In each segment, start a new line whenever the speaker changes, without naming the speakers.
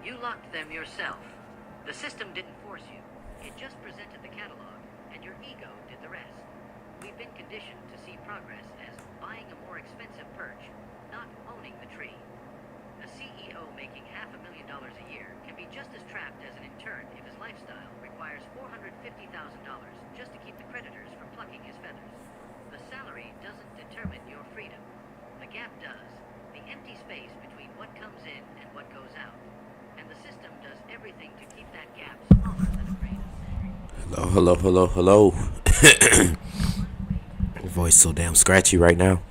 You locked them yourself. The system didn't force you. It just presented the catalog, and your ego did the rest. We've been conditioned to see progress as buying a more expensive perch, not owning the tree. A CEO making $500,000 a year can be just as trapped as an intern if his lifestyle requires $450,000 just to keep the creditors from plucking his feathers. The salary doesn't determine your freedom. The gap does. The empty space between what comes in and what goes out. And the system does everything to keep that gap smaller than a grain of sand.
Hello, hello, hello, hello. Your voice so damn scratchy right now.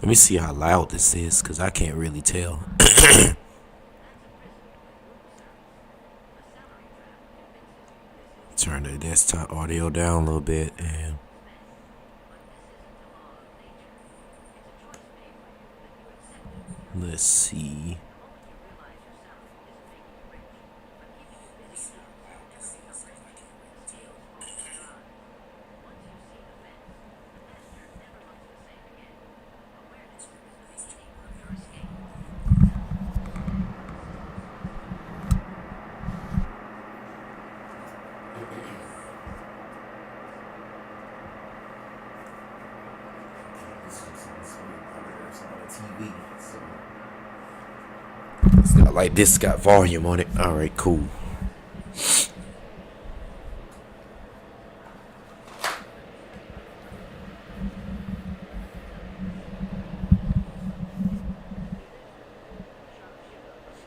Let me see how loud this is, because I can't really tell. Turn the desktop audio down a little bit, and let's see. It's got like this got volume on it. All right, cool.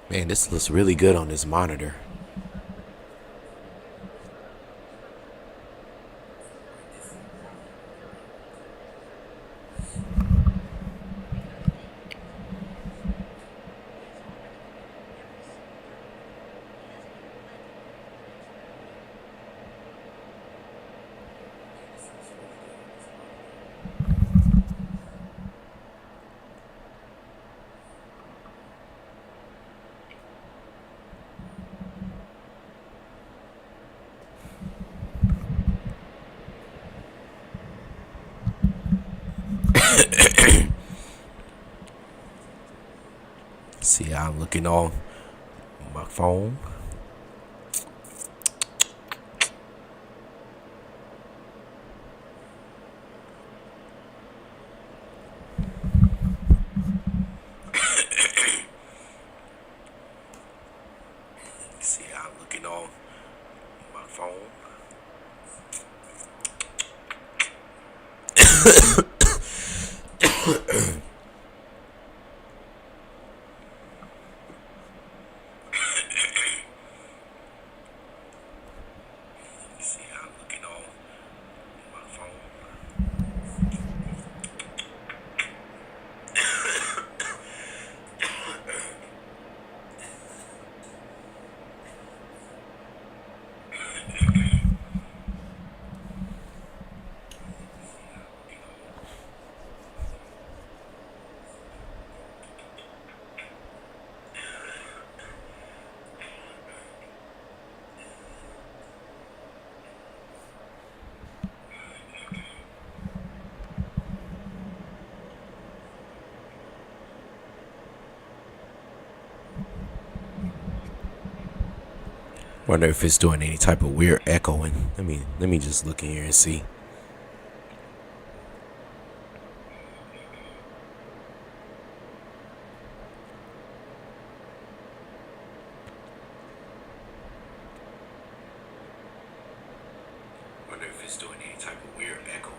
Man, this looks really good on this monitor. See how I'm looking on my phone. See how I'm looking on my phone. See how I'm looking on my phone. Wonder if it's doing any type of weird echoing. Let me just look in here and see. Wonder if it's doing any type of weird echoing.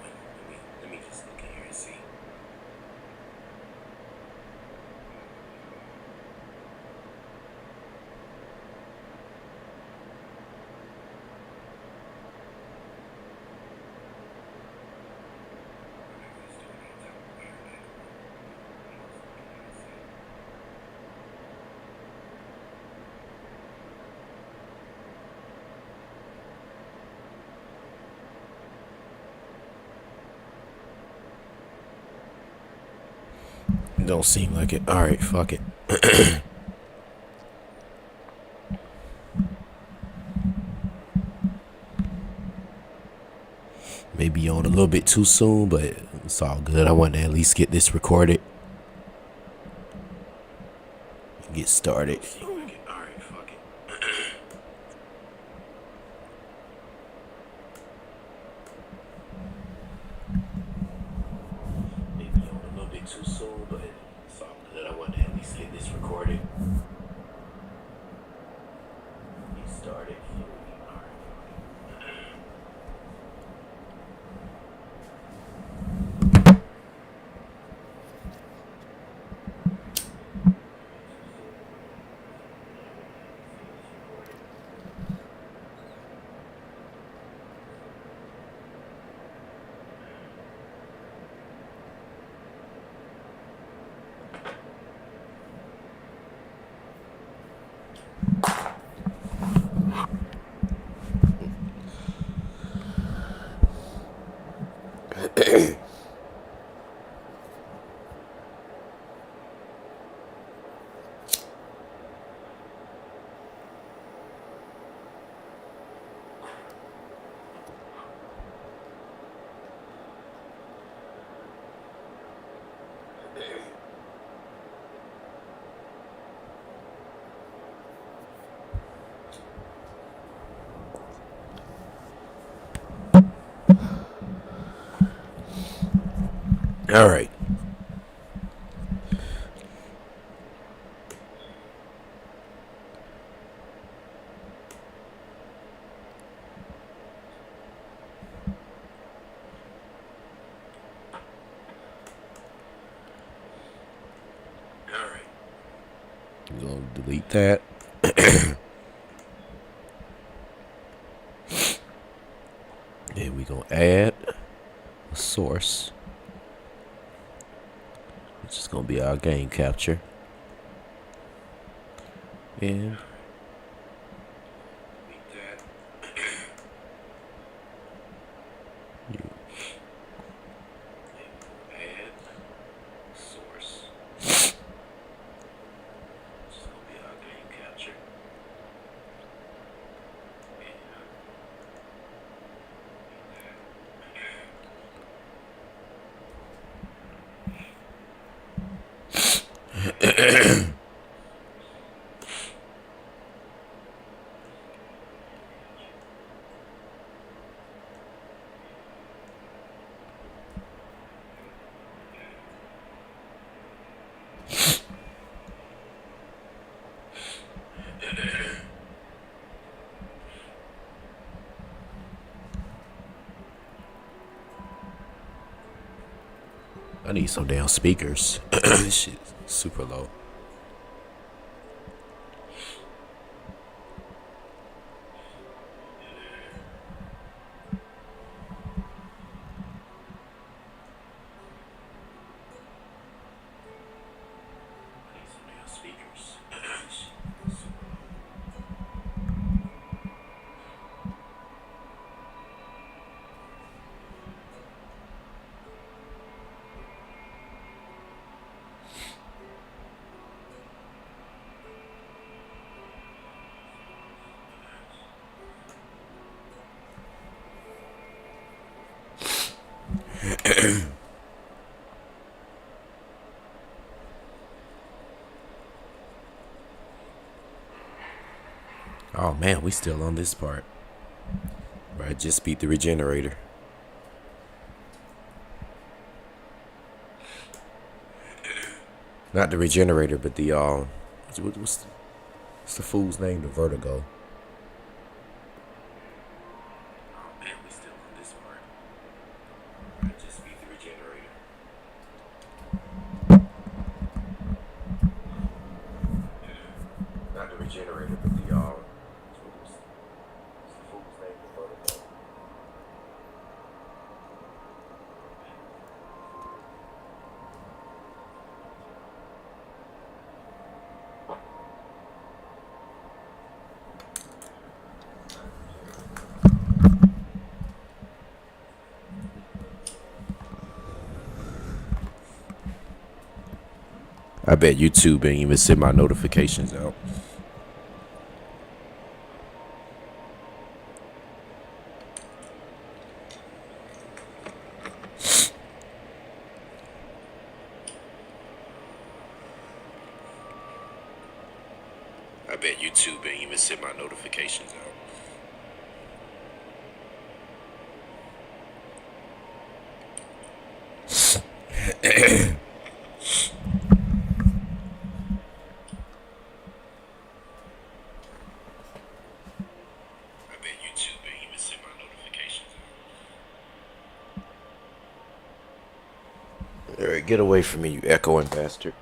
Let me just look in here and see. Don't seem like it. Alright, fuck it. Maybe on a little bit too soon, but it's all good. I want to at least get this recorded. Get started. Alright, fuck it. Maybe on a little bit too soon, but it's all good. I want to at least get this recorded. Get started. All right. We're gonna delete that. And we're gonna add a source, which is gonna be our game capture. And I need some damn speakers. This shit's super low. Oh man, we still on this part. But I just beat the regenerator. Not the regenerator, but the what's the fool's name? The vertigo. Oh man, we still on this part. I just beat the regenerator. Not the regenerator, but the what's the fool's name? The vertigo. I bet YouTube ain't even send my notifications out. I bet YouTube ain't even send my notifications out. I bet YouTube ain't even send my notifications out. Alright, get away from me, you echoing bastard.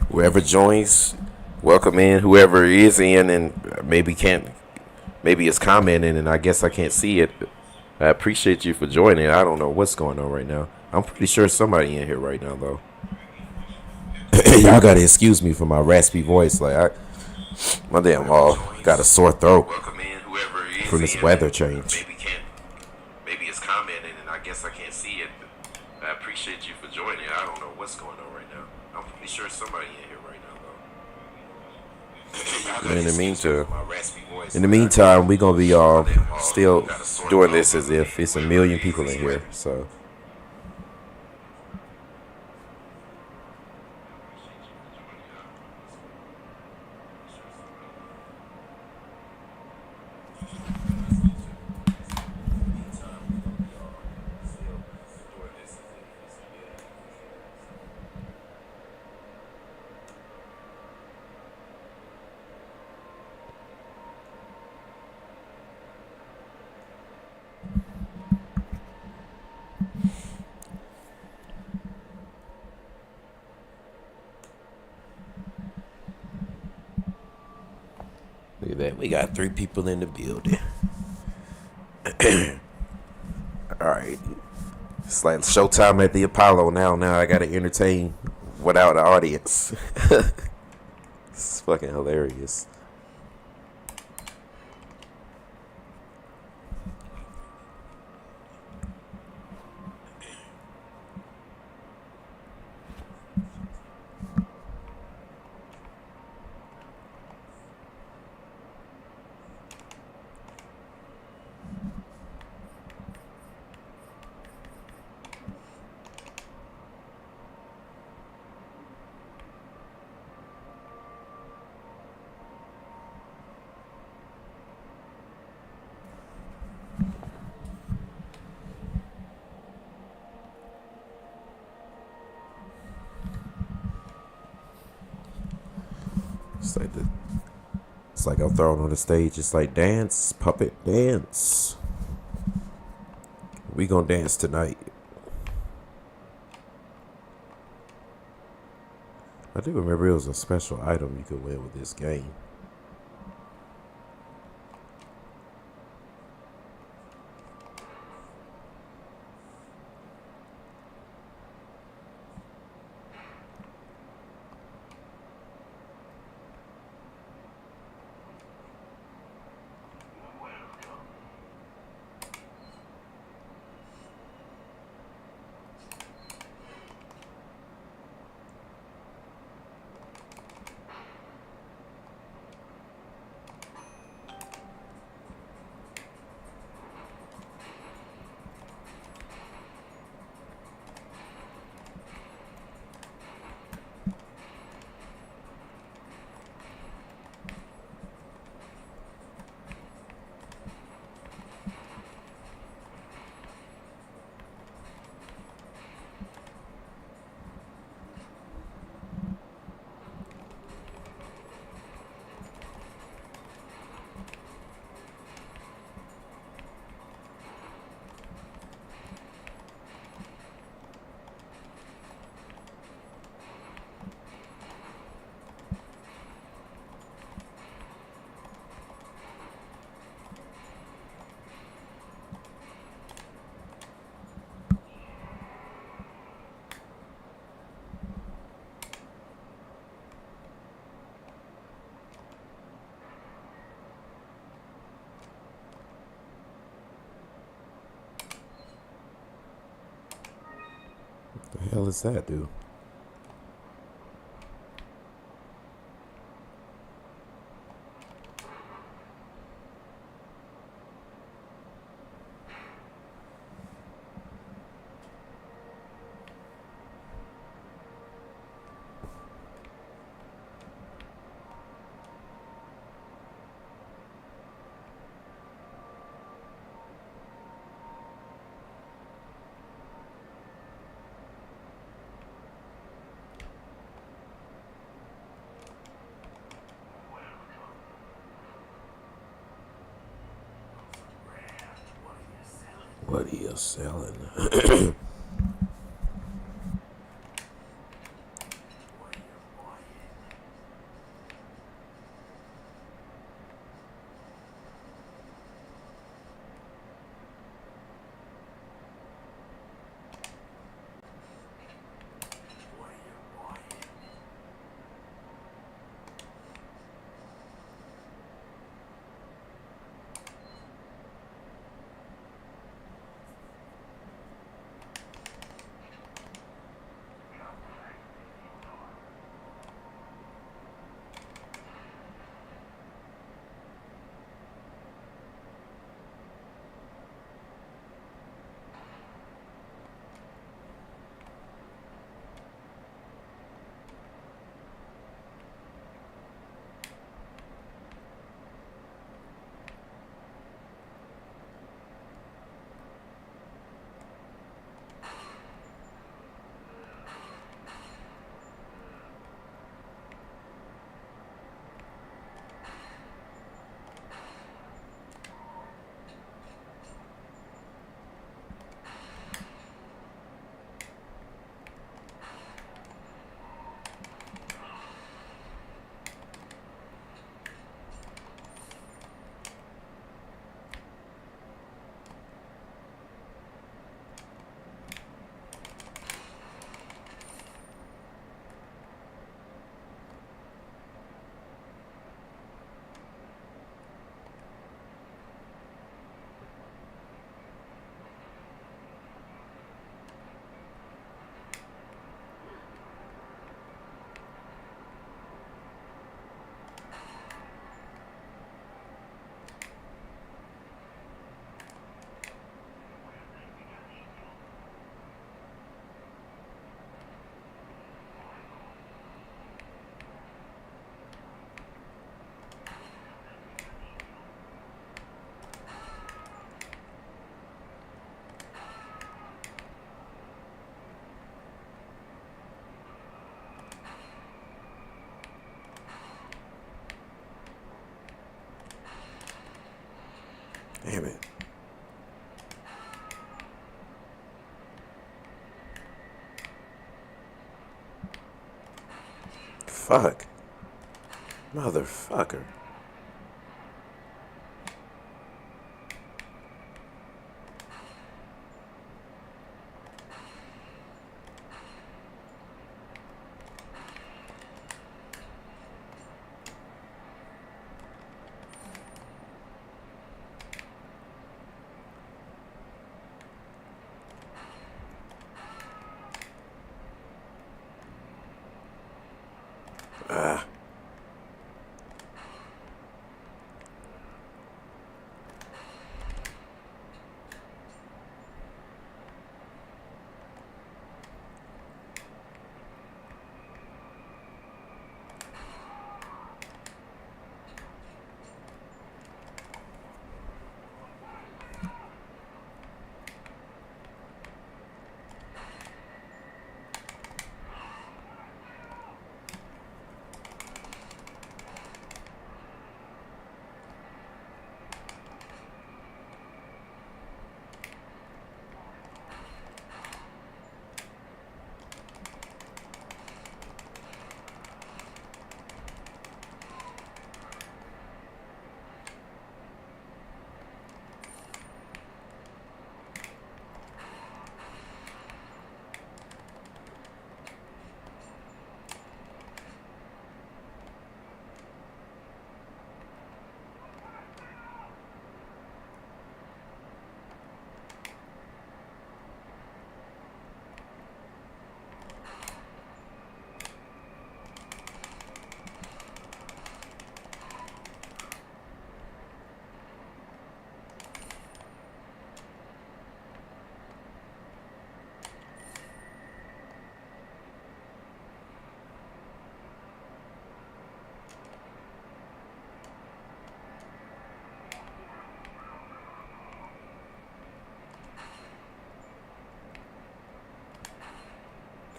Whoever joins, welcome in. Whoever is in and maybe it's commenting and I guess I can't see it. I appreciate you for joining. I don't know what's going on right now. I'm pretty sure somebody in here right now though. Y'all gotta excuse me for my raspy voice. My damn got a sore throat from this weather change. Maybe it's commenting and I guess I can't see it. I appreciate you for joining. I don't know what's going on right now. I'm pretty sure somebody in here right now though. In the meantime, we gonna be still doing this as if it's a million people in here. So. Look at that. We got 3 people in the building. All right. It's like showtime at the Apollo now. Now I got to entertain without an audience. It's fucking hilarious. It's like I'm thrown on the stage. It's like dance, puppet dance. We gonna dance tonight. I do remember it was a special item you could win with this game. hell is that, dude? What are you selling? Damn it. Fuck. Motherfucker. Ah.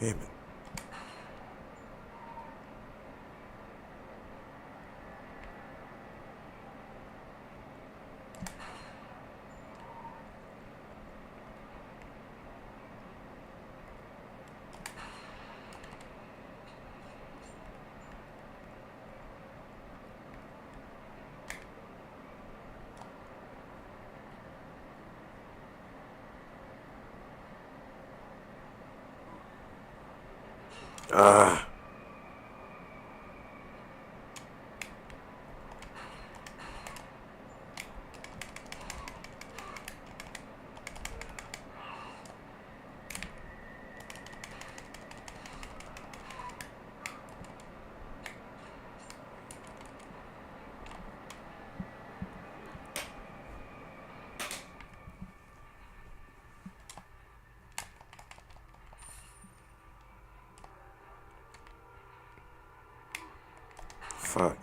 Damn it. Ah. Fuck.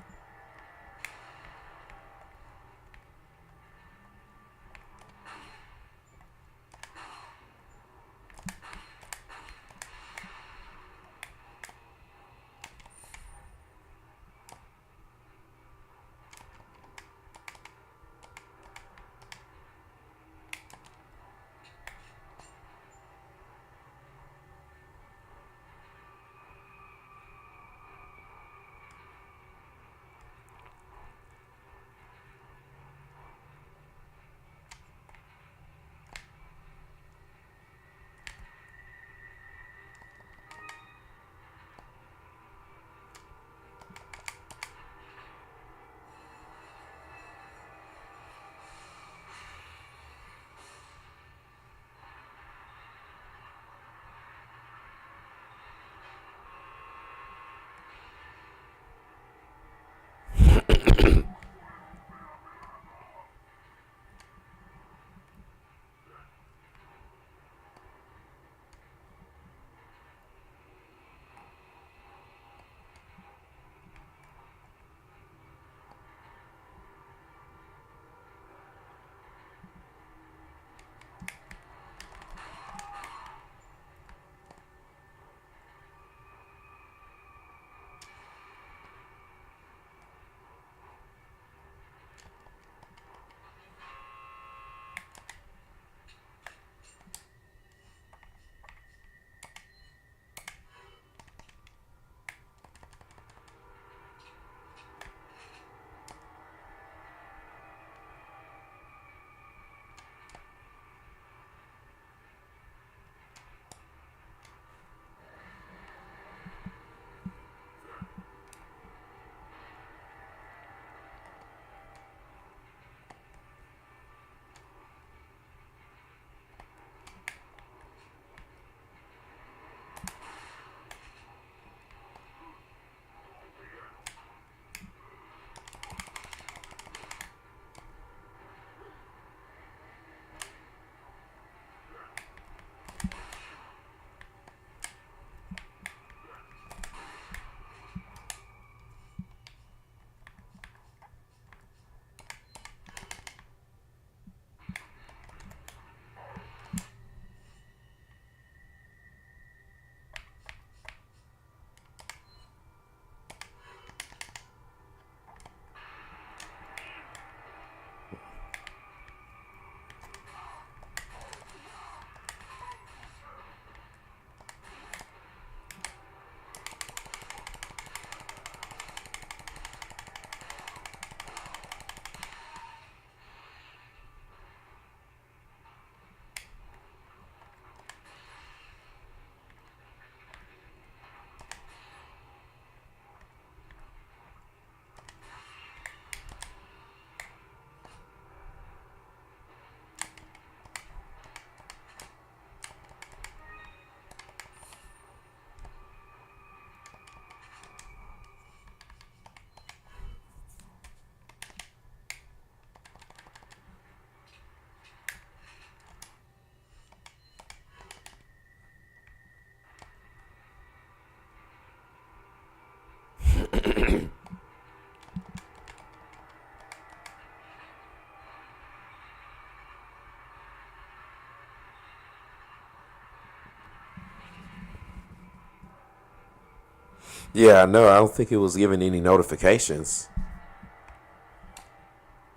Yeah, I know. I don't think it was giving any notifications.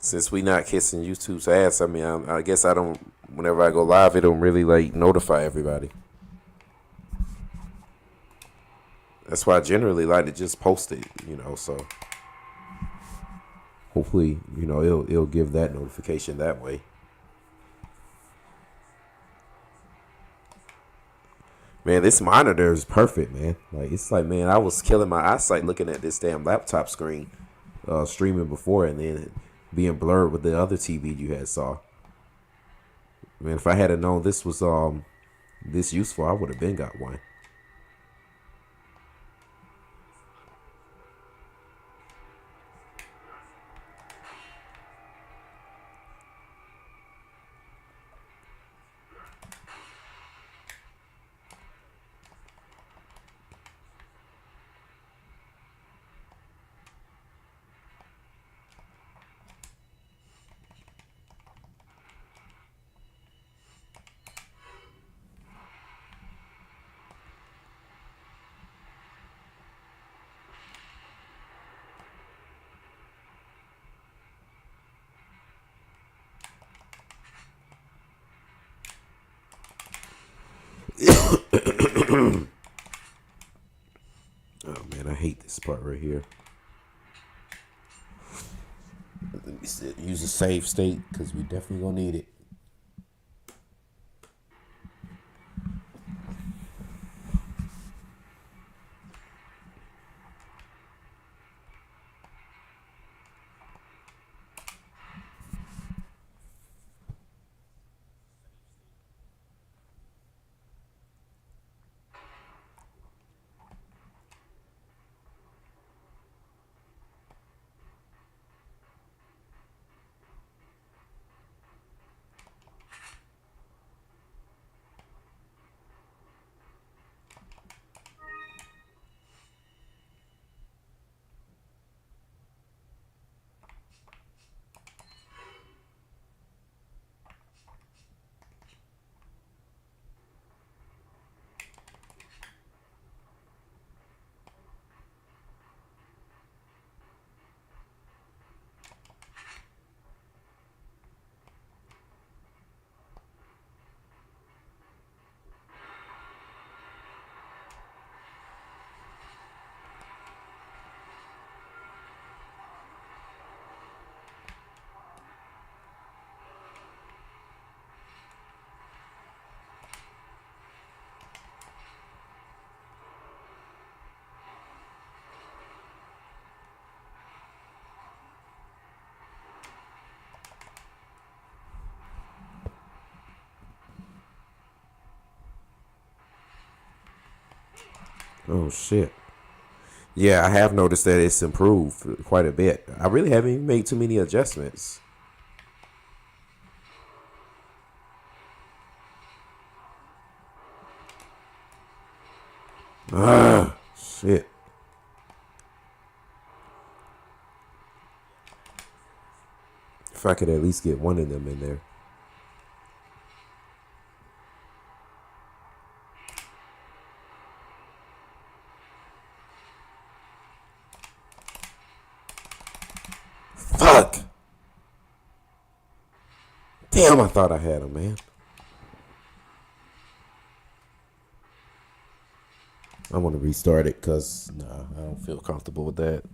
Since we not kissing YouTube's ass, I mean, I guess I don't. Whenever I go live, it don't really like notify everybody. That's why I generally like to just post it, So hopefully, it'll give that notification that way. Man, this monitor is perfect, man. Like it's like, man, I was killing my eyesight looking at this damn laptop screen, streaming before, and then being blurred with the other TV you had saw. Man, if I had known this was this useful, I would have been got one. Oh man, I hate this part right here. Use a save state because we definitely gonna need it. Oh shit. Yeah, I have noticed that it's improved quite a bit. I really haven't even made too many adjustments. Ah, shit. If I could at least get one of them in there. Fuck. Damn, I thought I had him, man. I want to restart it because, nah, I don't feel comfortable with that.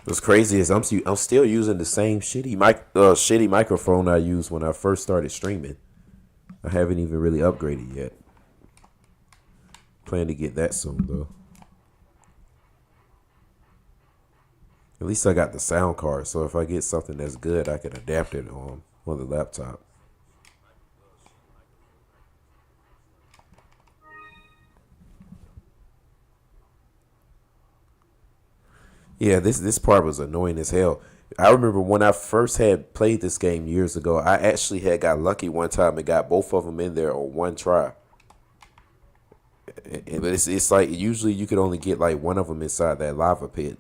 What's crazy is I'm still using the same shitty microphone I used when I first started streaming. I haven't even really upgraded yet. Plan to get that soon though. At least I got the sound card, so if I get something that's good, I can adapt it on the laptop. Yeah, this part was annoying as hell. I remember when I first had played this game years ago, I actually had got lucky one time and got both of them in there on one try. But it's like usually you could only get like one of them inside that lava pit.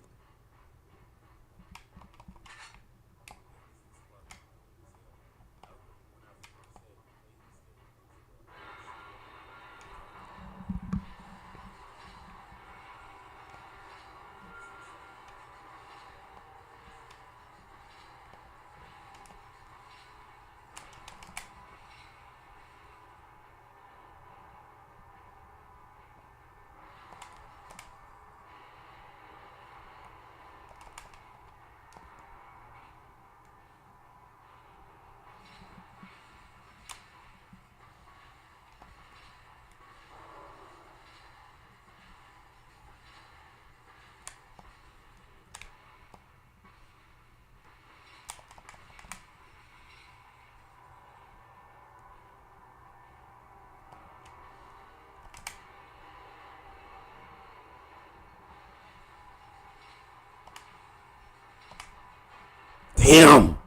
Damn.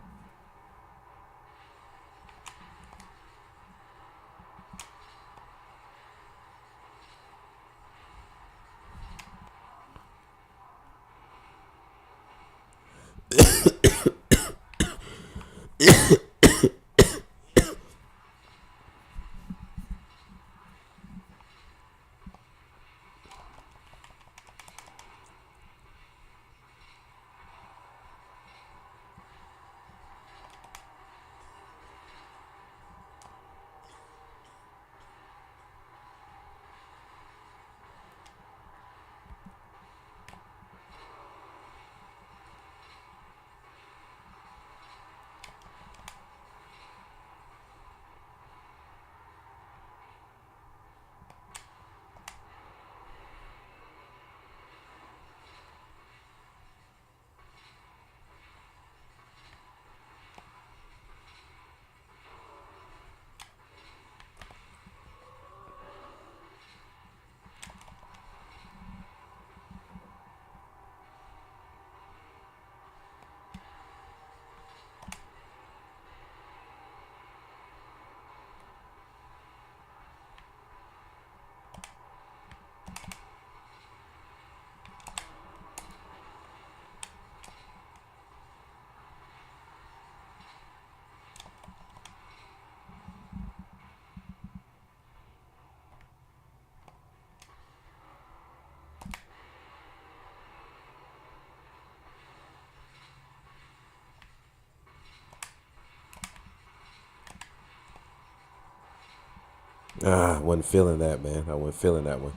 I wasn't feeling that, man. I wasn't feeling that one.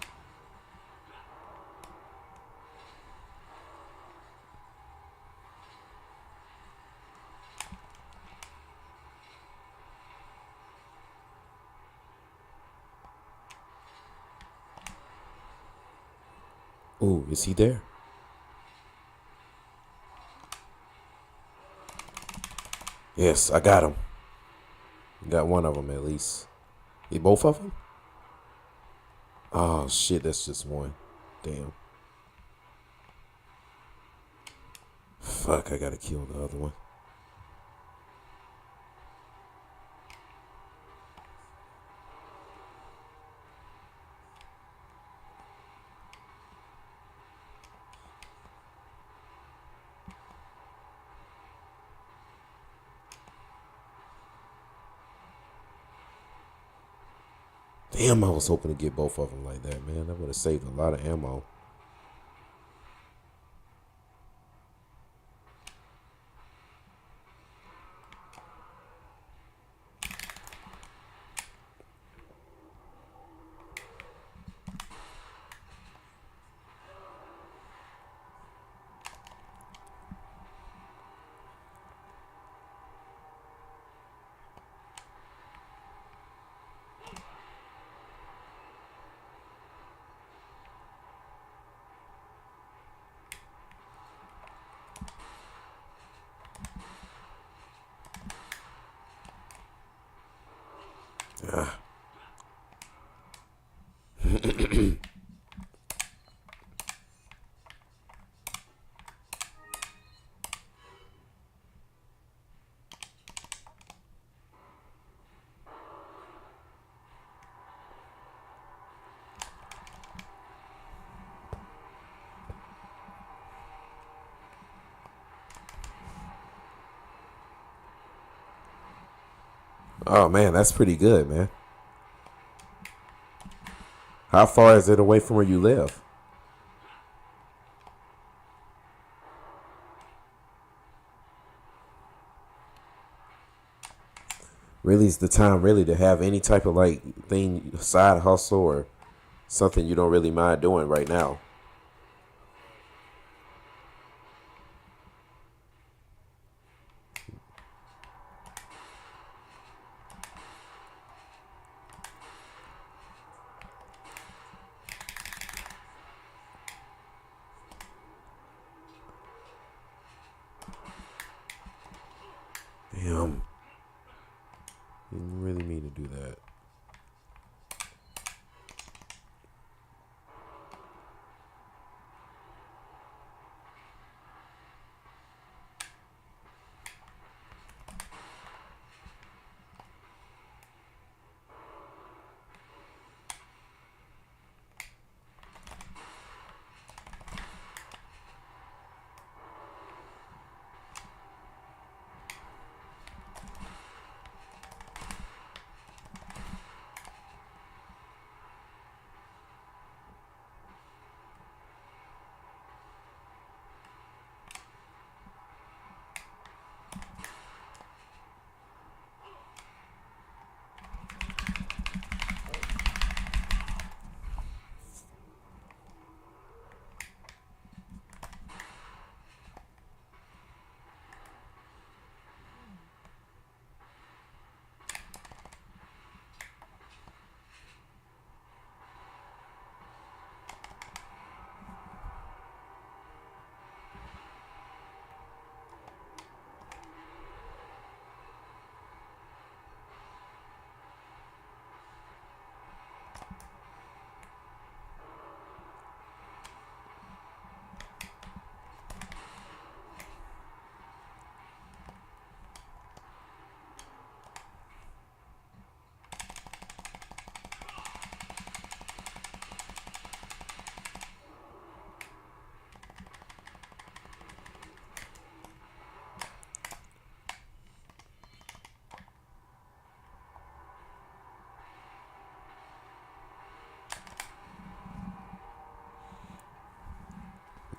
Ooh, is he there? Yes, I got him. Got one of them at least. You both of them? Oh shit, that's just one. Damn. Fuck, I gotta kill the other one. Damn, I was hoping to get both of them like that, man. That would have saved a lot of ammo. Ah. Oh man, that's pretty good, man. How far is it away from where you live? Really, is the time really to have any type of like thing, side hustle or something you don't really mind doing right now. Damn, didn't really mean to do that.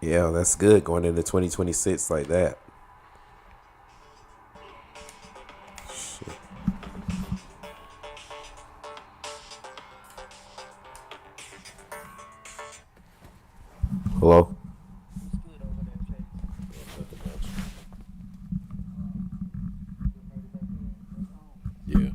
Yeah, that's good going into 2026 like that. Shit. Hello. Yeah.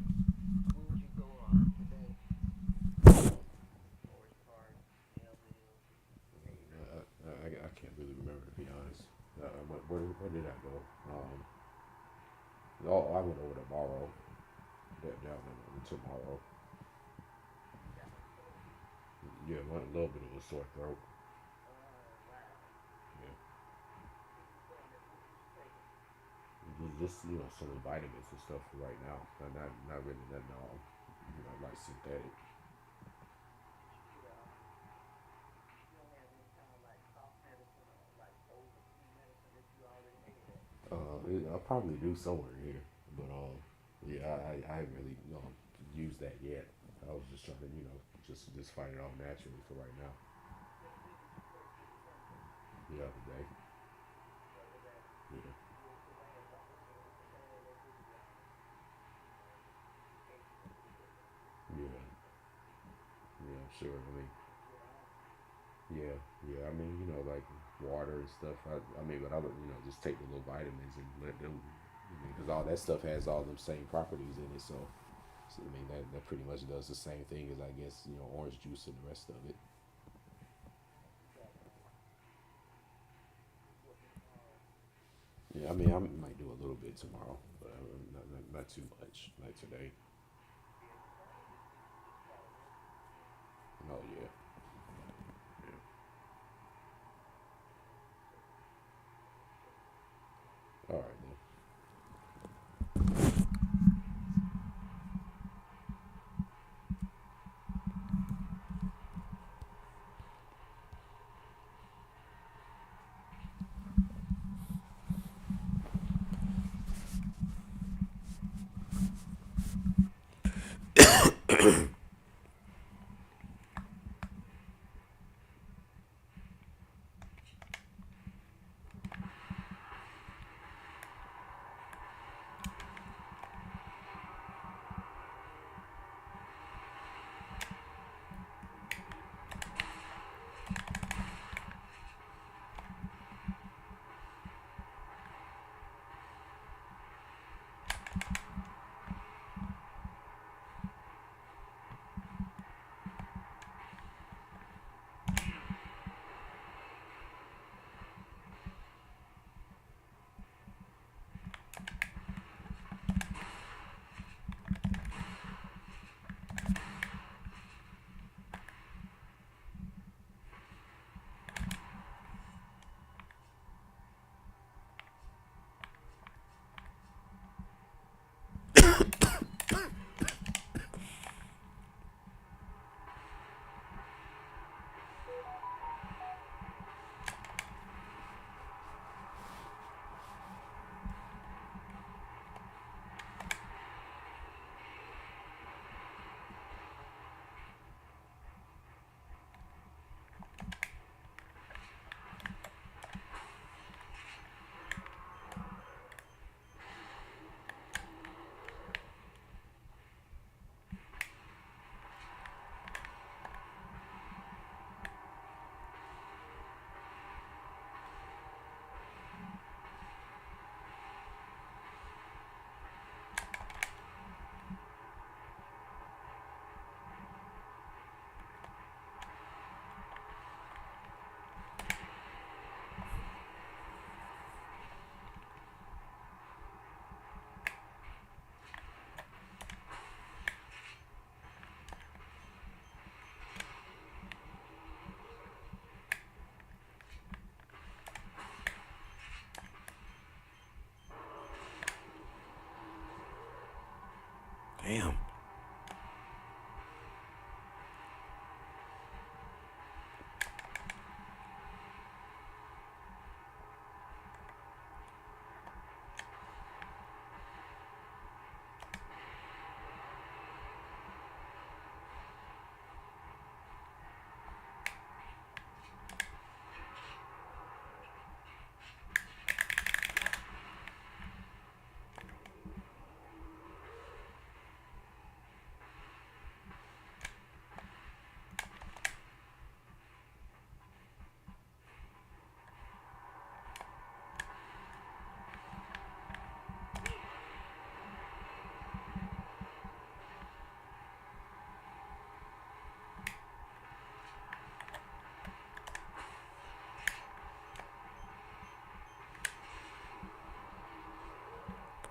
I can't really remember to be honest. Where did I go? Oh, I went over tomorrow. Down tomorrow. Yeah, a little bit of a sore throat. Yeah. Just some vitamins and stuff for right now. Not really nothing like synthetic. I'll probably do somewhere here, but yeah, I haven't really used that yet. I was just trying to just find it all naturally for right now. The other day, yeah, yeah, yeah, I'm sure. Yeah, yeah. I mean, like water and stuff. I mean, but I would, just take the little vitamins and let them, because all that stuff has all them same properties in it. So I mean, that pretty much does the same thing as I guess orange juice and the rest of it. Yeah, I mean, I might do a little bit tomorrow, but not too much. Like today. Oh yeah, yeah. All right then. Damn.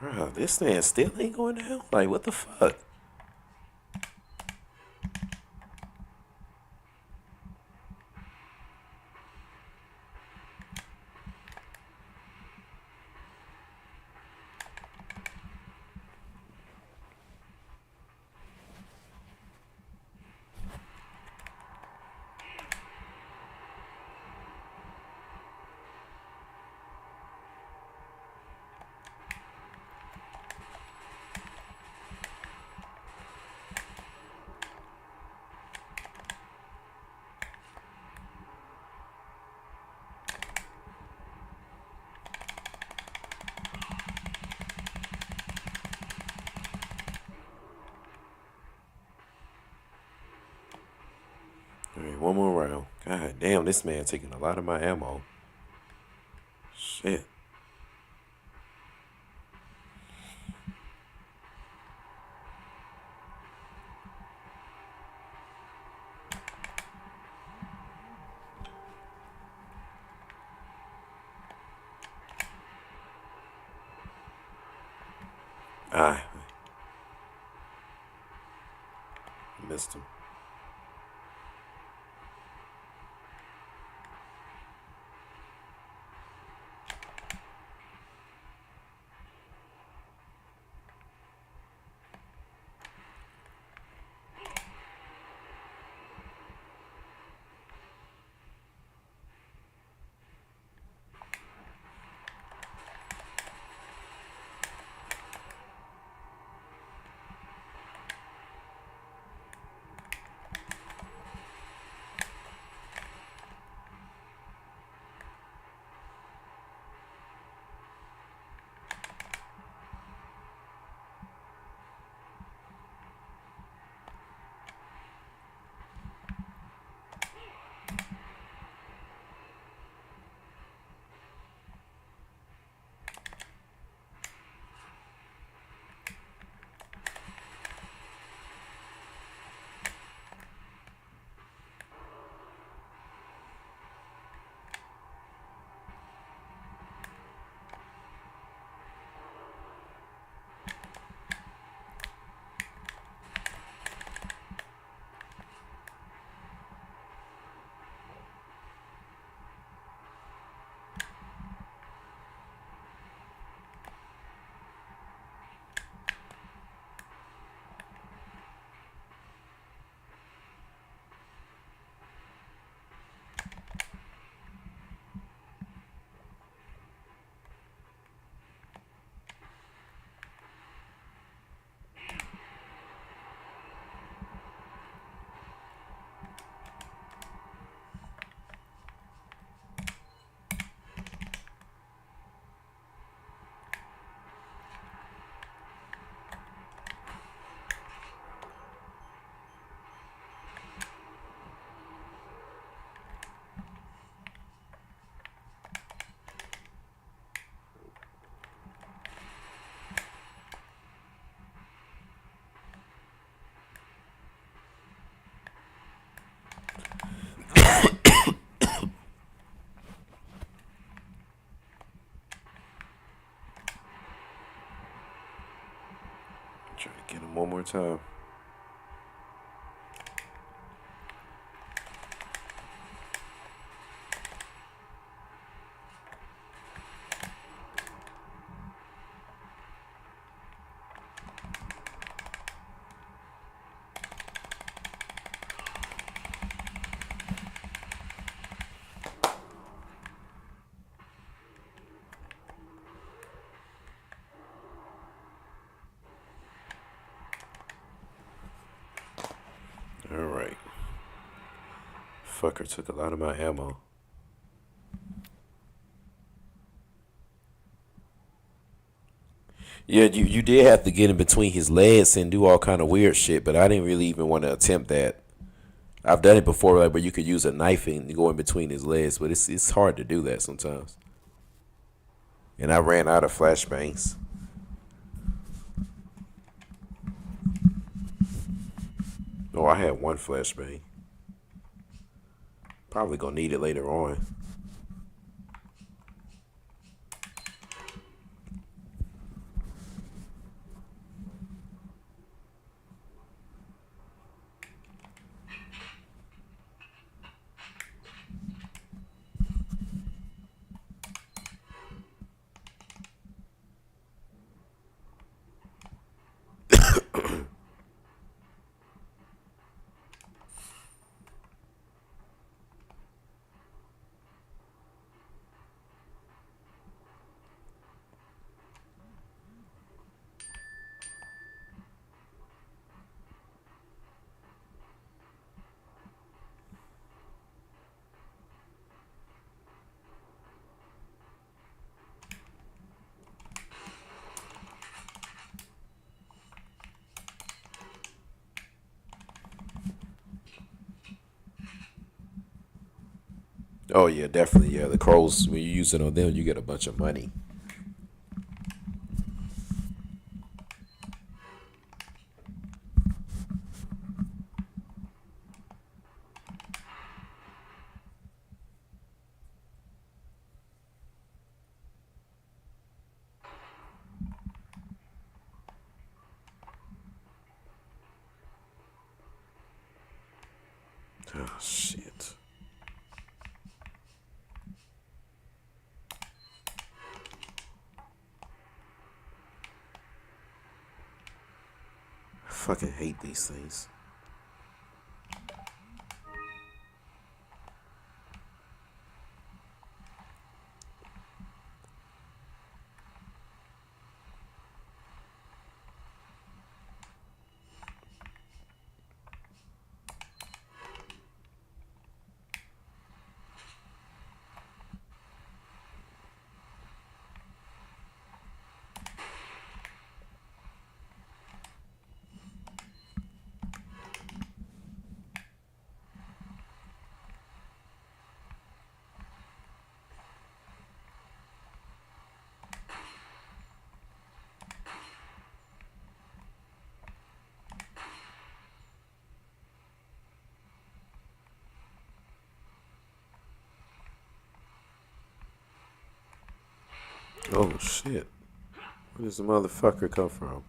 Bro, this man still ain't going down? Like, what the fuck? All right, one more round. God damn, this man taking a lot of my ammo. Shit. Ah, missed him. Try to get him one more time. Motherfucker took a lot of my ammo. Yeah, you did have to get in between his legs and do all kind of weird shit, but I didn't really even want to attempt that. I've done it before, like where you could use a knife and go in between his legs, but it's hard to do that sometimes. And I ran out of flashbangs. Oh, I had one flashbang. Probably gonna need it later on. Oh yeah, definitely. Yeah, the crows. When you use it on them, you get a bunch of money. Oh shit. I fucking hate these things. Oh shit. Where does the motherfucker come from?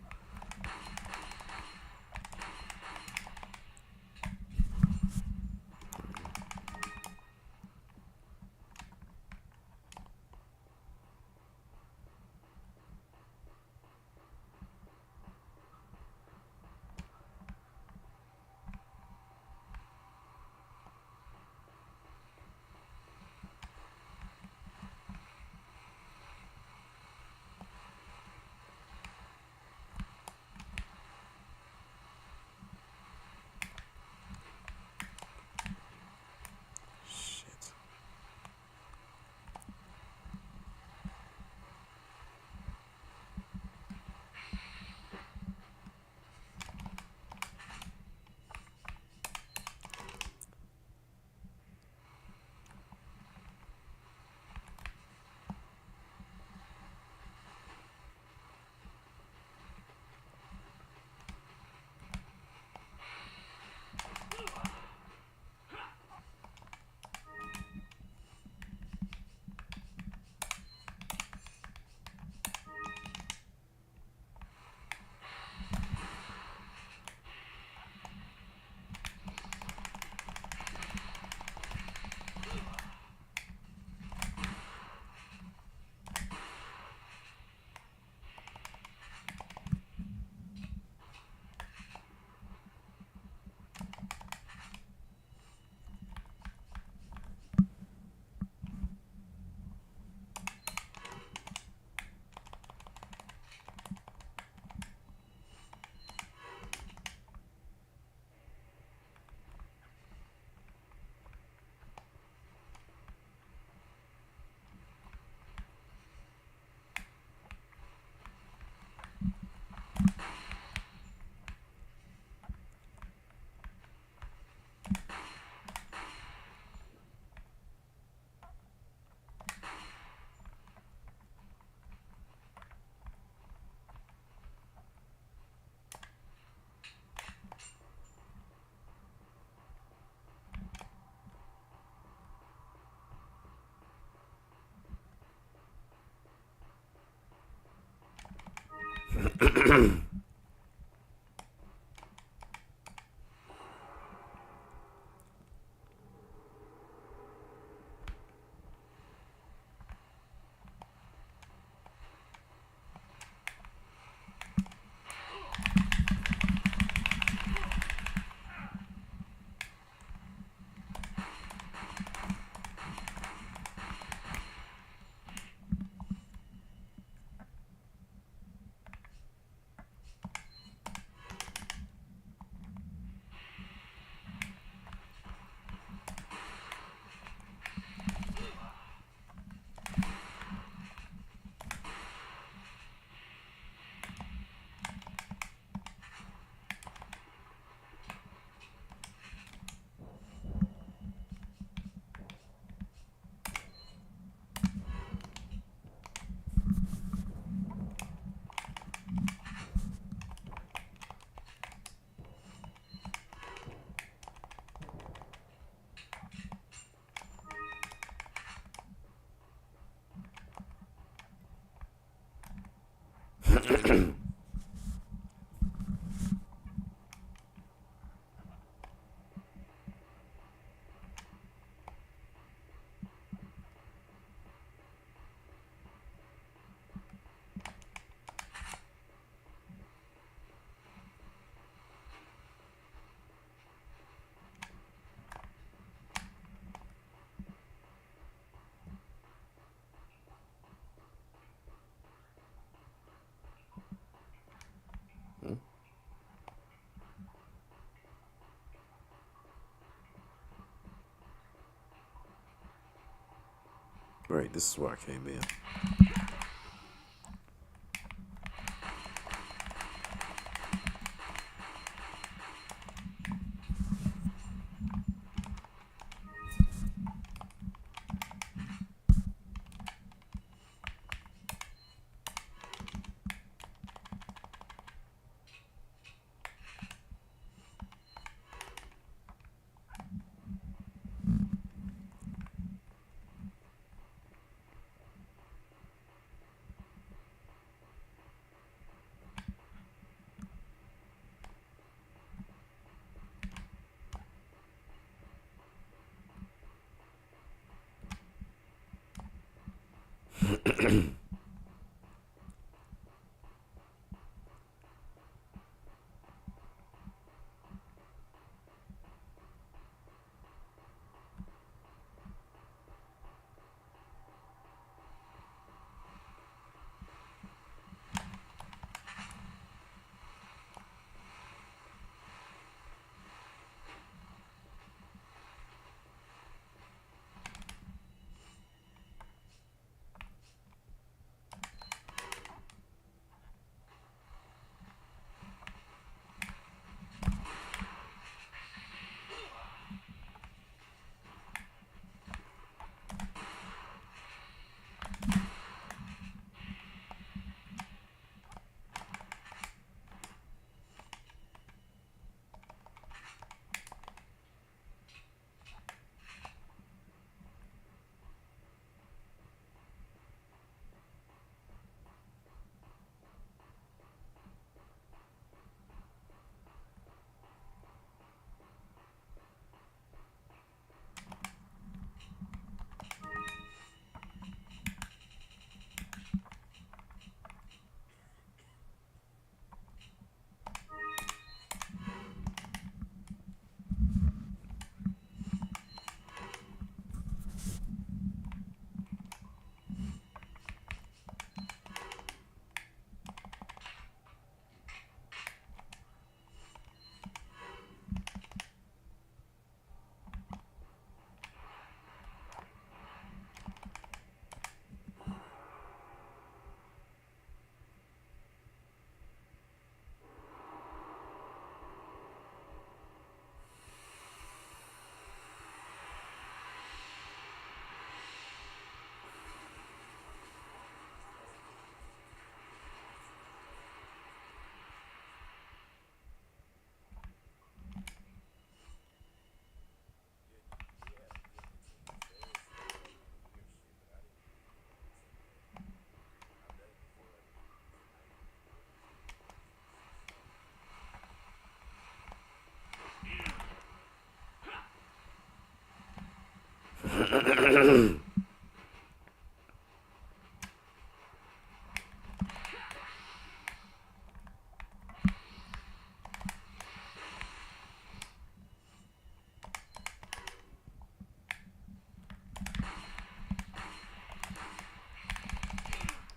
Right, this is where I came in.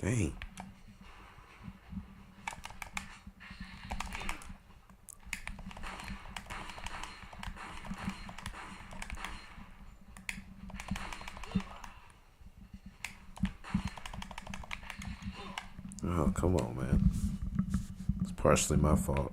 Dang. Oh, come on, man. It's partially my fault.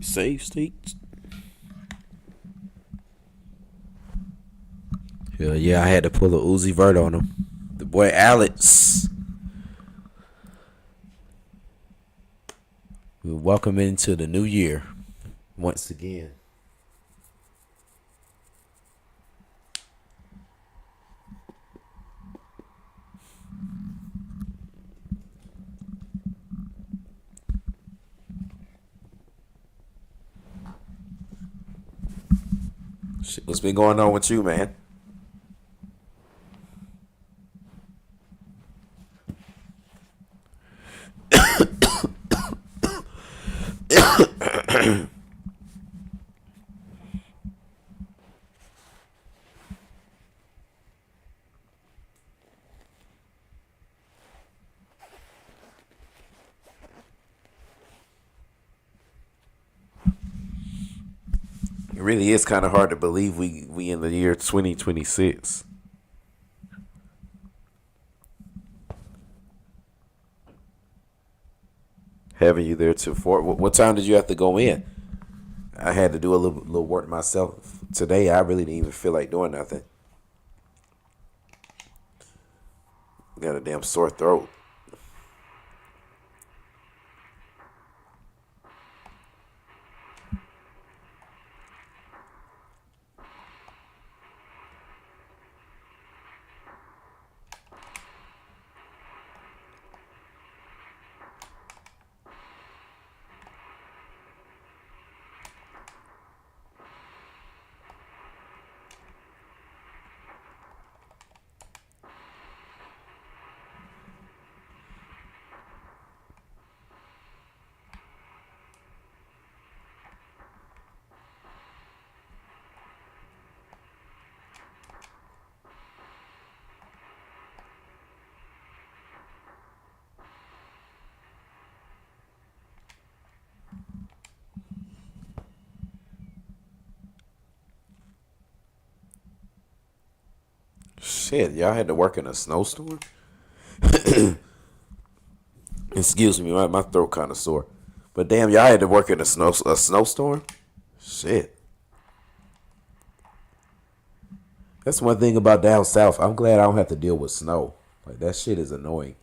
Save states. Hell yeah, I had to pull a Uzi Vert on him. The boy Alex. We welcome into the new year once again. Shit, what's been going on with you, man? It really is kind of hard to believe we in the year 2026. Having you there till four. What time did you have to go in? I had to do a little work myself today. I really didn't even feel like doing nothing. Got a damn sore throat. Shit, y'all had to work in a snowstorm? Excuse me, my throat kind of sore. But damn, y'all had to work in a snowstorm. Shit. That's one thing about down south. I'm glad I don't have to deal with snow. Like that shit is annoying.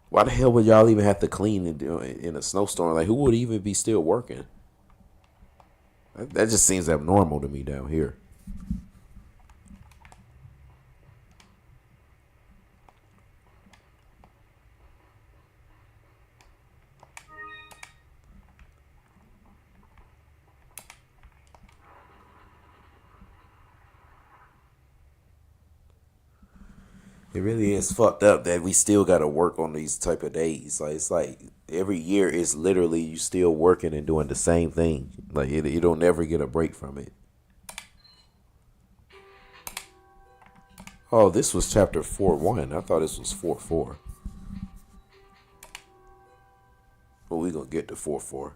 Why the hell would y'all even have to clean in a snowstorm? Like who would even be still working? That just seems abnormal to me down here. It really is fucked up that we still got to work on these type of days. Like it's like every year is literally you still working and doing the same thing. Like you don't never get a break from it. Oh, this was chapter 4:1. I thought this was 4:4. But we gonna get to 4:4.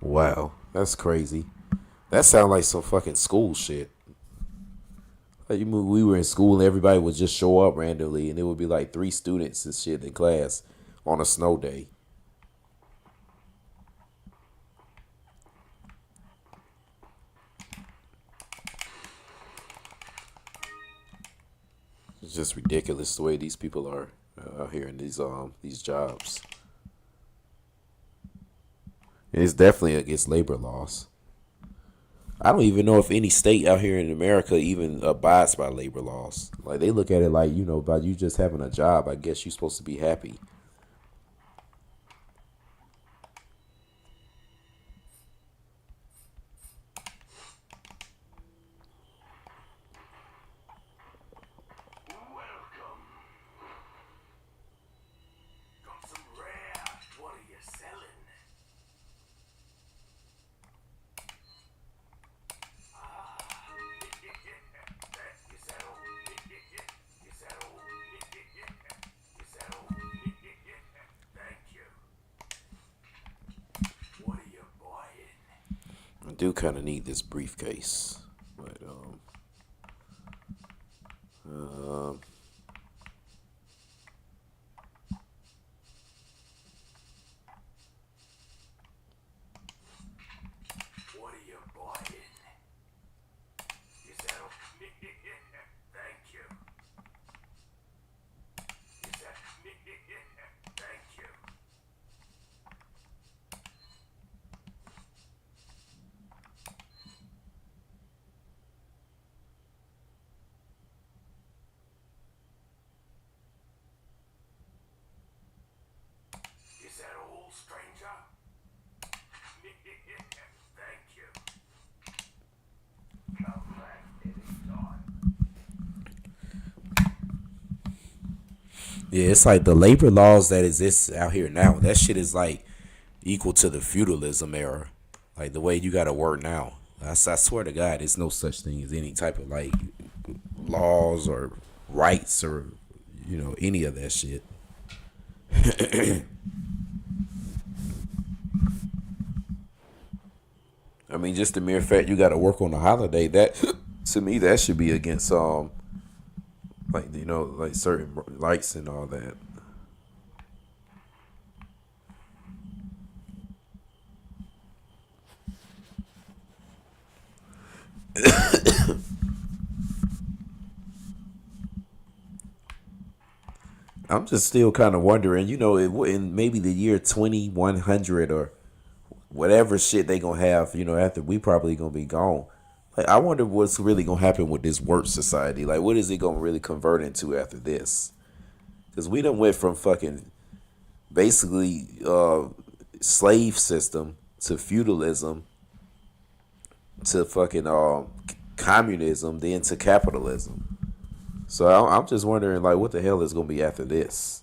Wow, that's crazy. That sounds like some fucking school shit. Like we were in school and everybody would just show up randomly, and it would be like 3 students and shit in class on a snow day. It's just ridiculous the way these people are out here in these jobs. It's definitely against labor laws. I don't even know if any state out here in America even abides by labor laws. Like they look at it like, by you just having a job, I guess you're supposed to be happy. I do kind of need this briefcase, but um, yeah, it's like the labor laws that exist out here now. That shit is like equal to the feudalism era. Like the way you got to work now. I swear to God, there's no such thing as any type of like laws or rights or any of that shit. I mean, just the mere fact you got to work on a holiday, that to me that should be against like like certain rights and all that. I'm just still kind of wondering, in maybe the year 2100 or whatever shit they gonna have, after we probably gonna be gone. Like, I wonder what's really gonna happen with this work society. Like, what is it gonna really convert into after this? Because we done went from fucking basically slave system to feudalism to fucking communism, then to capitalism. So I'm just wondering, like, what the hell is gonna be after this?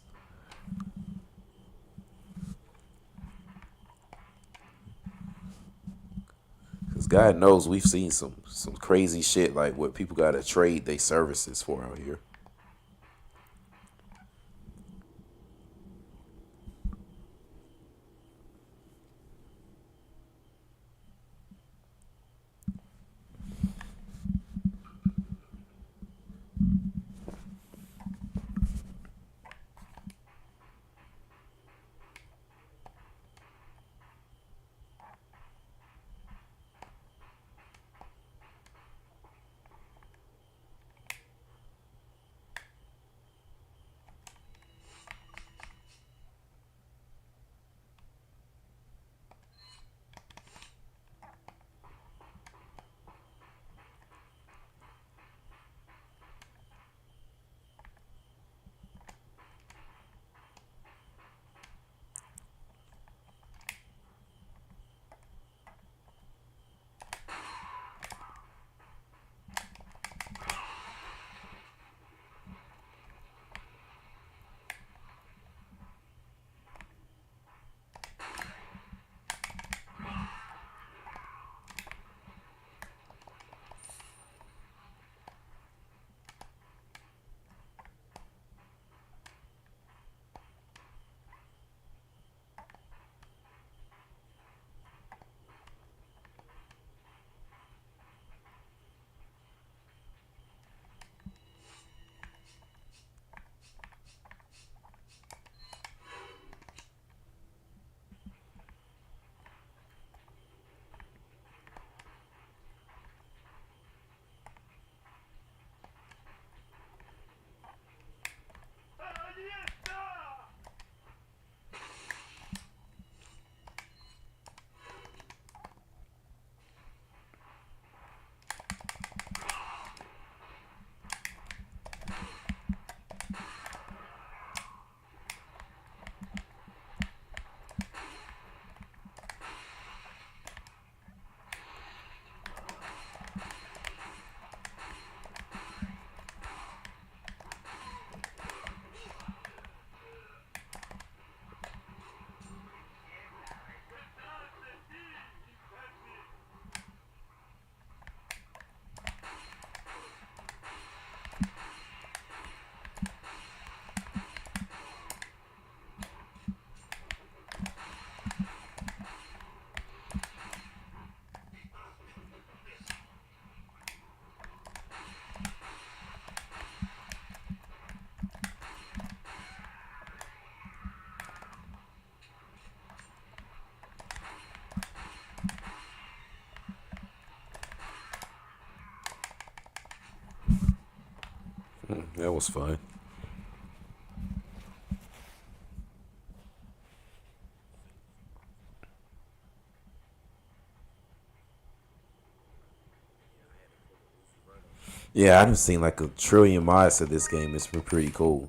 Because God knows we've seen some crazy shit, like what people gotta trade their services for out here. was fun. Yeah, I done seen like a trillion mods of this game. It's been pretty cool.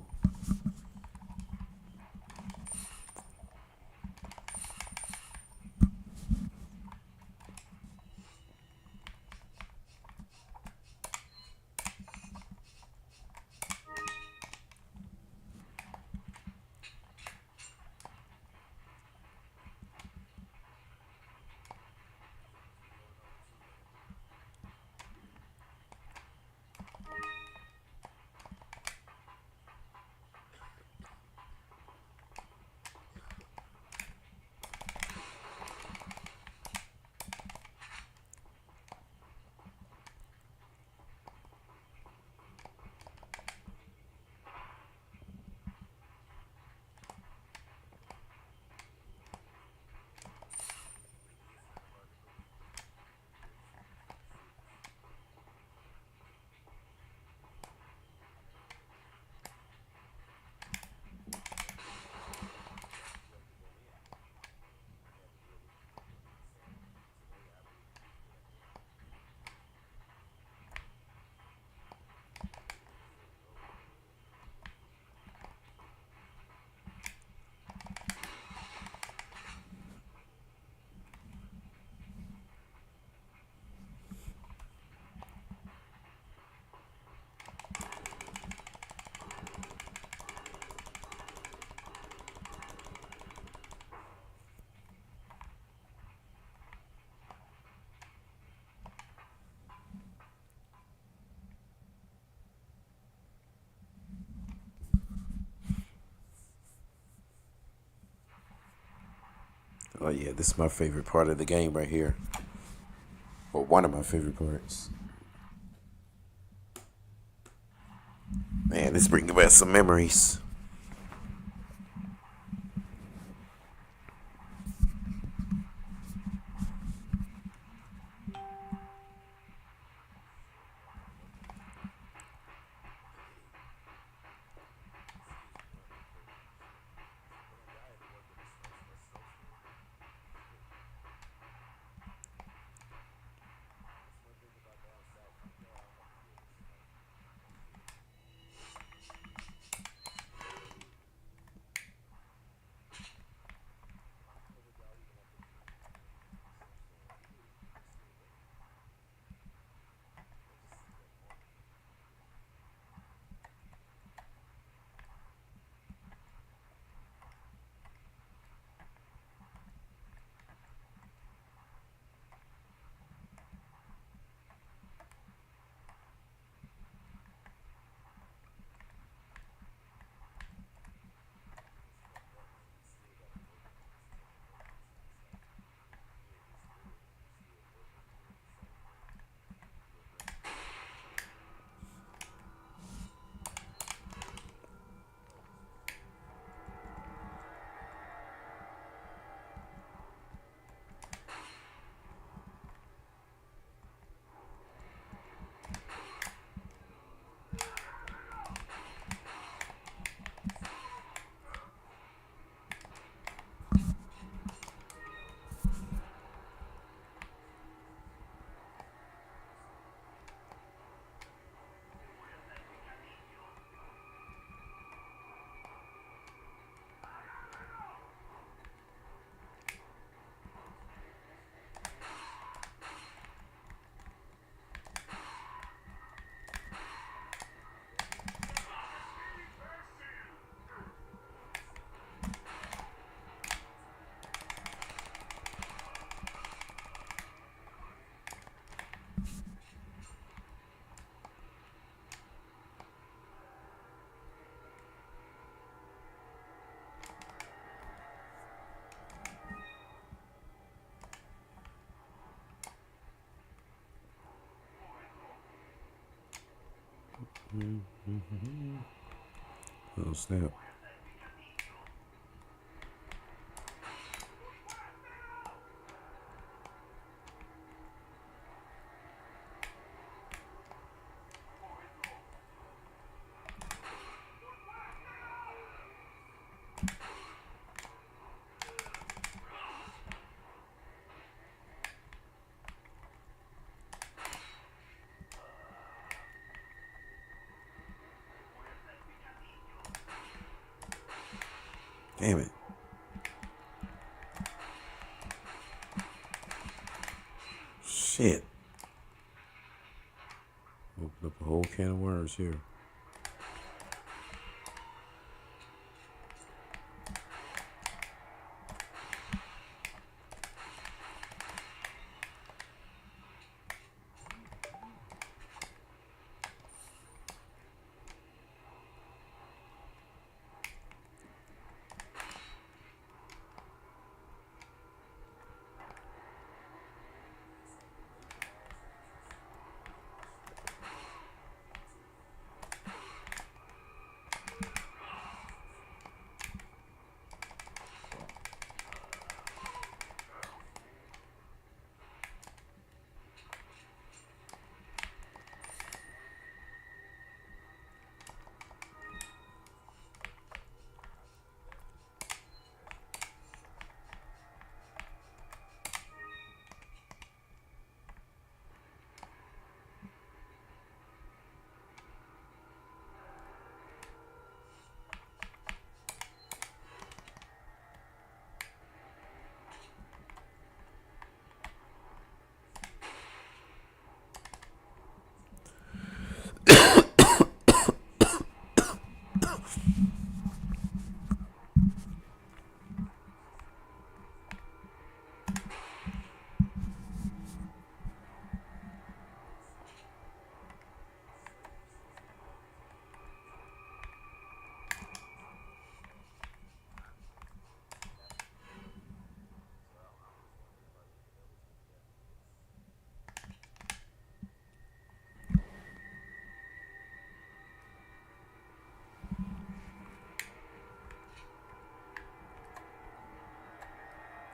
Oh yeah, this is my favorite part of the game right here. Or one of my favorite parts. Man, this brings back some memories. Oh snap. Damn it. Shit. Open up a whole can of worms here.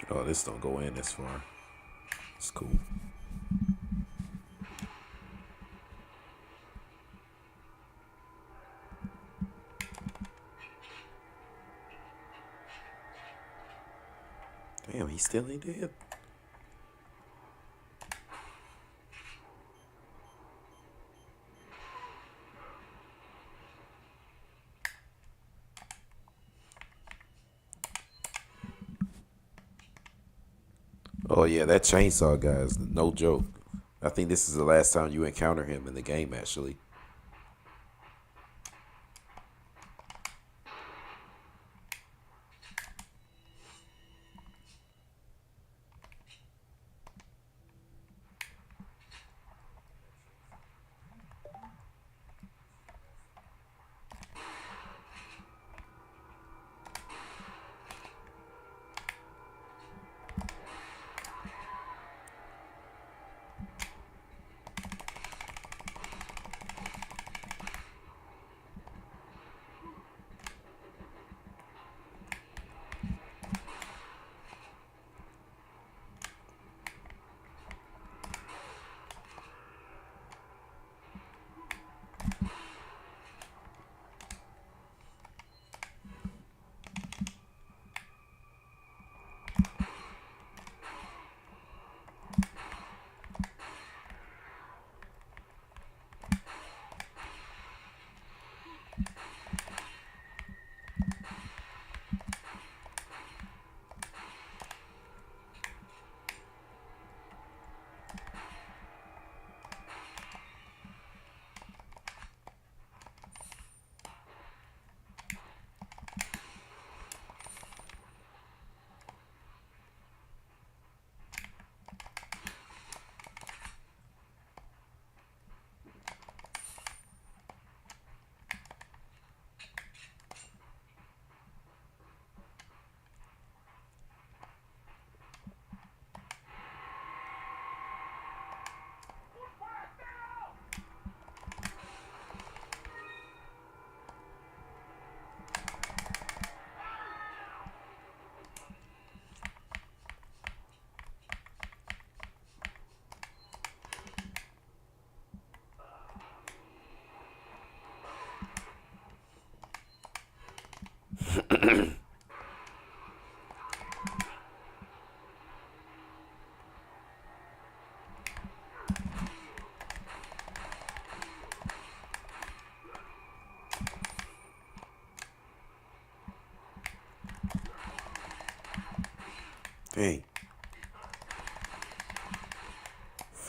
Oh, this don't go in this far. It's cool. Damn, he still ain't dead. Oh yeah, that chainsaw guy is no joke. I think this is the last time you encounter him in the game, actually.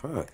Fuck.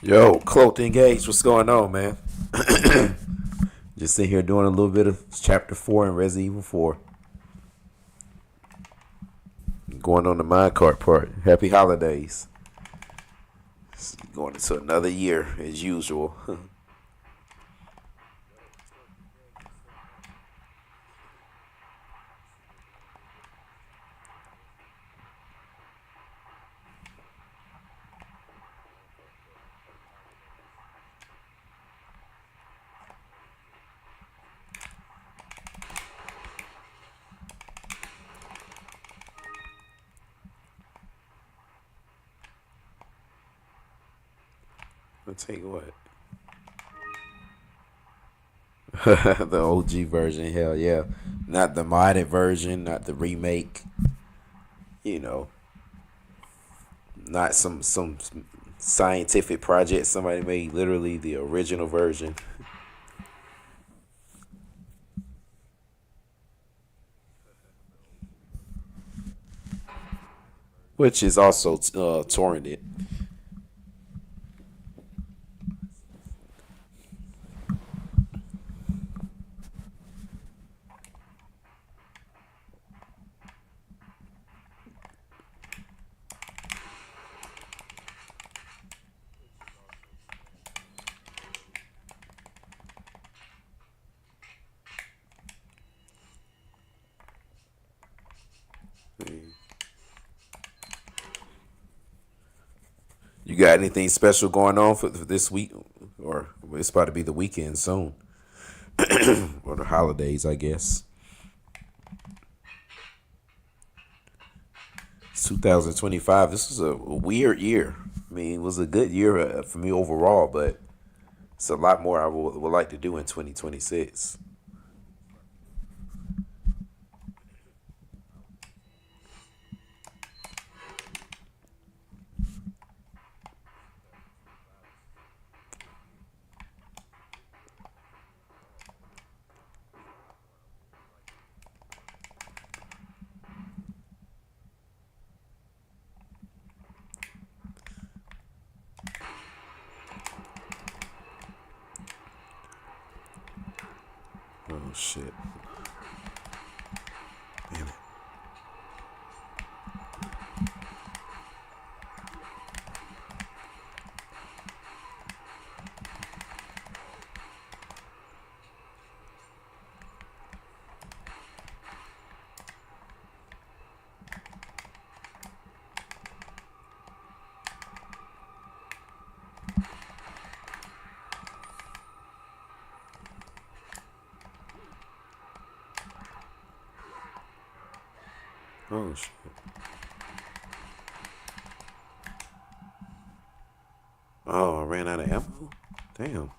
Yo, Cloaked Engage, what's going on, man? Just sitting here doing a little bit of Chapter 4 in Resident Evil 4. Going on the minecart part. Happy holidays. Going into another year as usual. I'll tell you what. The OG version, hell yeah. Not the modded version, not the remake. You know, not some scientific project somebody made. Literally the original version, which is also torrented. You got anything special going on for this week, or it's about to be the weekend soon, or the holidays, I guess. It's 2025. This is a weird year. I mean, it was a good year for me overall, but it's a lot more I would like to do in 2026. shit. Damn it. Oh shit. Oh, I ran out of ammo? Damn.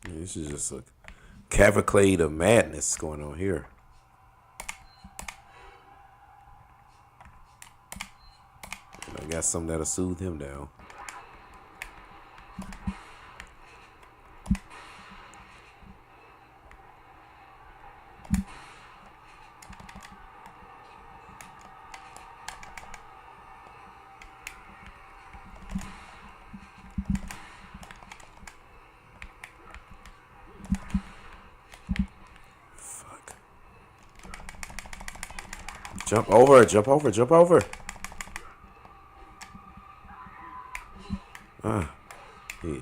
This is just a cavalcade of madness going on here. And I got something that'll soothe him down. Jump over, jump over, jump over. Ah, yeah.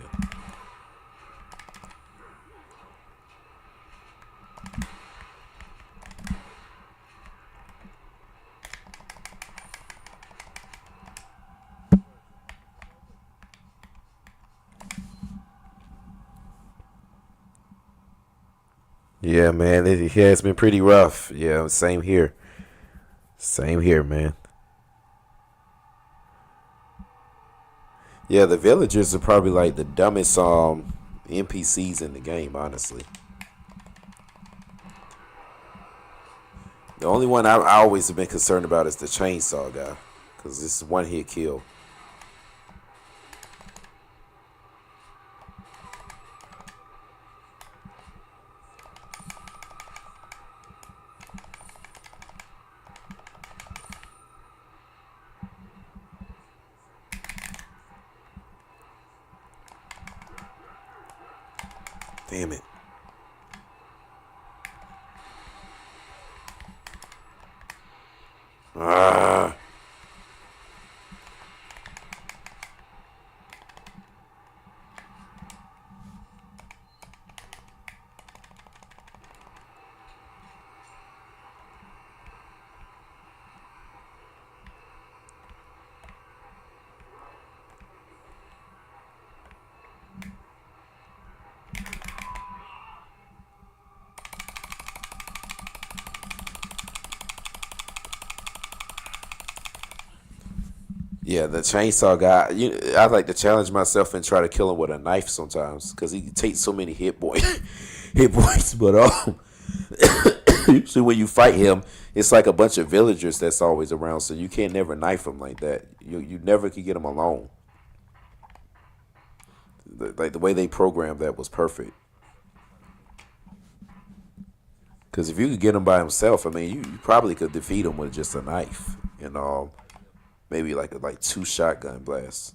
Yeah, man, it's been pretty rough. Yeah, same here. Same here, man. Yeah, the villagers are probably like the dumbest NPCs in the game, honestly. The only one I always have been concerned about is the chainsaw guy, because this is one hit kill. Damn it. Ah. Yeah, the chainsaw guy. I like to challenge myself and try to kill him with a knife sometimes because he takes so many hit hit points. But usually when you fight him, it's like a bunch of villagers that's always around, so you can't never knife him like that. You never can get him alone. Like the way they programmed that was perfect. Because if you could get him by himself, I mean, you probably could defeat him with just a knife. Maybe like two shotgun blasts.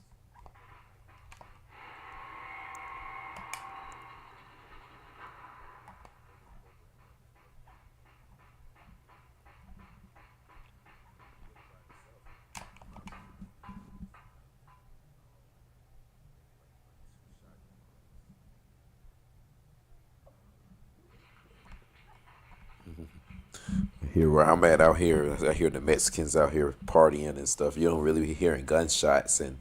Here where I'm at out here, I hear the Mexicans out here partying and stuff. You don't really be hearing gunshots and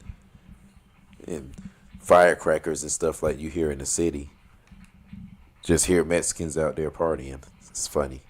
firecrackers and stuff like you hear in the city. Just hear Mexicans out there partying. It's funny.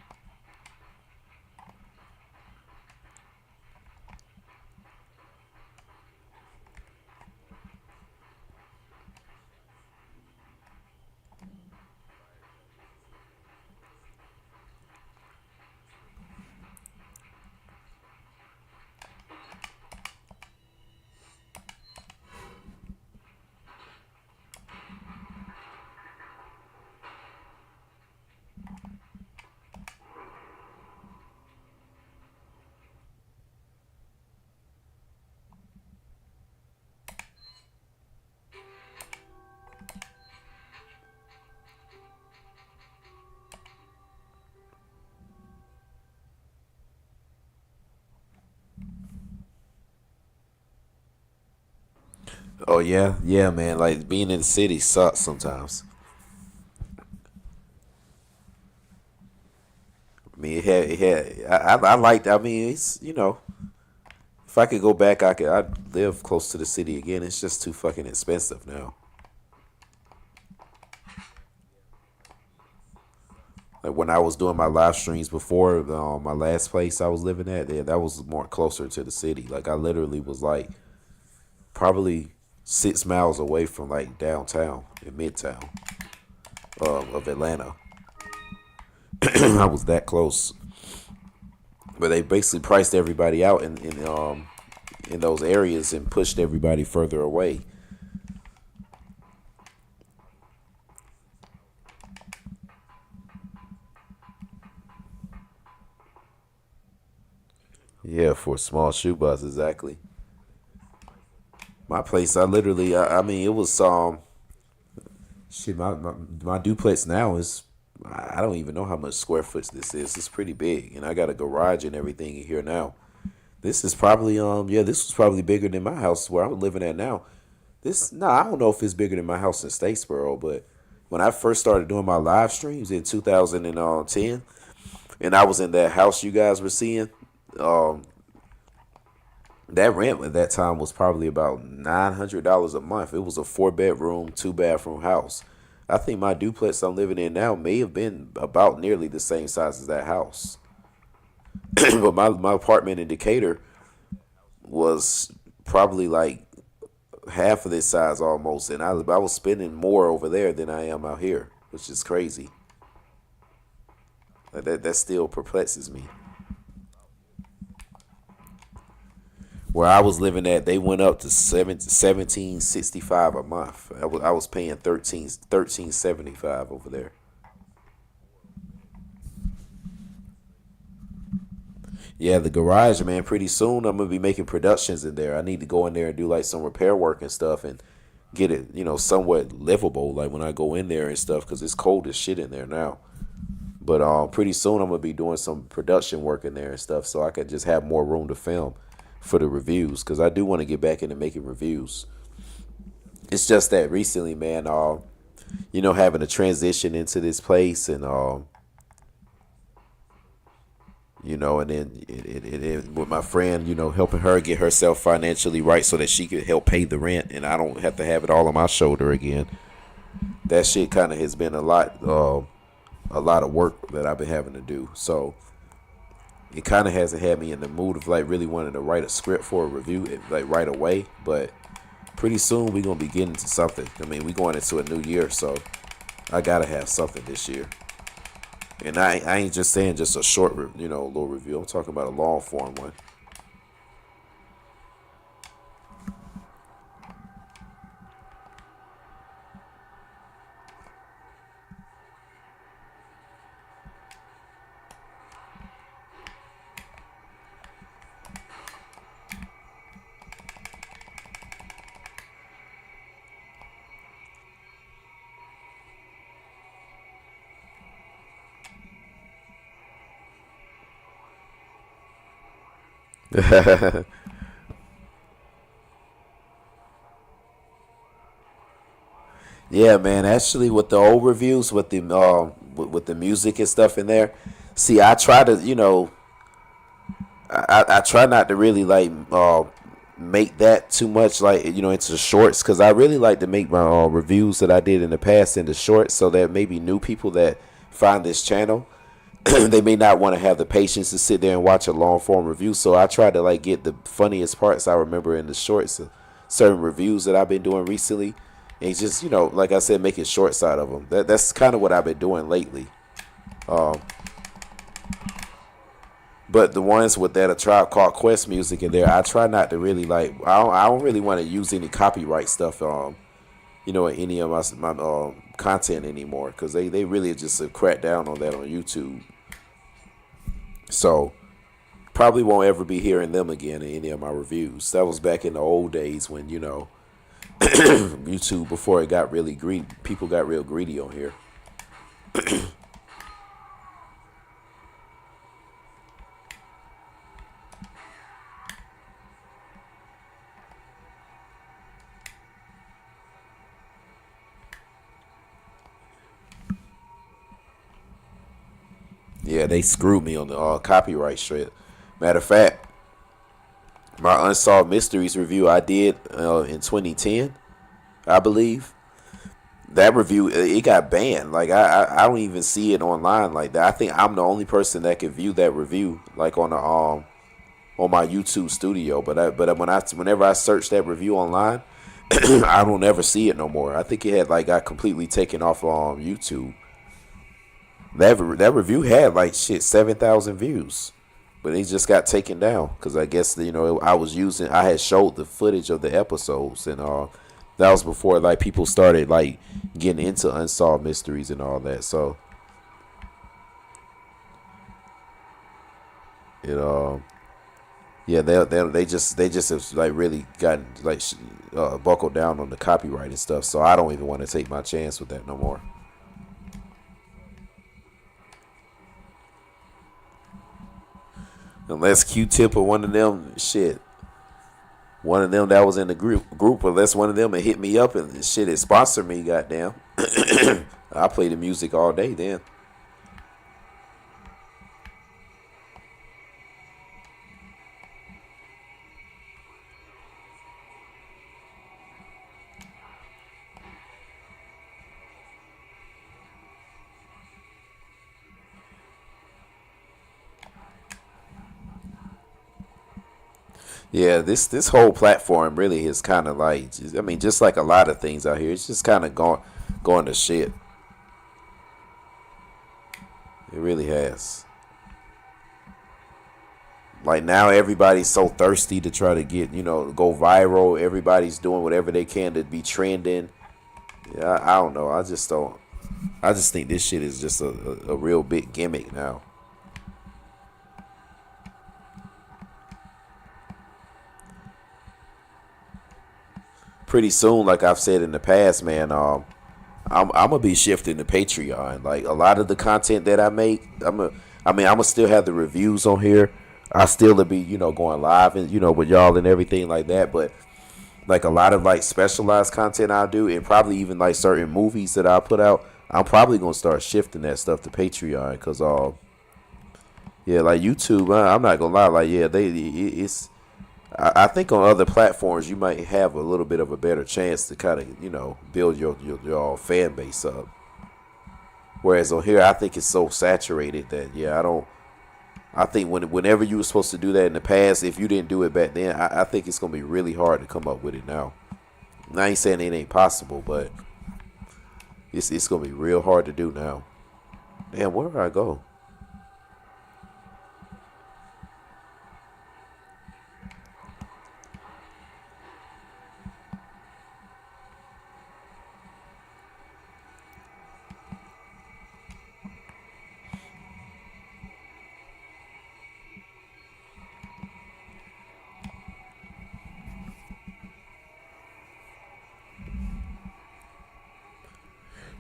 Oh yeah, yeah, man. Like being in the city sucks sometimes. I mean, I liked. I mean, it's if I could go back, I'd live close to the city again. It's just too fucking expensive now. Like when I was doing my live streams before, my last place I was living at, yeah, that was more closer to the city. Like I literally was like probably 6 miles away from like downtown in Midtown of Atlanta. I was that close, but they basically priced everybody out in those areas and pushed everybody further away. Yeah, for a small shoe bus, exactly. My place, I literally, I mean, it was shit. My duplex now is, I don't even know how much square foot this is. It's pretty big, and I got a garage and everything in here now. This is probably yeah, this was probably bigger than my house where I'm living at now. This no, I don't know if it's bigger than my house in Statesboro, but when I first started doing my live streams in 2010, and I was in that house you guys were seeing, um, that rent at that time was probably about $900 a month. It was a 4 bedroom, 2 bathroom house. I think my duplex I'm living in now may have been about nearly the same size as that house. But my apartment in Decatur was probably like half of this size almost, and I was spending more over there than I am out here, which is crazy. Like that still perplexes me. Where I was living at, they went up to 1765 a month. I was paying 1375 over there. Yeah, the garage, man. Pretty soon I'm gonna be making productions in there. I need to go in there and do like some repair work and stuff and get it, somewhat livable. Like when I go in there and stuff, because it's cold as shit in there now. But pretty soon I'm gonna be doing some production work in there and stuff, so I could just have more room to film for the reviews. Because I do want to get back into making reviews. It's just that recently, man, having a transition into this place and and then with my friend, helping her get herself financially right so that she could help pay the rent and I don't have to have it all on my shoulder again. That shit kind of has been a lot of work that I've been having to do. So it kind of hasn't had me in the mood of like really wanting to write a script for a review like right away. But pretty soon we gonna be getting to something. I mean, we going into a new year, so I gotta have something this year. And I ain't just saying just a short, little review. I'm talking about a long form one. Yeah, man. Actually, with the old reviews, with the music and stuff in there, see, I try to, I try not to really like make that too much like into shorts because I really like to make my reviews that I did in the past into shorts so that maybe new people that find this channel they may not want to have the patience to sit there and watch a long form review. So I try to like get the funniest parts I remember in the shorts of certain reviews that I've been doing recently, and just like I said, making shorts out of them. That's kind of what I've been doing lately. Um, but the ones with that A Tribe Called Quest music in there, I try not to really like. I don't really want to use any copyright stuff. In any of my content anymore because they really just crack down on that on YouTube. So probably won't ever be hearing them again in any of my reviews. That was back in the old days when YouTube before it got really greedy. People got real greedy on here. Yeah, they screwed me on the copyright shit. Matter of fact, my Unsolved Mysteries review I did in 2010, I believe. That review it got banned. Like I don't even see it online like that. I think I'm the only person that can view that review like on my YouTube studio. Whenever I search that review online, I don't ever see it no more. I think it had like got completely taken off on YouTube. That review had like shit 7,000 views, but it just got taken down because I guess I had showed the footage of the episodes and that was before like people started like getting into Unsolved Mysteries and all that. So it yeah, they just have like really gotten like buckled down on the copyright and stuff. So I don't even want to take my chance with that no more. Unless Q-Tip or one of them that was in the group, unless one of them had hit me up and shit it sponsored me, goddamn. I play the music all day then. Yeah, this whole platform really is kind of like, I mean, just like a lot of things out here, it's just kind of going to shit. It really has. Like now, everybody's so thirsty to try to get go viral. Everybody's doing whatever they can to be trending. Yeah, I don't know. I just don't. I just think this shit is just a real big gimmick now. Pretty soon, like I've said in the past, man, I'm gonna be shifting to Patreon. Like a lot of the content that I make, I'm gonna still have the reviews on here. I still will be, going live and with y'all and everything like that. But like a lot of like specialized content I do, and probably even like certain movies that I put out, I'm probably gonna start shifting that stuff to Patreon because yeah, like YouTube, I'm not gonna lie, like yeah, it's. I think on other platforms you might have a little bit of a better chance to kind of build your fan base up. Whereas on here, I think it's so saturated that yeah, I don't. I think whenever you were supposed to do that in the past, if you didn't do it back then, I think it's gonna be really hard to come up with it now. And I ain't saying it ain't possible, but it's gonna be real hard to do now. Damn, where do I go?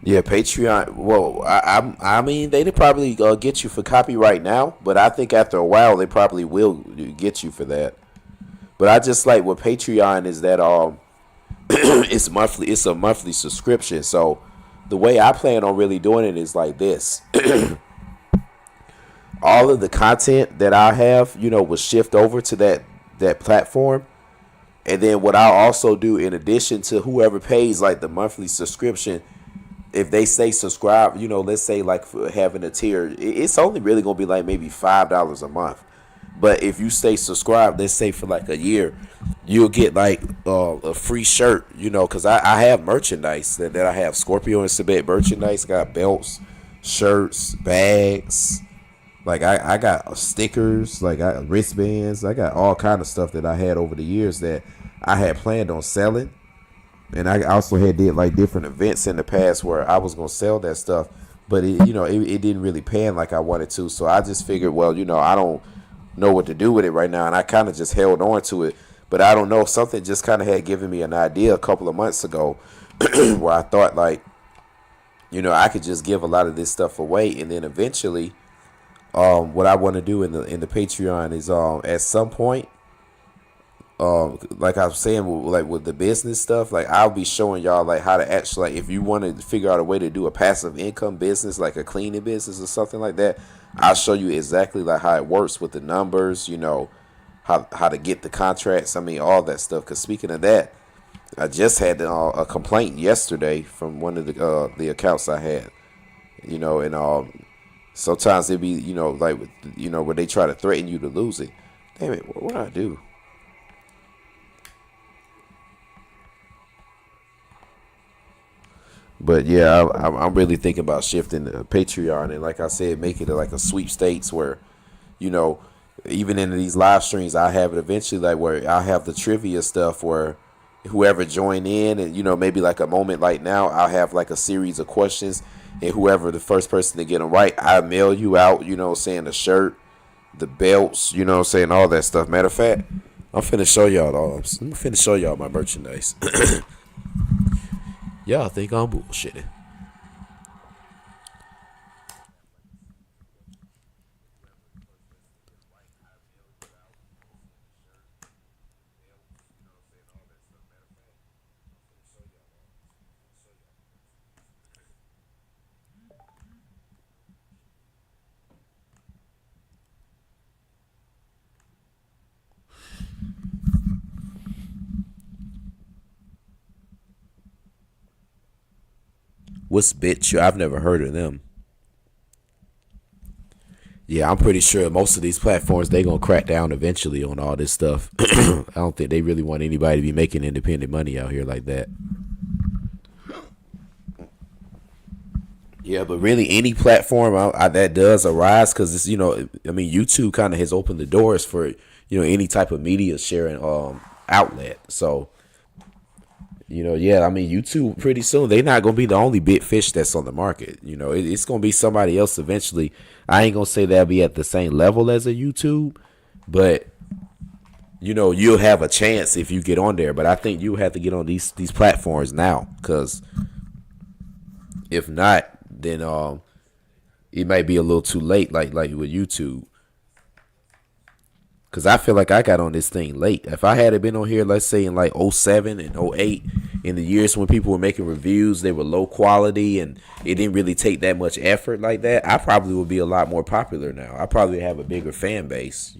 Yeah, Patreon. Well, I mean, they would probably get you for copyright now, but I think after a while they probably will get you for that. But I just like what Patreon is that it's monthly. It's a monthly subscription. So the way I plan on really doing it is like this: all of the content that I have, will shift over to that platform, and then what I'll also do in addition to whoever pays like the monthly subscription, if they say subscribe, let's say like for having a tier, it's only really gonna be like maybe $5 a month. But if you stay subscribed, let's say for like a year, you'll get like a free shirt, because I have merchandise that I have Scorpio&Sebek merchandise, got belts, shirts, bags, like I got stickers, like I got wristbands, I got all kind of stuff that I had over the years that I had planned on selling. And I also had did like different events in the past where I was gonna sell that stuff, but it didn't really pan like I wanted to. So I just figured, well, I don't know what to do with it right now, and I kind of just held on to it. But I don't know, something just kind of had given me an idea a couple of months ago, where I thought like, I could just give a lot of this stuff away, and then eventually, what I want to do in the Patreon is at some point, like I was saying, like with the business stuff, like I'll be showing y'all like how to actually, like if you want to figure out a way to do a passive income business, like a cleaning business or something like that, I'll show you exactly like how it works with the numbers, how to get the contracts. I mean, all that stuff. Because speaking of that, I just had a complaint yesterday from one of the accounts I had, and sometimes it be like where they try to threaten you to lose it. Damn it, what do I do? But yeah, I'm really thinking about shifting to Patreon, and like I said, make it like a sweepstakes where, you know, even in these live streams, I have it eventually like where I have the trivia stuff where whoever join in, and maybe like a moment like now, I'll have like a series of questions, and whoever the first person to get them right, I mail you out, saying the shirt, the belts, saying all that stuff. Matter of fact, I'm finna show y'all all. I'm finna show y'all my merchandise. Y'all think I'm bullshitting. What's BitChute? I've never heard of them. Yeah, I'm pretty sure most of these platforms they gonna crack down eventually on all this stuff. I don't think they really want anybody to be making independent money out here like that. Yeah, but really any platform that does arise because it's I mean YouTube kind of has opened the doors for any type of media sharing outlet. So yeah, I mean YouTube pretty soon they're not gonna be the only big fish that's on the market. It's gonna be somebody else eventually. I ain't gonna say they'll be at the same level as a YouTube, but you'll have a chance if you get on there. But I think you have to get on these platforms now because if not, then it might be a little too late. Like with YouTube. Cause I feel like I got on this thing late. If I had been on here, let's say in like '07 and '08, in the years when people were making reviews, they were low quality and it didn't really take that much effort like that, I probably would be a lot more popular now. I probably have a bigger fan base.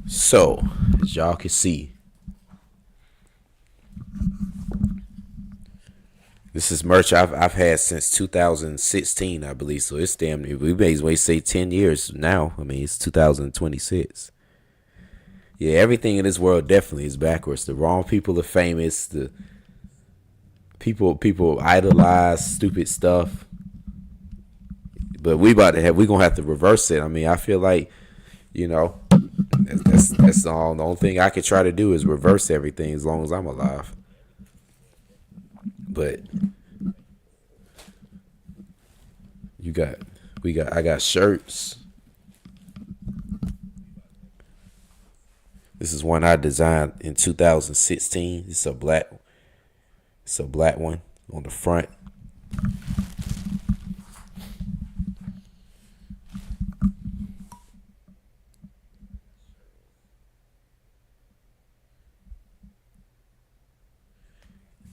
So, as y'all can see, this is merch I've had since 2016, I believe. So it's damn near, we may as well say 10 years now. I mean, it's 2026. Yeah, everything in this world definitely is backwards. The wrong people are famous. The people idolize stupid stuff. But we gonna have to reverse it. I mean, I feel like you know that's the only thing I could try to do is reverse everything as long as I'm alive. But you got I got shirts. This is one I designed in 2016. It's a black one on the front.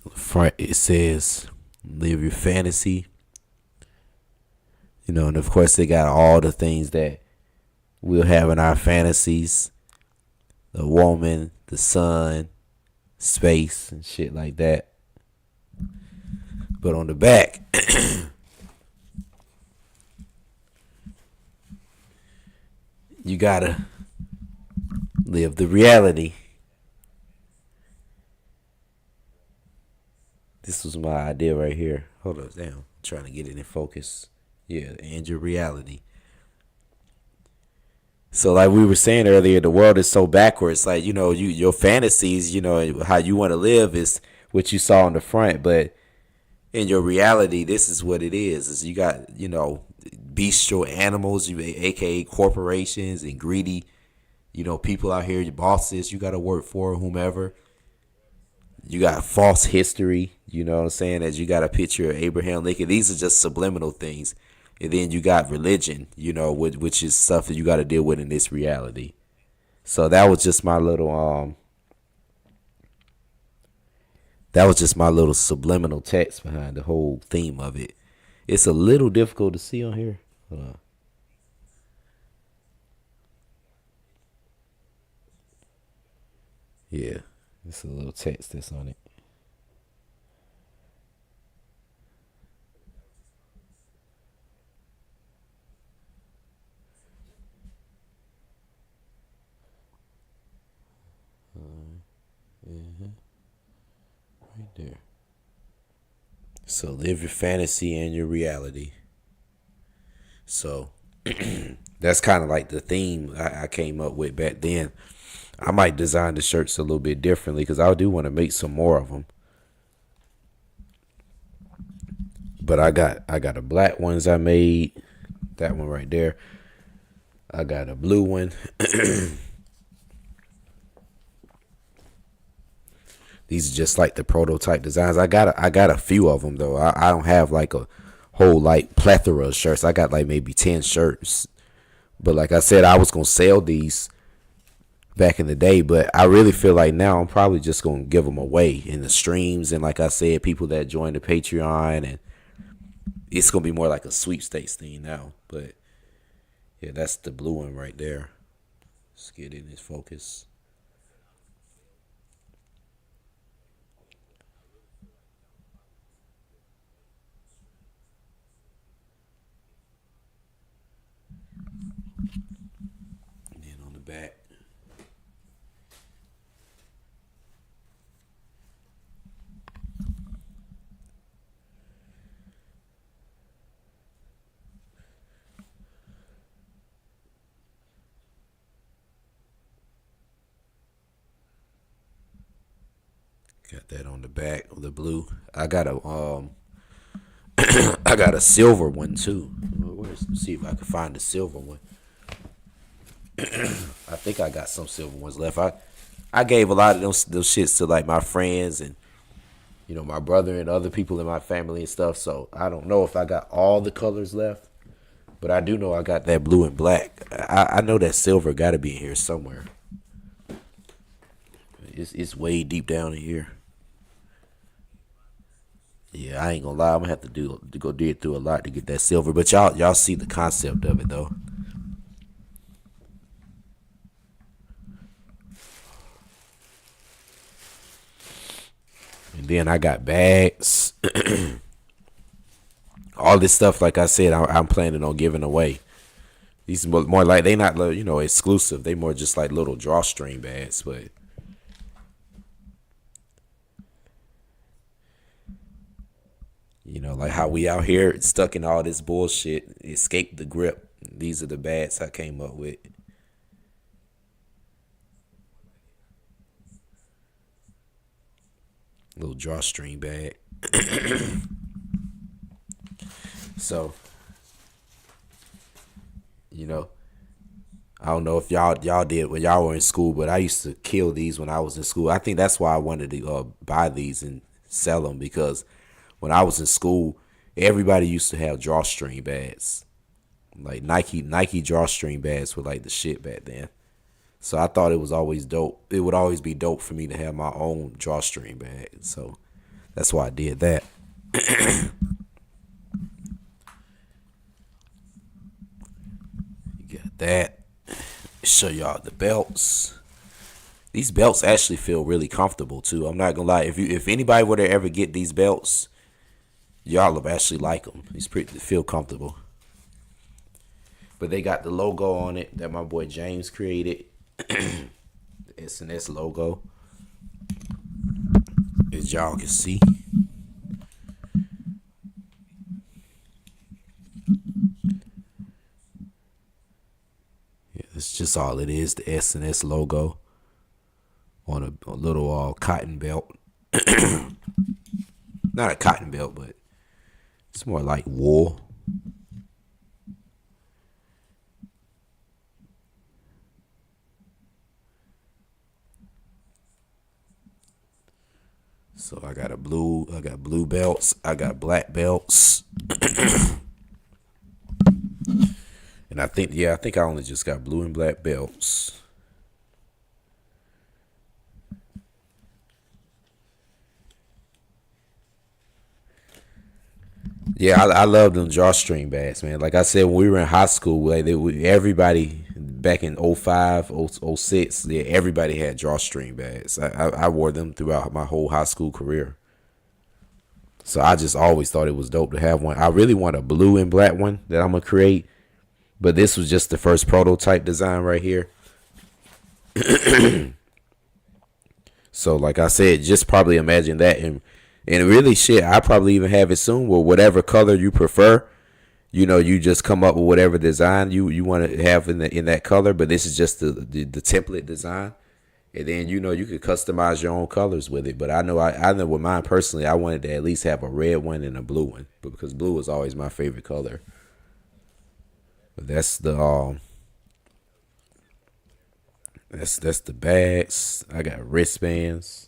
On the front it says live your fantasy. And of course they got all the things that we'll have in our fantasies: the woman, the sun, space, and shit like that. But on the back, you gotta live the reality. This was my idea right here. Hold up, damn. I'm trying to get it in focus. Yeah, and your reality. So like we were saying earlier, the world is so backwards. Like, your fantasies, how you want to live is what you saw on the front, but in your reality, this is what it is. Is you got, bestial animals, aka corporations and greedy, people out here, your bosses you gotta work for, whomever. You got false history, you know what I'm saying? As you got a picture of Abraham Lincoln. These are just subliminal things. And then you got religion, which is stuff that you got to deal with in this reality. So that was just my little subliminal text behind the whole theme of it. It's a little difficult to see on here. Hold on. Yeah, it's a little text that's on it. Right there. So live your fantasy and your reality. So that's kind of like the theme I came up with back then. I might design the shirts a little bit differently because I do want to make some more of them. But I got a black ones I made. That one right there. I got a blue one. These are just like the prototype designs. I got a few of them though. I don't have like a whole like plethora of shirts. I got like maybe 10 shirts. But like I said, I was gonna sell these back in the day, but I really feel like now I'm probably just gonna give them away in the streams, and like I said, people that join the Patreon, and it's gonna be more like a sweepstakes thing now. But yeah, that's the blue one right there. Let's get in this focus. And then on the back, got that on the back of the blue. I got a I got a silver one too. Let's see if I can find the silver one. I think I got some silver ones left. I gave a lot of those shits to like my friends and my brother and other people in my family and stuff. So I don't know if I got all the colors left, but I do know I got that blue and black. I know that silver got to be in here somewhere. It's way deep down in here. Yeah, I ain't gonna lie. I'm gonna have to go dig through a lot to get that silver. But y'all see the concept of it though. And then I got bags. All this stuff, like I said, I'm planning on giving away. These more like they not exclusive. They more just like little drawstring bags, but like how we out here stuck in all this bullshit, escape the grip. These are the bags I came up with. Little drawstring bag. So, you know, I don't know if y'all did when y'all were in school, but I used to kill these when I was in school. I think that's why I wanted to buy these and sell them, because when I was in school, everybody used to have drawstring bags. Like Nike drawstring bags were like the shit back then. So I thought it was always dope. It would always be dope for me to have my own drawstring bag. So that's why I did that. that. Show y'all the belts. These belts actually feel really comfortable too. I'm not gonna lie. If anybody were to ever get these belts, y'all will actually like them. These pretty feel comfortable. But they got the logo on it that my boy James created. The S&S logo, as y'all can see. Yeah, that's just all it is. The S&S logo on a little cotton belt. Not a cotton belt, but it's more like wool. So I got blue belts, I got black belts. And I think I only just got blue and black belts. Yeah, I love them drawstring bags, man. Like I said, when we were in high school, everybody back in 05, 06, yeah, everybody had drawstring bags. I wore them throughout my whole high school career. So I just always thought it was dope to have one. I really want a blue and black one that I'm going to create. But this was just the first prototype design right here. So like I said, just probably imagine that. And really shit, I probably even have it soon. Well, whatever color you prefer, you just come up with whatever design you want to have in that color. But this is just the template design. And then you could customize your own colors with it. But I know with mine personally, I wanted to at least have a red one and a blue one, because blue was always my favorite color. But that's the bags. I got wristbands.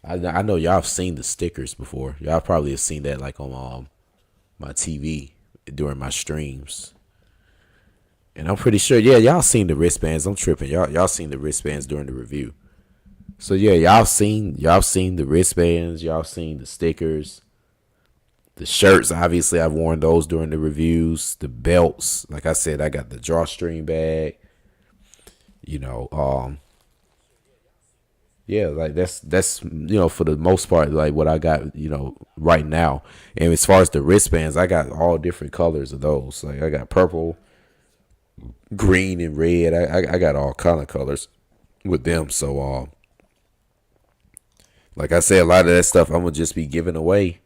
I know y'all have seen the stickers before. Y'all probably have seen that like on my TV during my streams. And I'm pretty sure, yeah, y'all seen the wristbands. I'm tripping. Y'all seen the wristbands during the review. So yeah, y'all seen the wristbands. Y'all seen the stickers. The shirts, obviously, I've worn those during the reviews. The belts, like I said, I got the drawstring bag. You know, yeah, like that's for the most part, like what I got, right now. And as far as the wristbands, I got all different colors of those. Like I got purple, green, and red. I got all kind of colors with them. So like I said, a lot of that stuff I'm gonna just be giving away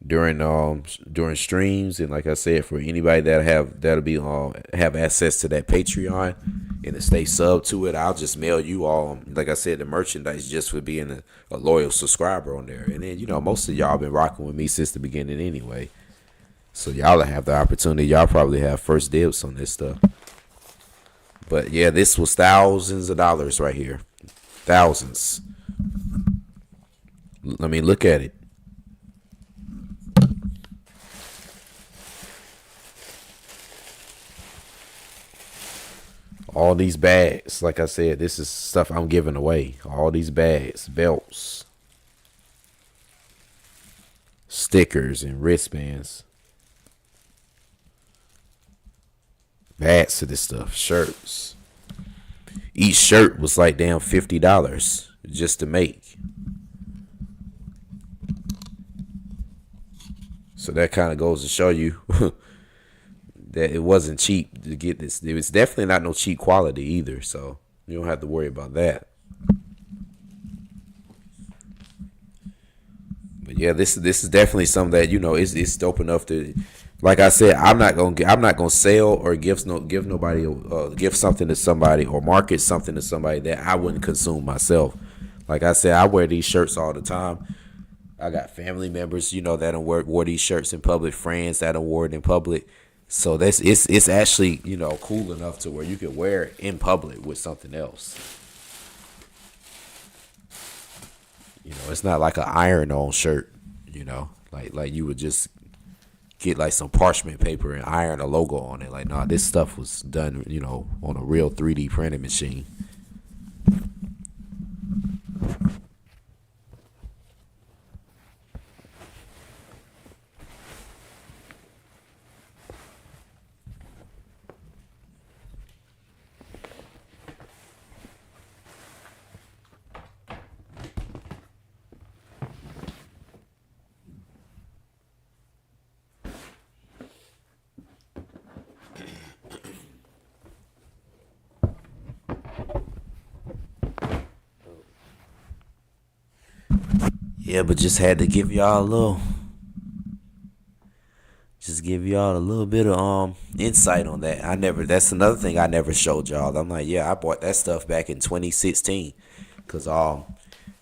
during streams. And like I said, for anybody that'll be have access to that Patreon and to stay sub to it, I'll just mail you all, like I said, the merchandise just for being a loyal subscriber on there. And then most of y'all been rocking with me since the beginning anyway, so y'all have the opportunity. Y'all probably have first dibs on this stuff. But yeah, this was thousands of dollars right here. Thousands. I mean, look at it. All these bags, like I said, this is stuff I'm giving away. All these bags, belts, stickers, and wristbands. Hats to this stuff, shirts. Each shirt was like damn $50 just to make. So that kind of goes to show you that it wasn't cheap to get this. It was definitely not no cheap quality either, so you don't have to worry about that. But yeah, this is definitely something that it's dope enough to, like I said, I'm not gonna sell or give nobody give something to somebody or market something to somebody that I wouldn't consume myself. Like I said, I wear these shirts all the time. I got family members, that wore these shirts in public, friends that wore it in public. So it's actually, cool enough to where you can wear it in public with something else. It's not like an iron-on shirt, like you would just get like some parchment paper and iron a logo on it. Like, nah, this stuff was done, on a real 3D printing machine. Yeah, but just had to give y'all a little, just give y'all a little bit of insight on that. I never. That's another thing I never showed y'all. I'm like, yeah, I bought that stuff back in 2016, cause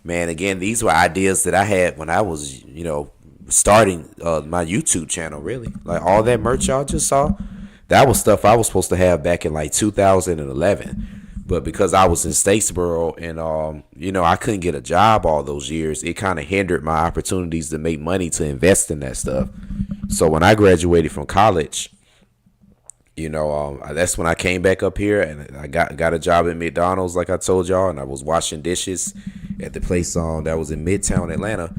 man, again, these were ideas that I had when I was, starting my YouTube channel. Really, like all that merch y'all just saw, that was stuff I was supposed to have back in like 2011. But because I was in Statesboro and I couldn't get a job all those years, it kind of hindered my opportunities to make money to invest in that stuff. So when I graduated from college, that's when I came back up here and I got a job at McDonald's, like I told y'all, and I was washing dishes at the place that was in Midtown Atlanta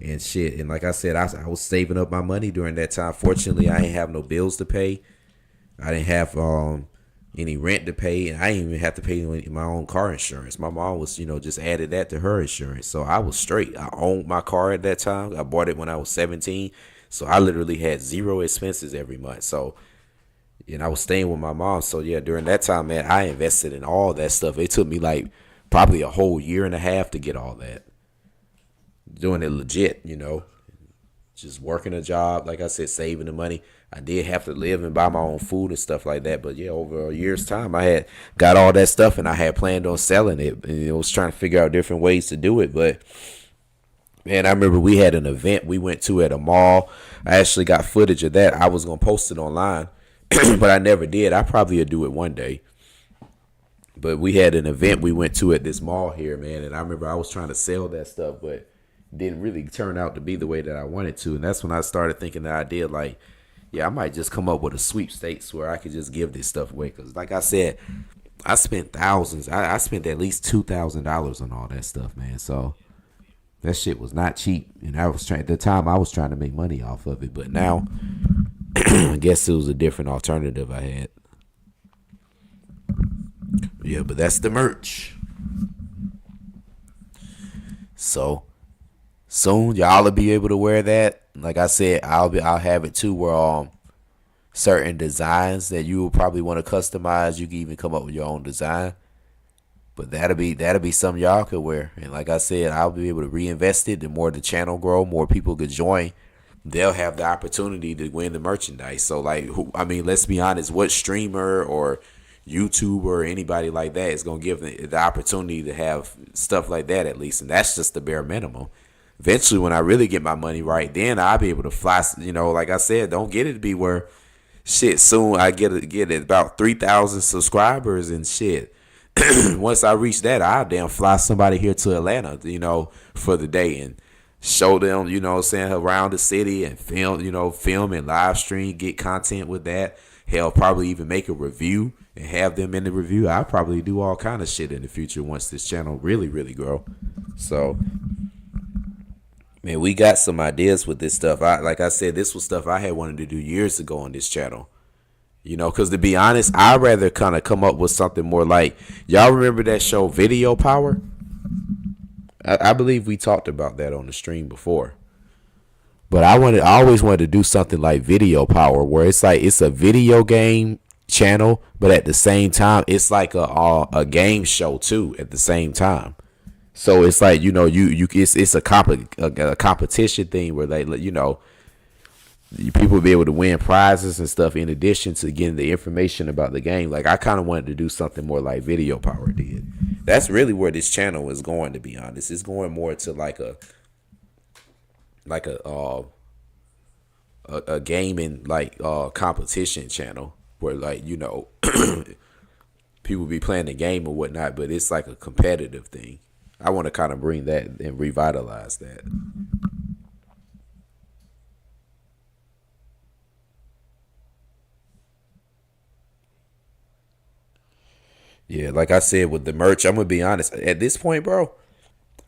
and shit. And like I said, I was saving up my money during that time. Fortunately, I didn't have no bills to pay. I didn't have any rent to pay, and I didn't even have to pay my own car insurance. My mom was, just added that to her insurance, so I was straight. I owned my car at that time. I bought it when I was 17, so I literally had zero expenses every month. So, and I was staying with my mom. So yeah, during that time, man, I invested in all that stuff. It took me like probably a whole year and a half to get all that. Doing it legit, just working a job, like I said, saving the money. I did have to live and buy my own food and stuff like that, but yeah, over a year's time, I had got all that stuff and I had planned on selling it, and I was trying to figure out different ways to do it. But man, I remember we had an event we went to at a mall. I actually got footage of that. I was gonna post it online, but I never did. I probably would do it one day. But we had an event we went to at this mall here, man, and I remember I was trying to sell that stuff, but didn't really turn out to be the way that I wanted to. And that's when I started thinking the idea, like, yeah, I might just come up with a sweepstakes where I could just give this stuff away. Because like I said, I spent thousands. I spent at least $2,000 on all that stuff, man. So that shit was not cheap. And at the time, I was trying to make money off of it. But now, I guess it was a different alternative I had. Yeah, but that's the merch. So soon y'all will be able to wear that. Like I said, I'll have it too where certain designs that you will probably want to customize, you can even come up with your own design. But that'll be something y'all could wear. And like I said, I'll be able to reinvest it. The more the channel grow, more people could join. They'll have the opportunity to win the merchandise. So like, let's be honest, what streamer or YouTuber or anybody like that is gonna give the opportunity to have stuff like that at least? And that's just the bare minimum. Eventually, when I really get my money right, then I'll be able to fly. Like I said, don't get it to be where shit soon I get it about 3,000 subscribers and shit. Once I reach that, I'll damn fly somebody here to Atlanta, for the day and show them, around the city and film and live stream, get content with that. Hell, probably even make a review and have them in the review. I'll probably do all kind of shit in the future once this channel really, really grow. So, man, we got some ideas with this stuff. Like I said, this was stuff I had wanted to do years ago on this channel. Because to be honest, I'd rather kind of come up with something more like, y'all remember that show Video Power? I believe we talked about that on the stream before. But I always wanted to do something like Video Power, where it's like it's a video game channel, but at the same time, it's like a game show too. At the same time, so it's like it's a competition thing where they people will be able to win prizes and stuff in addition to getting the information about the game. Like I kind of wanted to do something more like Video Power did. That's really where this channel is going, to be honest. It's going more to like a gaming competition channel where people be playing the game or whatnot, but it's like a competitive thing. I want to kind of bring that and revitalize that. Yeah, like I said, with the merch, I'm gonna be honest. At this point, bro,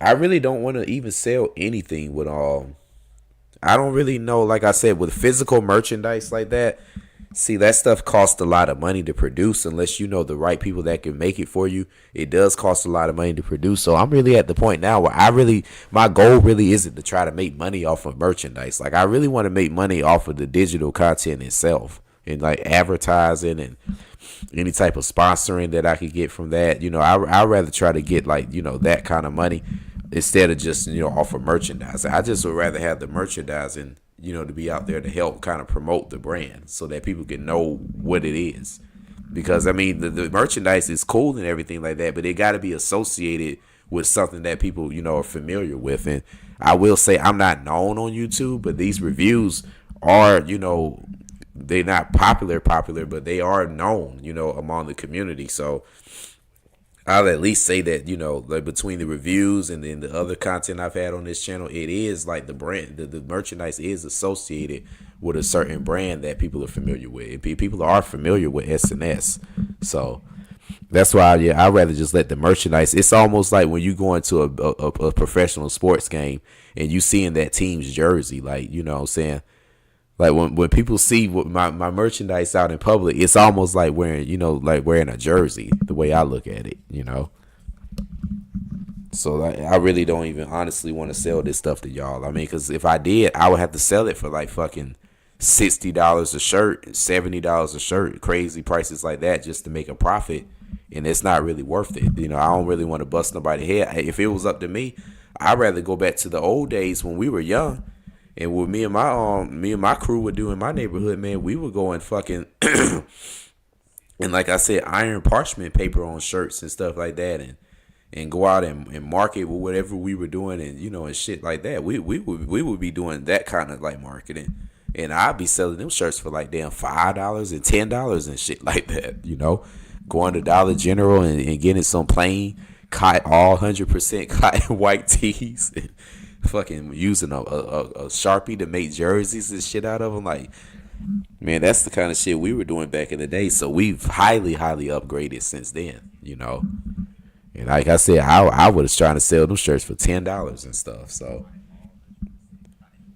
I really don't want to even sell anything with I don't really know. Like I said, with physical merchandise like that, see, that stuff costs a lot of money to produce unless you know the right people that can make it for you. It does cost a lot of money to produce. So I'm really at the point now where my goal really isn't to try to make money off of merchandise. Like I really want to make money off of the digital content itself and like advertising and any type of sponsoring that I could get from that. I'd rather try to get that kind of money instead of just offer merchandise. I just would rather have the merchandising, to be out there to help kind of promote the brand so that people can know what it is. Because I mean, the merchandise is cool and everything like that, but it got to be associated with something that people are familiar with. And I will say I'm not known on YouTube, but these reviews are they're not popular, but they are known among the community. So I'll at least say that, like between the reviews and then the other content I've had on this channel, it is like the brand, the merchandise is associated with a certain brand that people are familiar with. People are familiar with SNS. So that's why, I'd rather just let the merchandise. It's almost like when you go into a professional sports game and you seeing that team's jersey, like, what I'm saying? Like when people see what my merchandise out in public, it's almost like wearing, like wearing a jersey, the way I look at it, So like, I really don't even honestly want to sell this stuff to y'all. I mean, because if I did, I would have to sell it for like fucking $60 a shirt, $70 a shirt, crazy prices like that just to make a profit. And it's not really worth it. I don't really want to bust nobody's head. If it was up to me, I'd rather go back to the old days when we were young. And what me and my crew would do in my neighborhood, man, we would go and fucking and like I said, iron parchment paper on shirts and stuff like that, and go out and market with whatever we were doing, and and shit like that. We would be doing that kind of like marketing, and I'd be selling them shirts for like damn $5 and $10 and shit like that. Going to Dollar General and getting some plain all 100% cotton white tees. And fucking using a Sharpie to make jerseys and shit out of them. Like, man, that's the kind of shit we were doing back in the day. So we've highly upgraded since then, And like I said, I was trying to sell them shirts for $10 and stuff. So,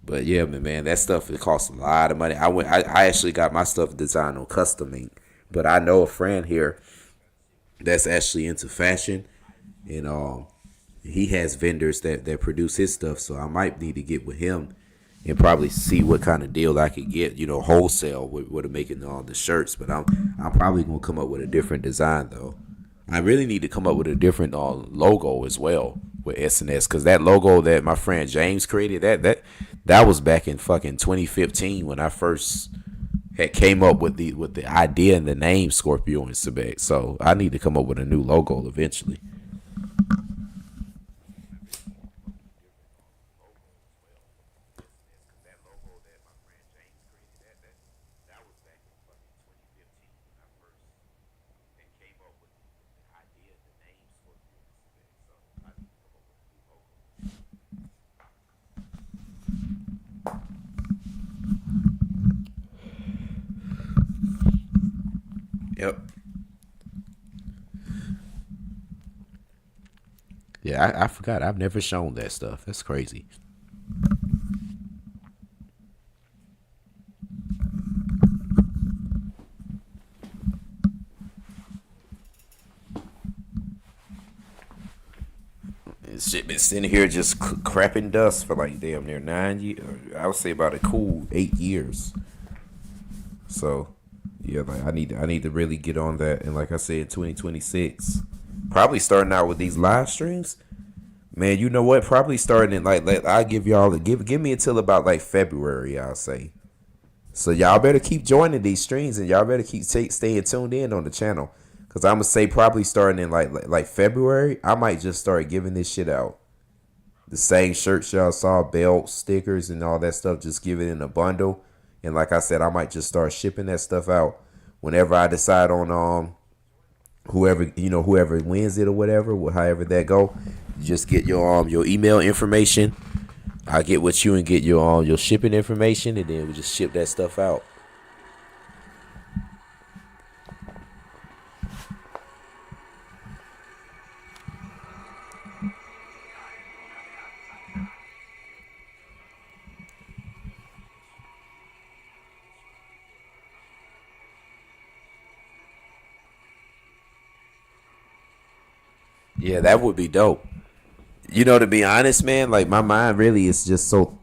but yeah, man, that stuff, it costs a lot of money. I actually got my stuff designed on custom ink, but I know a friend here that's actually into fashion, and he has vendors that produce his stuff, so I might need to get with him and probably see what kind of deal I could get, wholesale with making all the shirts. But I'm probably gonna come up with a different design though. I really need to come up with a different logo as well with SNS, because that logo that my friend James created, that was back in fucking 2015 when I first had came up with the idea and the name Scorpio&Sebek. So I need to come up with a new logo eventually. Yep. Yeah, I forgot. I've never shown that stuff. That's crazy. This shit been sitting here just crapping dust for like damn near 9 years. I would say about a cool 8 years. So, yeah, like I need to really get on that. And like I said, 2026, probably starting out with these live streams. Man, you know what? Probably starting in like I give y'all give me until about like February, I'll say. So y'all better keep joining these streams, and y'all better keep staying tuned in on the channel, cause I'm gonna say probably starting in like February, I might just start giving this shit out. The same shirts y'all saw, belts, stickers, and all that stuff. Just give it in a bundle, and like I said, I might just start shipping that stuff out whenever I decide on whoever wins it or whatever, however that go. Just get your email information. I get with you and get your shipping information, and then we just ship that stuff out. Yeah, that would be dope. To be honest, man, like my mind really is just so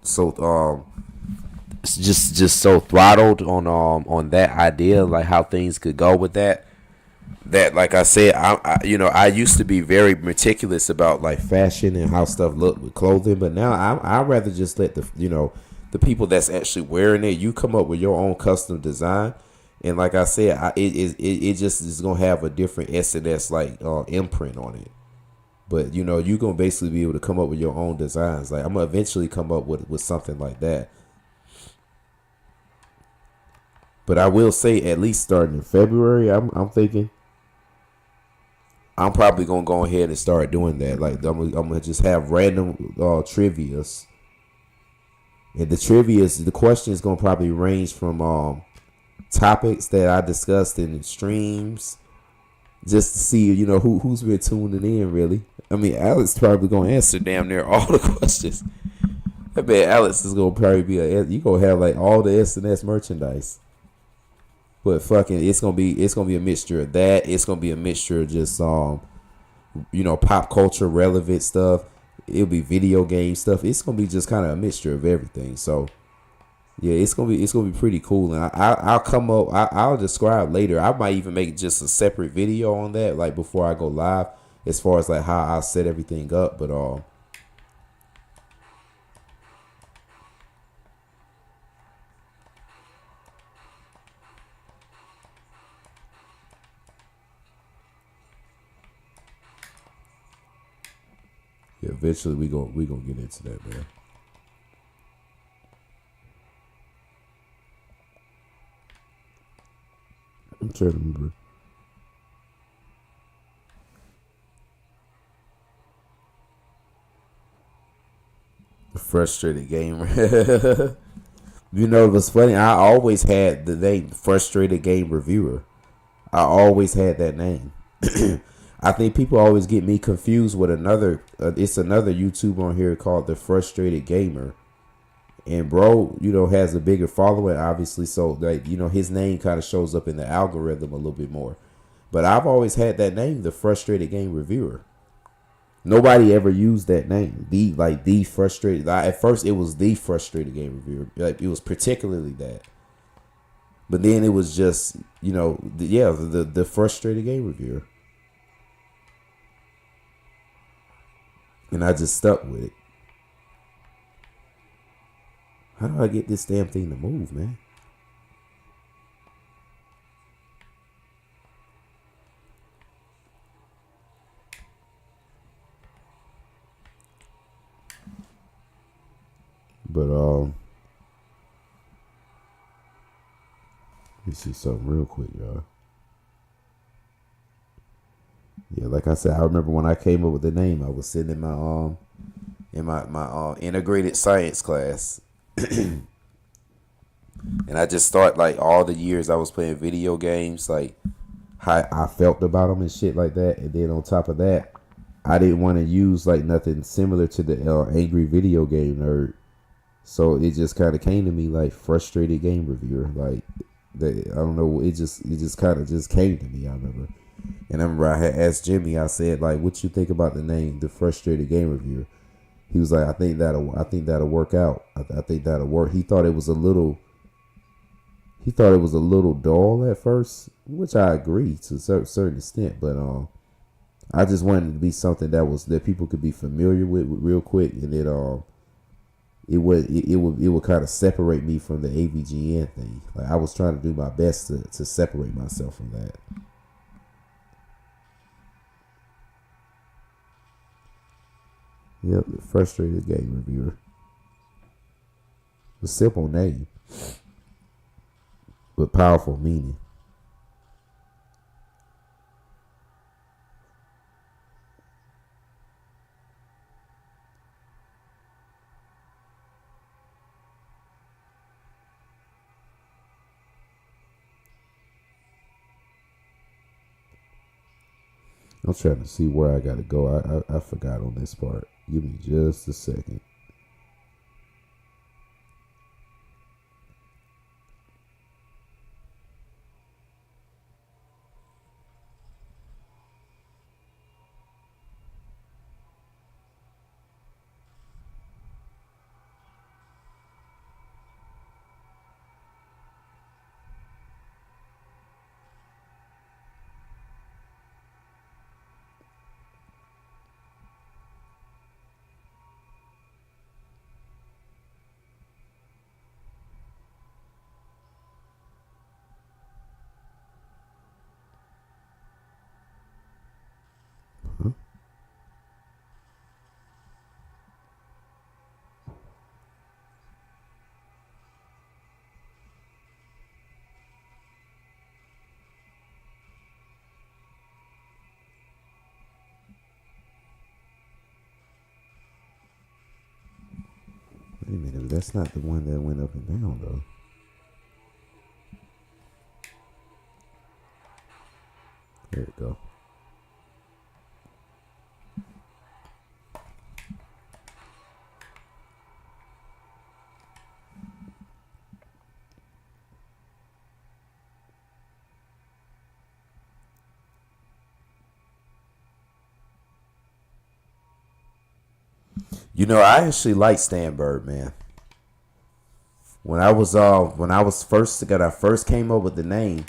it's just so throttled on that idea, like how things could go with that. that, like I said, I used to be very meticulous about like fashion and how stuff looked with clothing, but now I'd rather just let the people that's actually wearing it, you come up with your own custom design. And like I said, it just is gonna have a different S&S like imprint on it. But you're gonna basically be able to come up with your own designs. Like I'm gonna eventually come up with something like that. But I will say, at least starting in February, I'm thinking I'm probably gonna go ahead and start doing that. Like I'm gonna just have random trivia's, and the question is gonna probably range from topics that I discussed in streams, just to see who's been tuning in really. I mean, Alex probably gonna answer damn near all the questions. I bet Alex is gonna probably be you gonna have like all the S&S merchandise. But fucking, it's gonna be a mixture of that. It's gonna be a mixture of just pop culture relevant stuff. It'll be video game stuff. It's gonna be just kind of a mixture of everything. So yeah, it's gonna be pretty cool. And I'll come up. I'll describe later. I might even make just a separate video on that, like before I go live, as far as like how I set everything up. But yeah, eventually we gonna get into that, man. I'm trying to remember. Frustrated gamer. What's funny? I always had the name Frustrated Game Reviewer. I always had that name. I think people always get me confused with another. It's another YouTuber on here called The Frustrated Gamer, and bro, has a bigger following, obviously. So like, his name kind of shows up in the algorithm a little bit more. But I've always had that name, The Frustrated Game Reviewer. Nobody ever used that name. The frustrated. At first, it was The Frustrated Game Reviewer. Like it was particularly that. But then it was just, the Frustrated Game Reviewer. And I just stuck with it. How do I get this damn thing to move, man? But let me see something real quick, y'all. Yeah, like I said, I remember when I came up with the name, I was sitting in my integrated science class, and I just thought like all the years I was playing video games, like how I felt about them and shit like that. And then on top of that, I didn't want to use like nothing similar to the angry video game nerd. So it just kind of came to me like Frustrated Game Reviewer. Like I don't know, it just kind of just came to me. I remember. And I remember I had asked Jimmy, I said, like, what you think about the name, The Frustrated Game Reviewer? He was like, I think that'll work out. I think that'll work. He thought it was a little dull at first, which I agree to a certain extent. But I just wanted it to be something that people could be familiar with real quick, and it would kind of separate me from the AVGN thing. Like I was trying to do my best to separate myself from that. Yep, the Frustrated Game Reviewer. A simple name, but powerful meaning. I'm trying to see where I gotta go. I forgot on this part. Give me just a second.
a minute, that's not the one that went up and down though. There we go. You know, I actually like Stan Bird, man. When I first came up with the name,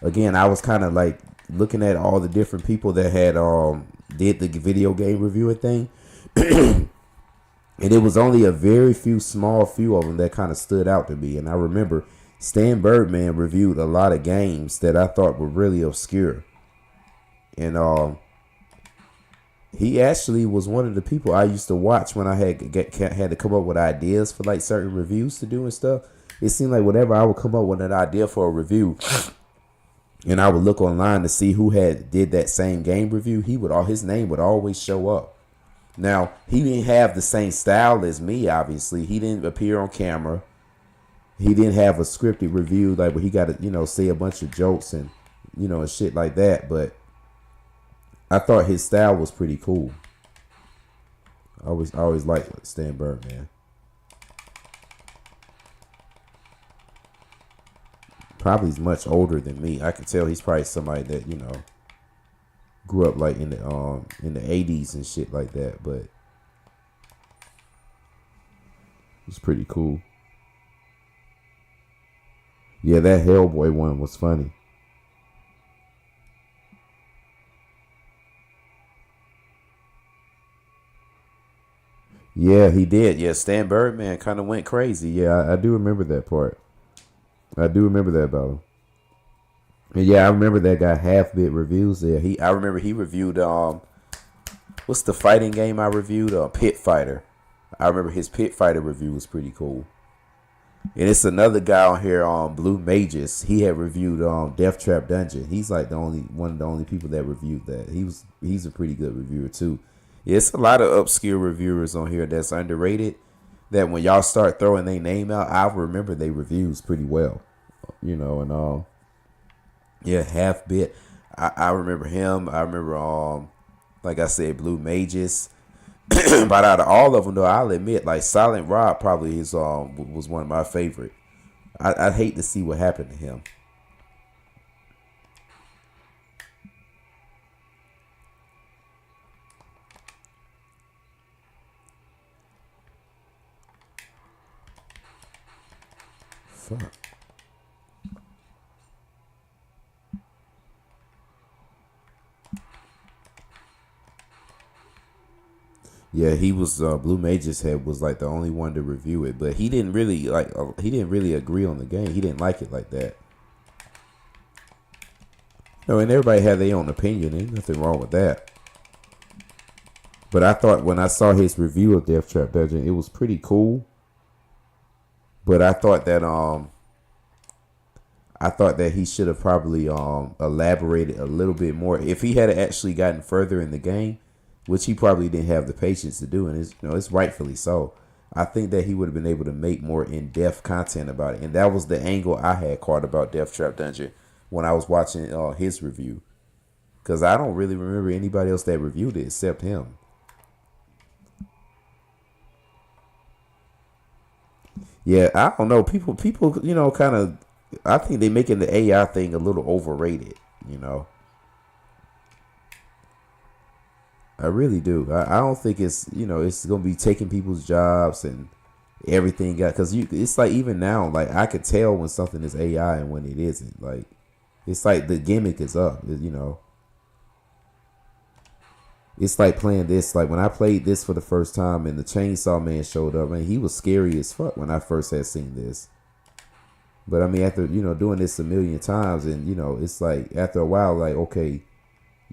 again, I was kind of like looking at all the different people that had did the video game reviewing thing. And it was only a very small few of them that kind of stood out to me. And I remember Stan Birdman reviewed a lot of games that I thought were really obscure. And he actually was one of the people I used to watch when I had to come up with ideas for like certain reviews to do and stuff. It seemed like whenever I would come up with an idea for a review, and I would look online to see who did that same game review, his name would always show up. Now, he didn't have the same style as me, obviously. He didn't appear on camera. He didn't have a scripted review like where he got to, say a bunch of jokes and, and shit like that. But I thought his style was pretty cool. I always liked Stan Birdman. Probably he's much older than me. I could tell he's probably somebody that, grew up like in the 80s and shit like that, but it's pretty cool. Yeah, that Hellboy one was funny. Yeah, he did. Yeah, Stan Birdman kind of went crazy. Yeah, I do remember that part. I do remember that about him. And yeah, I remember that guy Half-Bit Reviews there. I remember he reviewed what's the fighting game I reviewed? Pit Fighter. I remember his Pit Fighter review was pretty cool. And it's another guy on here, Blue Mages. He had reviewed Death Trap Dungeon. He's like one of the only people that reviewed that. He's a pretty good reviewer too. Yeah, it's a lot of obscure reviewers on here that's underrated. That when y'all start throwing their name out, I remember they reviews pretty well. And yeah, Half-Bit. I remember him. I remember like I said, Blue Mages. But out of all of them, though, I'll admit, like Silent Rob probably was one of my favorite. I'd hate to see what happened to him. Fuck. Yeah, he was Blue Mages was like the only one to review it, but he didn't really agree on the game. He didn't like it like that. And everybody had their own opinion. Ain't nothing wrong with that. But I thought when I saw his review of Death Trap Dungeon, it was pretty cool. But I thought that he should have probably elaborated a little bit more. If he had actually gotten further in the game, which he probably didn't have the patience to do, and it's rightfully so. I think that he would have been able to make more in-depth content about it, and that was the angle I had caught about Death Trap Dungeon when I was watching his review, because I don't really remember anybody else that reviewed it except him. Yeah, I don't know. People, kind of. I think they're making the AI thing a little overrated. I really do. I don't think it's going to be taking people's jobs and everything. Because it's like even now, like I could tell when something is AI and when it isn't. Like it's like the gimmick is up. It's like playing this. Like when I played this for the first time and the Chainsaw Man showed up, man, he was scary as fuck when I first had seen this. But I mean, after doing this a million times, and it's like after a while, like okay.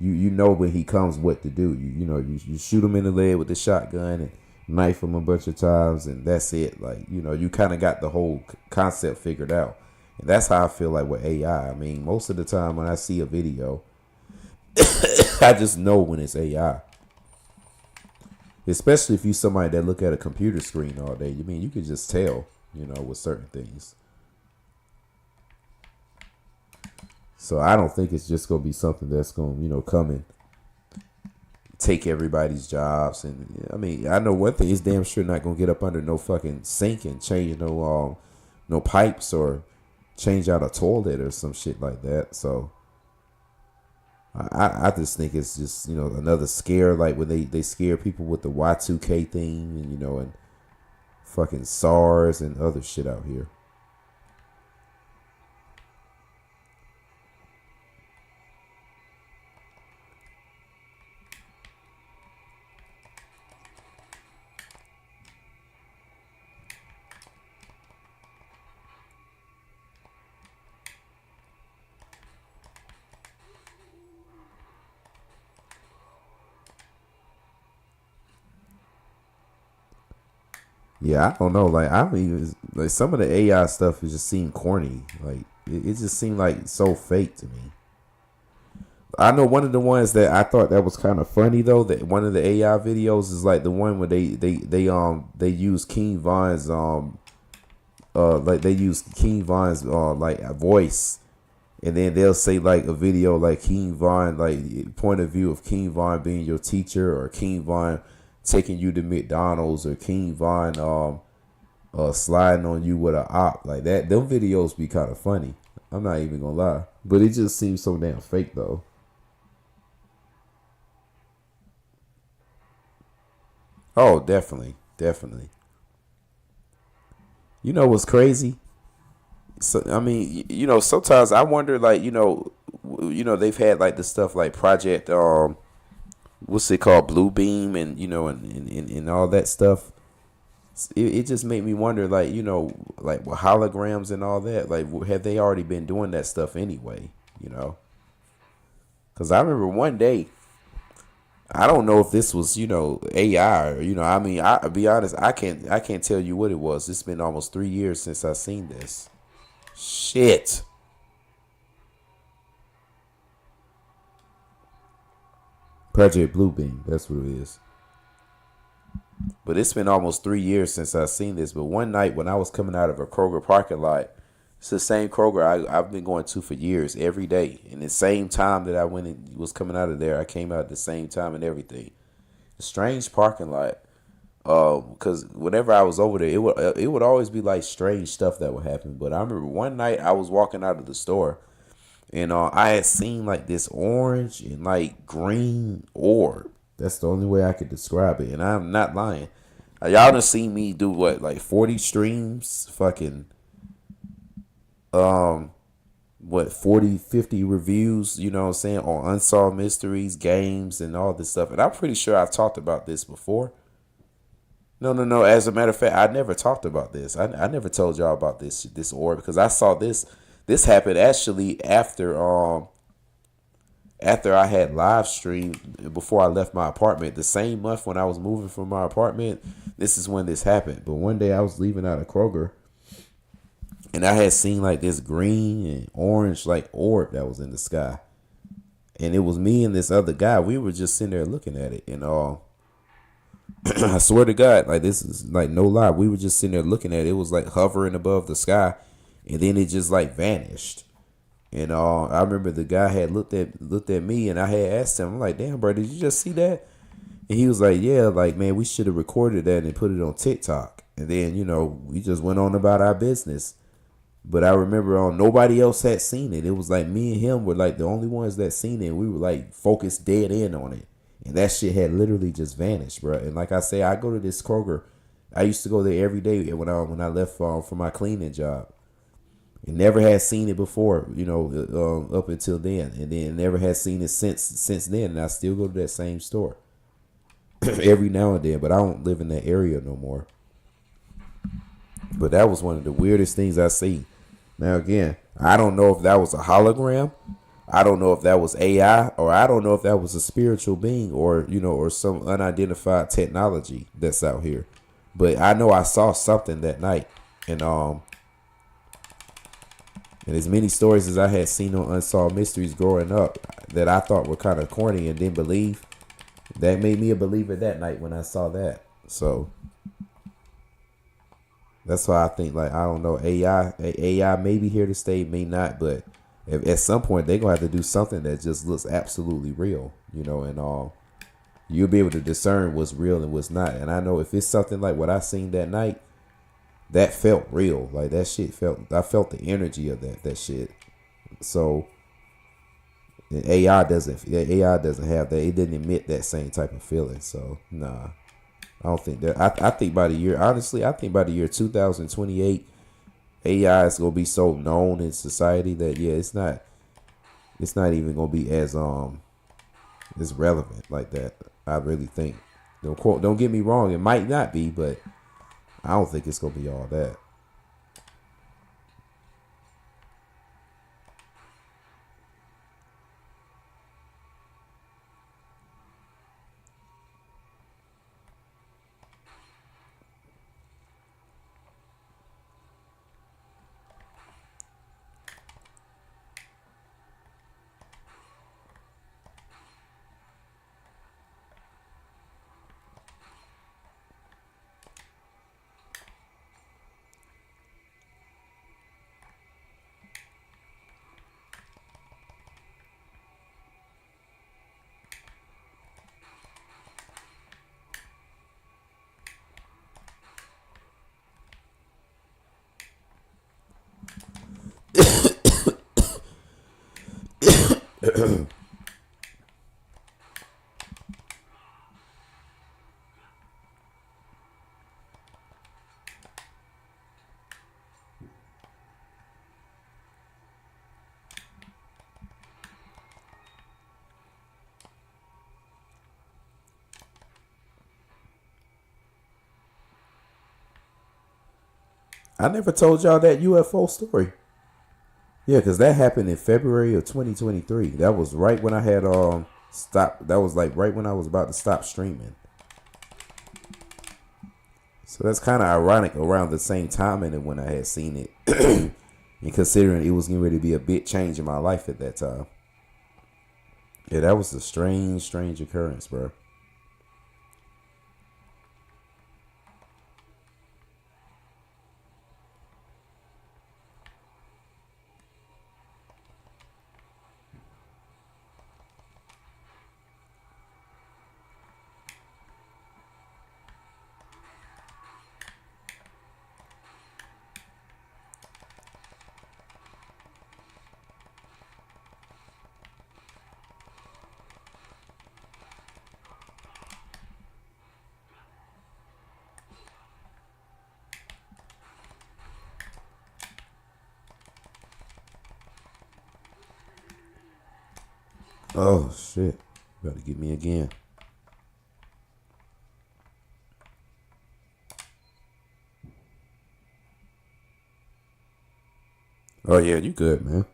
You know when he comes what to do. You shoot him in the leg with the shotgun and knife him a bunch of times, and that's it. Like you kind of got the whole concept figured out, and that's how I feel like with AI. I mean, most of the time when I see a video, I just know when it's AI. Especially if you somebody that look at a computer screen all day. You mean you could just tell, you know, with certain things. So I don't think it's just gonna be something that's gonna, you know, come and take everybody's jobs. And I mean, I know one thing, it's damn sure not gonna get up under no fucking sink and change no pipes or change out a toilet or some shit like that. So I just think it's just, you know, another scare, like when they scare people with the Y2K thing, and, you know, and fucking SARS and other shit out here. Yeah, I don't know. Like, I don't even, like, some of the AI stuff just seemed corny. Like, it just seemed like so fake to me. I know one of the ones that I thought that was kind of funny though. That one of the AI videos is like the one where they use King Von's like they use King Von's like a voice, and then they'll say like a video like King Von, like point of view of King Von being your teacher, or King Von taking you to McDonald's, or King Von sliding on you with a op like that. Them videos be kind of funny. I'm not even gonna lie, but it just seems so damn fake though. Oh, definitely, definitely. You know what's crazy? So I mean, you know, sometimes I wonder, like, you know, they've had like the stuff like Project, what's it called, Blue Beam, and, you know, and all that stuff. It just made me wonder, like, you know, like with holograms and all that, like, have they already been doing that stuff anyway? You know, because I remember one day, I don't know if this was, you know, AI, or, you know, I mean, I'll be honest, I can't tell you what it was. It's been almost 3 years since I seen this. Shit. Project Bluebeam, that's what it is. But it's been almost 3 years since I seen this. But one night when I was coming out of a Kroger parking lot, it's the same Kroger I've been going to for years, every day. And the same time that I went and was coming out of there, I came out at the same time and everything. A strange parking lot. Because whenever I was over there, it would always be like strange stuff that would happen. But I remember one night I was walking out of the store, and I had seen like this orange and like green orb. That's the only way I could describe it, and I'm not lying. Y'all done seen me do what, like 40 streams, fucking what, 40, 50 reviews, you know what I'm saying, on unsolved mysteries, games, and all this stuff. And I'm pretty sure I've talked about this before. No. As a matter of fact, I never talked about this. I never told y'all about this orb, because I saw this. This happened actually after I had live streamed before I left my apartment. The same month when I was moving from my apartment, this is when this happened. But one day I was leaving out of Kroger, and I had seen like this green and orange like orb that was in the sky. And it was me and this other guy. We were just sitting there looking at it, and I swear to God, like, this is like no lie. We were just sitting there looking at it. It was like hovering above the sky, and then it just like vanished. And I remember the guy had looked at me, and I had asked him, I'm like, damn, bro, did you just see that? And he was like, yeah, like, man, we should have recorded that and put it on TikTok. And then, you know, we just went on about our business. But I remember nobody else had seen it. It was like me and him were like the only ones that seen it. We were like focused dead in on it. And that shit had literally just vanished, bro. And like I say, I go to this Kroger. I used to go there every day when I left for my cleaning job. And never had seen it before, you know, up until then. And then never had seen it since then. And I still go to that same store every now and then. But I don't live in that area no more. But that was one of the weirdest things I see. Now, again, I don't know if that was a hologram. I don't know if that was AI, or I don't know if that was a spiritual being, or, you know, or some unidentified technology that's out here. But I know I saw something that night. And as many stories as I had seen on Unsolved Mysteries growing up that I thought were kind of corny and didn't believe, That made me a believer that night when I saw that. So that's why I think, like, I don't know, AI may be here to stay, may not, but if, at some point they're gonna have to do something that just looks absolutely real, and you'll be able to discern what's real and what's not. And I know if it's something like what I seen that night, that felt real. Like that shit I felt the energy of that shit. So and AI doesn't have that. It didn't emit that same type of feeling. So nah. I don't think that. I think by the year, honestly, I think by the year 2028, AI is gonna be so known in society that yeah, it's not even gonna be as relevant like that. I really think. Don't get me wrong, it might not be, but I don't think it's gonna be all that. I never told y'all that UFO story. Yeah, because that happened in February of 2023. That was right when I had stopped. That was like right when I was about to stop streaming. So that's kind of ironic around the same time and when I had seen it. And considering it was getting ready to be a big change in my life at that time. Yeah, that was a strange, strange occurrence, bro. Oh, shit. Better get me again. Oh, yeah, you good, man.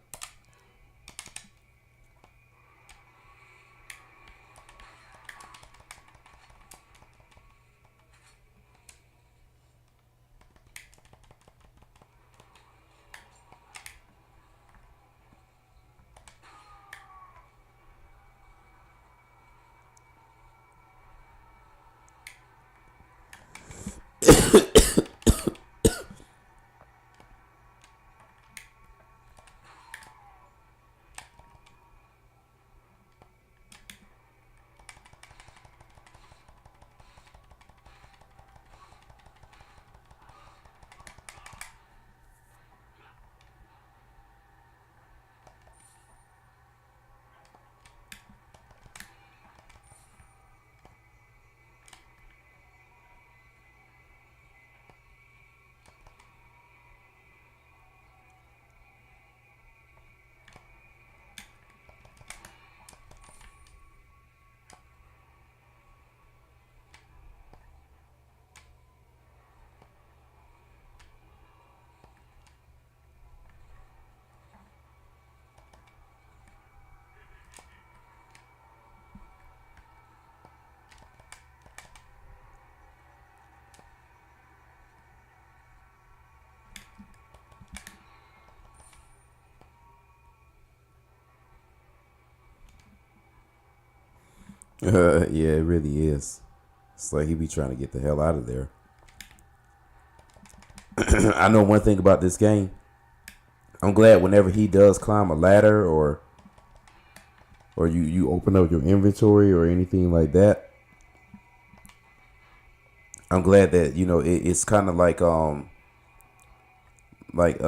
Yeah, it really is. It's like he be trying to get the hell out of there. I know one thing about this game. I'm glad whenever he does climb a ladder or you open up your inventory or anything like that. I'm glad that it's kind of like a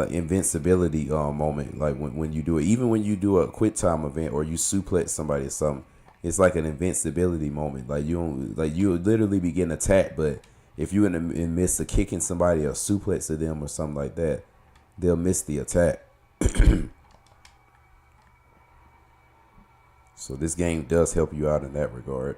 invincibility moment. Like when you do it, even when you do a quick time event or you suplex somebody or something, it's like an invincibility moment. Like you literally be getting attacked, but if you in midst of kicking somebody or suplex to them or something like that, they'll miss the attack. So this game does help you out in that regard.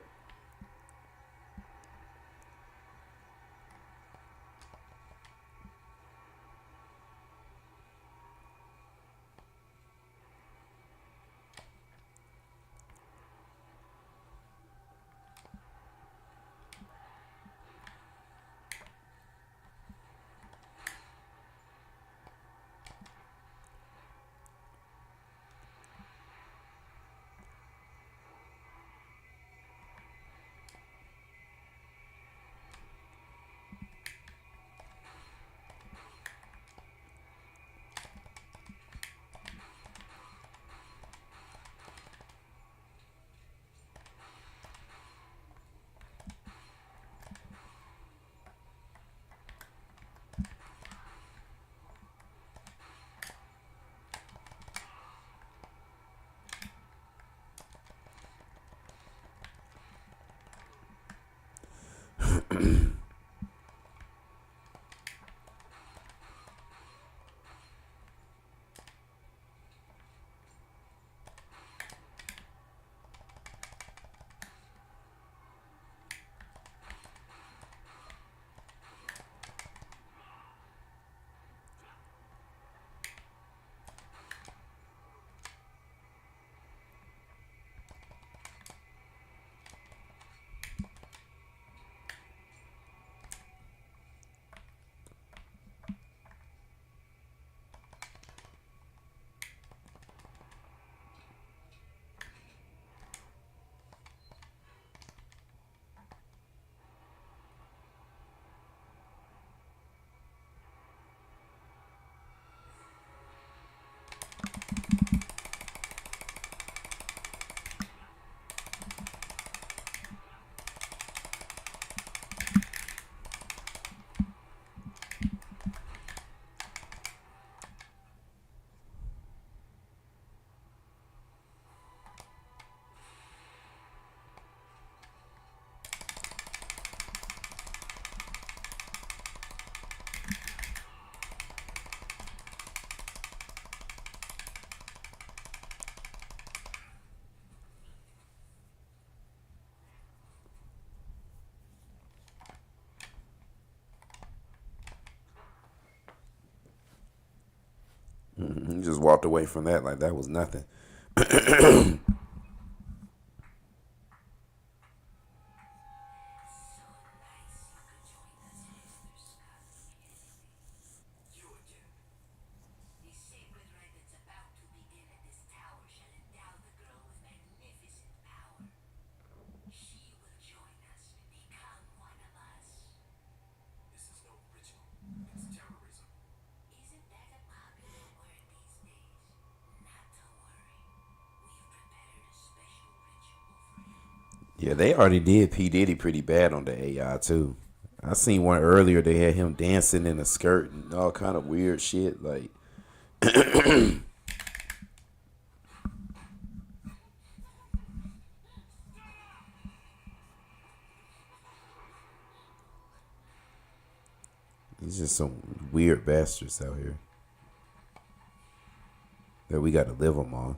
You just walked away from that like that was nothing.
The sacred rite that's about to begin at this tower shall endow the girl with magnificent power. She will join us, become one of us.
This is no ritual. It's terrorism.
Isn't that a popular word these days? Not to worry. We've prepared a special ritual for him.
Yeah, they already did P Diddy pretty bad on the AI too. I seen one earlier. They had him dancing in a skirt and all kind of weird shit. Like he's just some weird bastards out here that we got to live them on.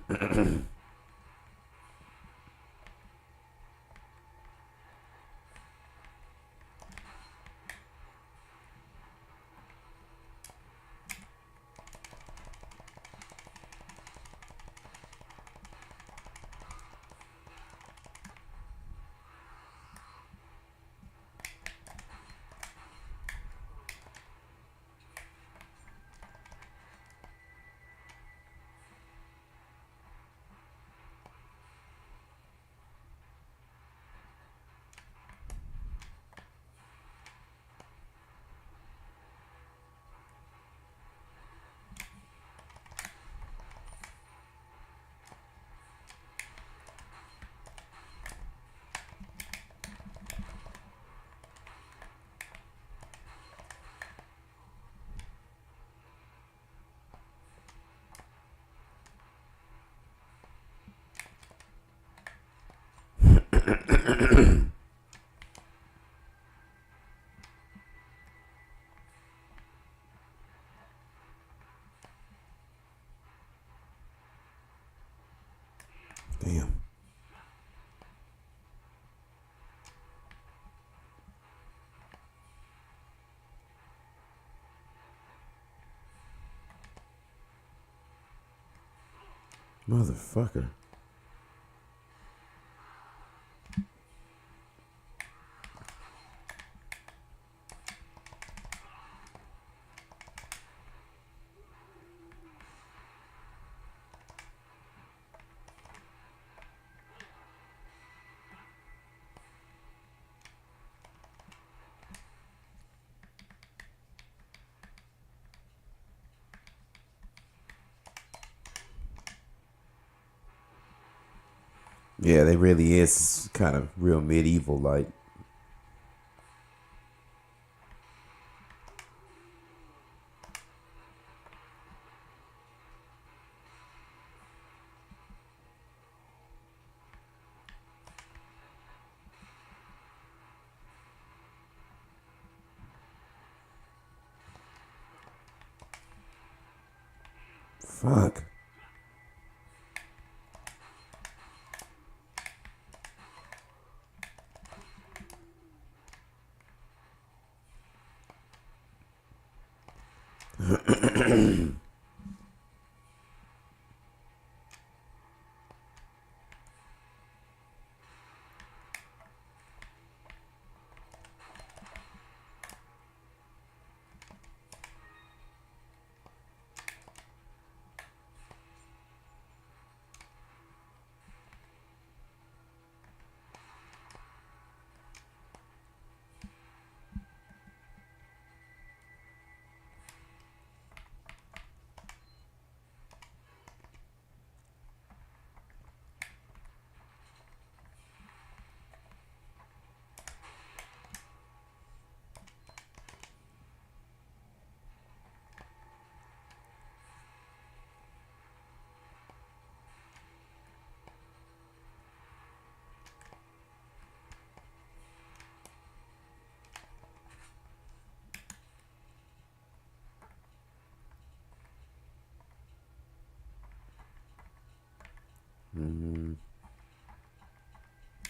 Damn. Motherfucker. Yeah, they really is kind of real medieval like. Fuck.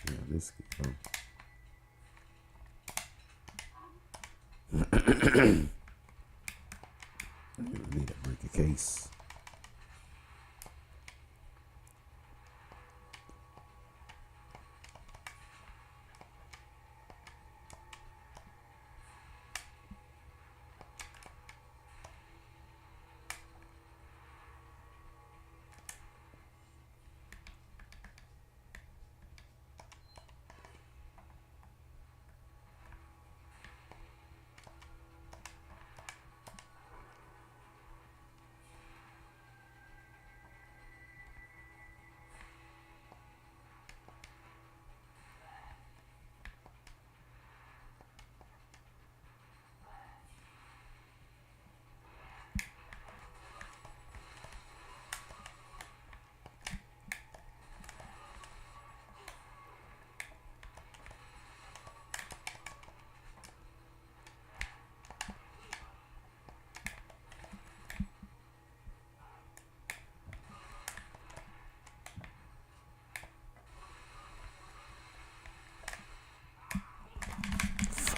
Yeah, this could need to break a case.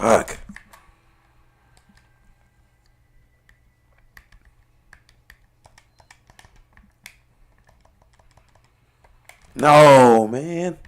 Fuck. No, man.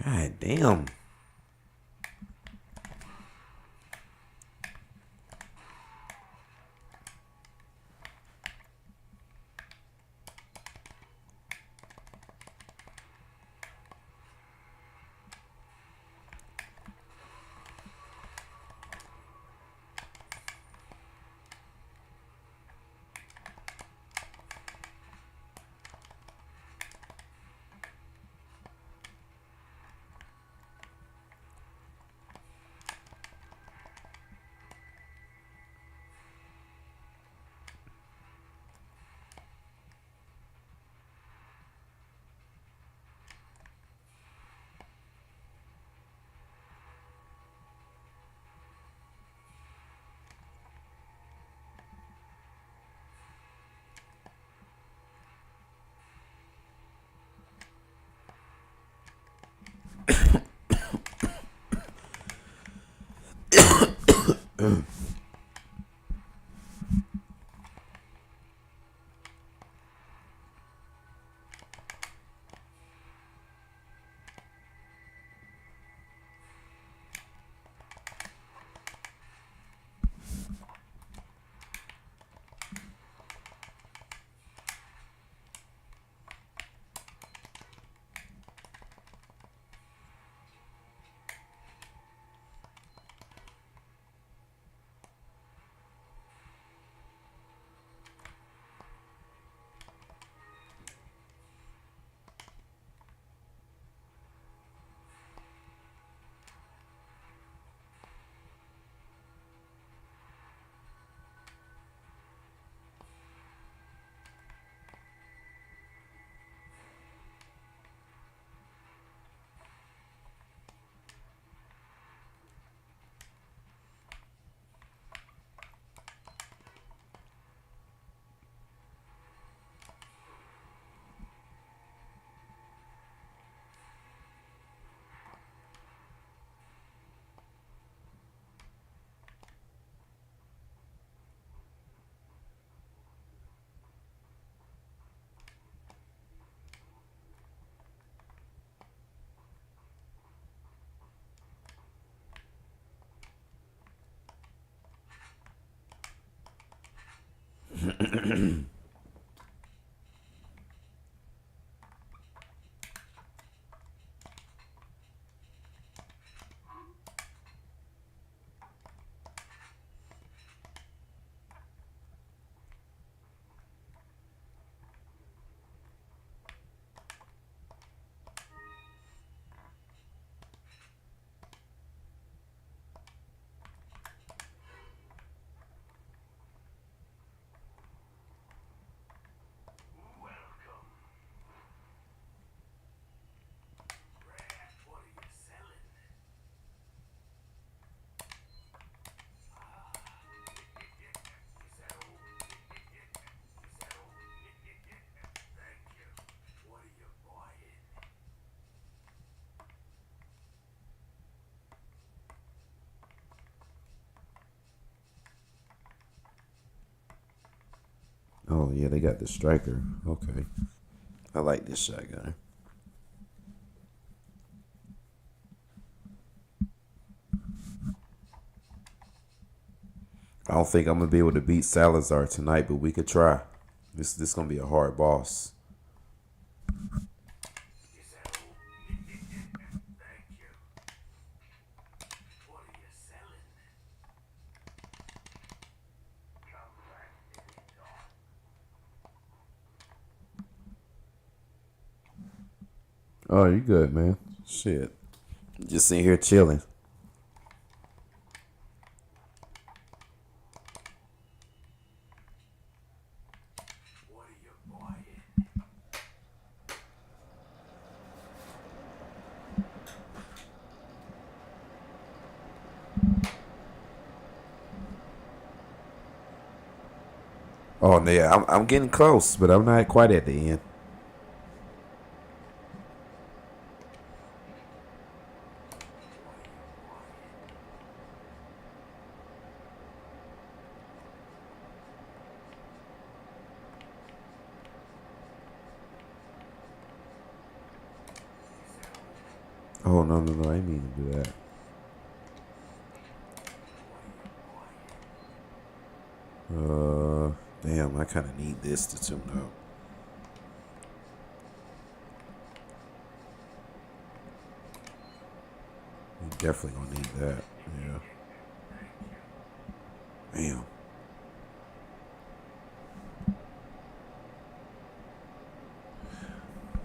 God damn.
Oh yeah, they got the striker. Okay, I like this shotgun. I don't think I'm gonna be able to beat Salazar tonight, but we could try. This gonna be a hard boss.
Is that all? Thank you. What are you selling? Come back anytime.
Oh, you good, man? Shit, just sitting here chilling.
What are you buying?
Oh yeah, I'm getting close, but I'm not quite at the end. Oh no, I didn't mean to do that. Damn, I kind of need this to tune up. You definitely gonna need that. Yeah. Damn.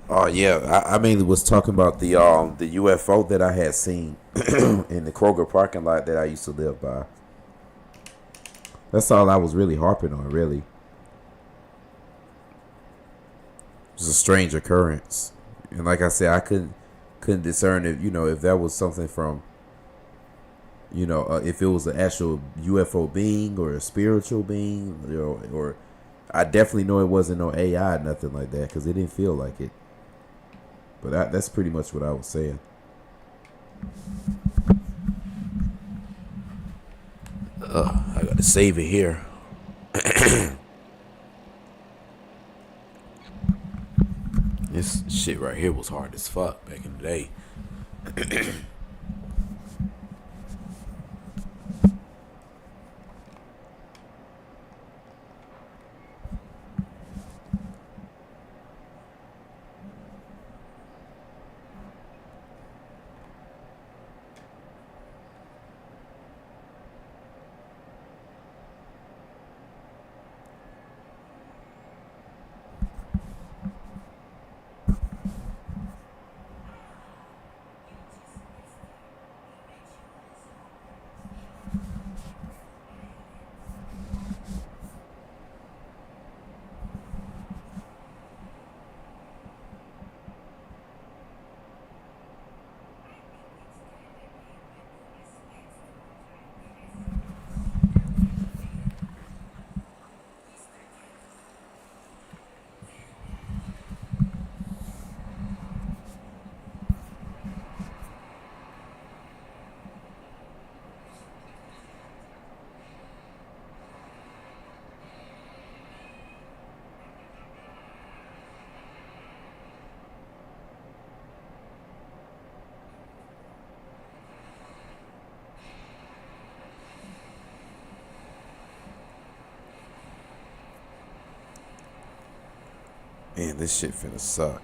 Oh yeah, I mainly was talking about the UFO that I had seen in the Kroger parking lot that I used to live by. That's all I was really harping on. Really, it was a strange occurrence, and like I said, I couldn't discern if if that was something from if it was an actual UFO being or a spiritual being, or I definitely know it wasn't no AI, nothing like that, because it didn't feel like it. But that's pretty much what I was saying. I gotta save it here. This shit right here was hard as fuck back in the day. Man, this shit finna suck.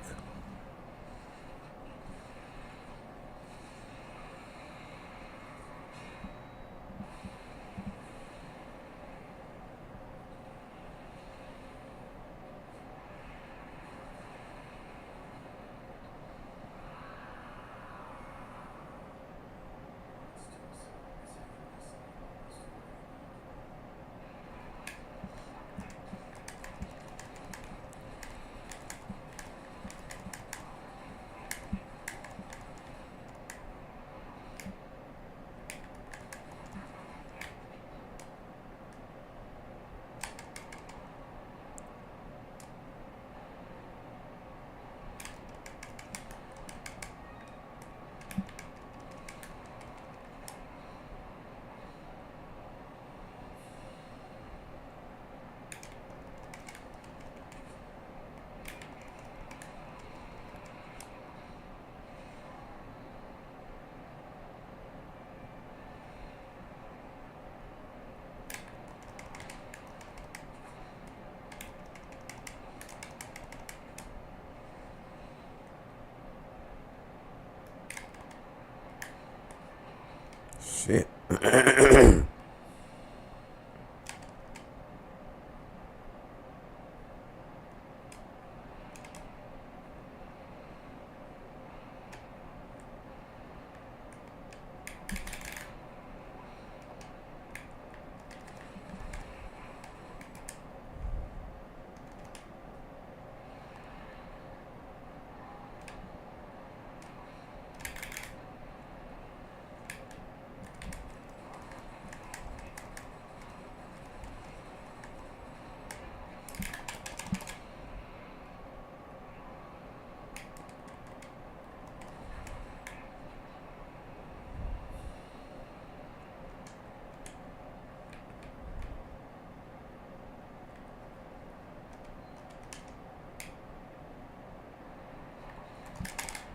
Shit.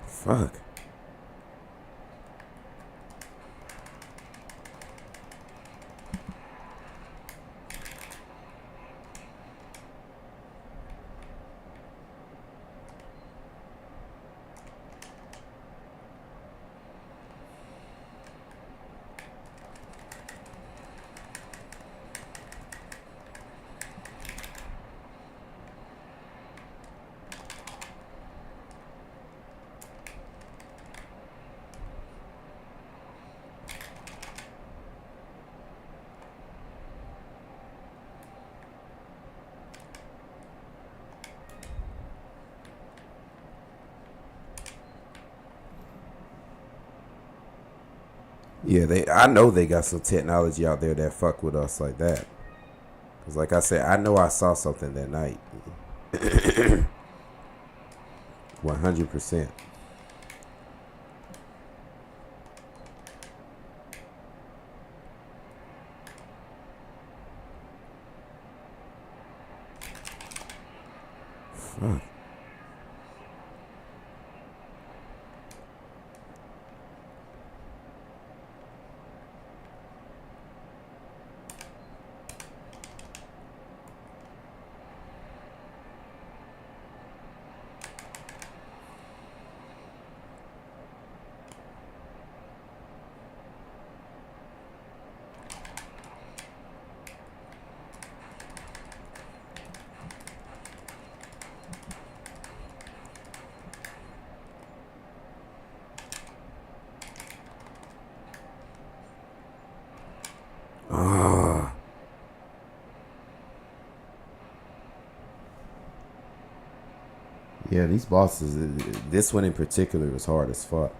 Fuck. Yeah, I know they got some technology out there that fuck with us like that. Cause like I said, I know I saw something that night. 100%. Fuck. Ah. Yeah, these bosses. This one in particular was hard as fuck.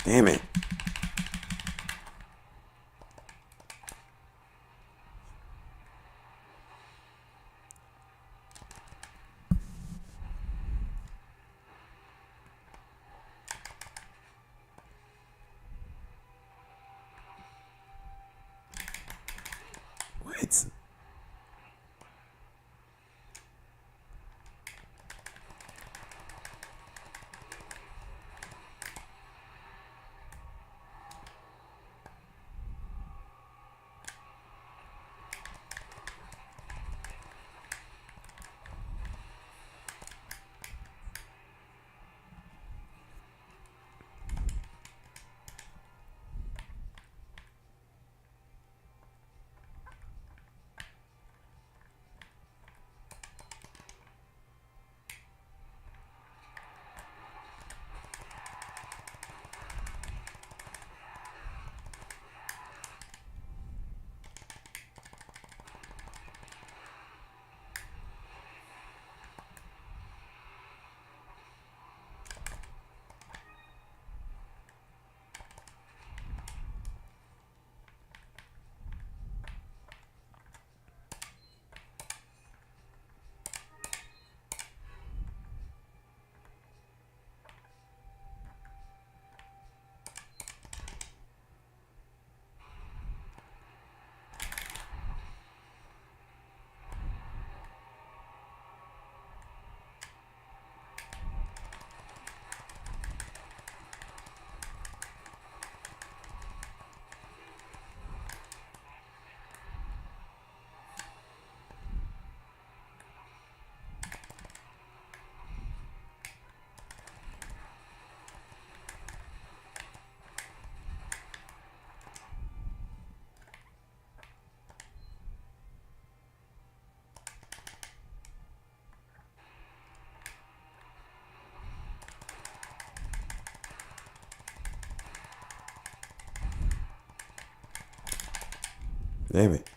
Damn it. What? Damn it.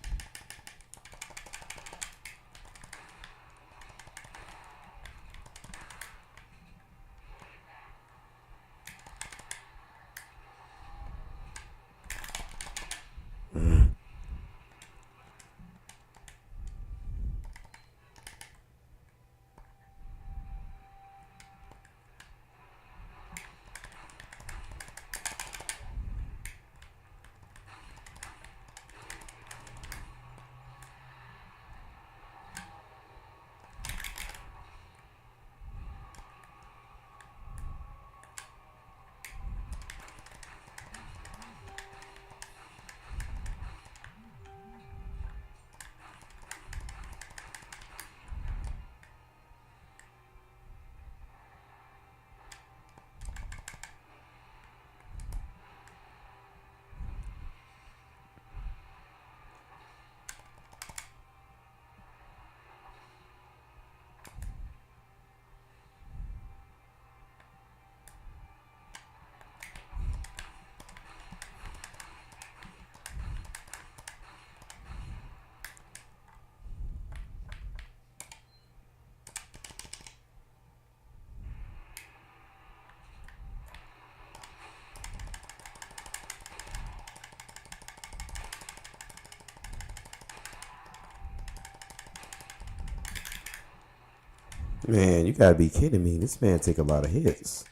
Man, you gotta be kidding me. This man take a lot of hits.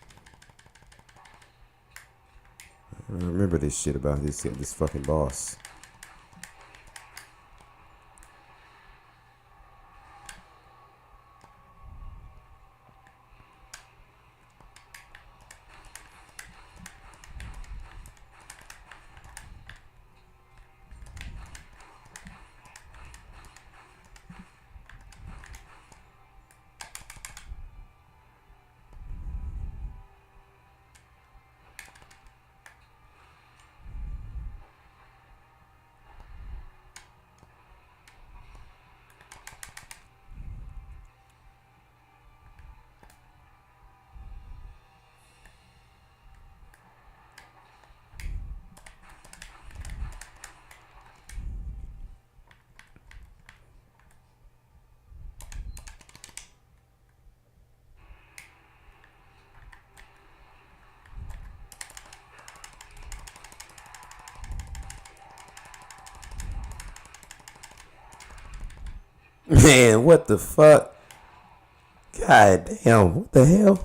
I remember this shit about this fucking boss. Man, what the fuck? God damn, what the hell?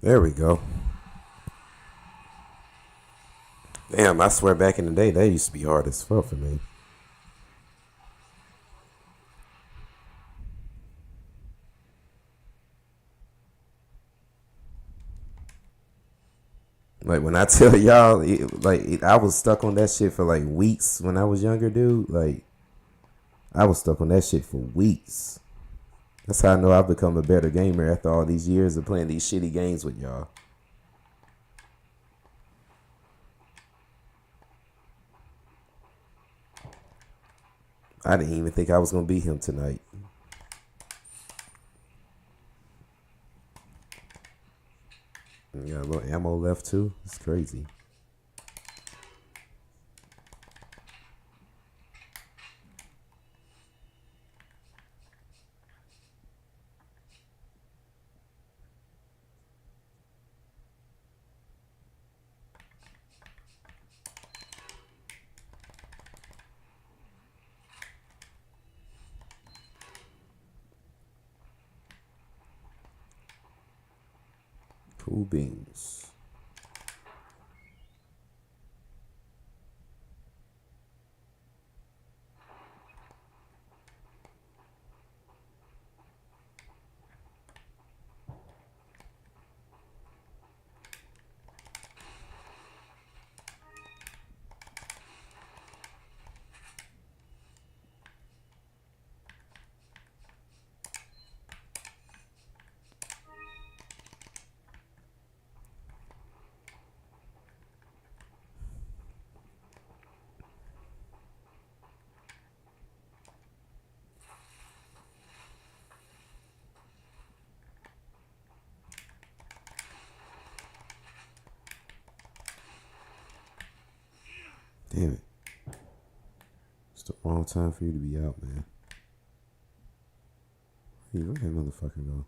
There we go. Damn, I swear back in the day, that used to be hard as fuck for me. Like when I tell y'all, I was stuck on that shit for like weeks when I was younger, dude. Like I was stuck on that shit for weeks. That's how I know I've become a better gamer after all these years of playing these shitty games with y'all. I didn't even think I was gonna beat him tonight. We got a little ammo left too. It's crazy. Cool beans. Damn it. It's the wrong time for you to be out, man. Hey, where that motherfucker go?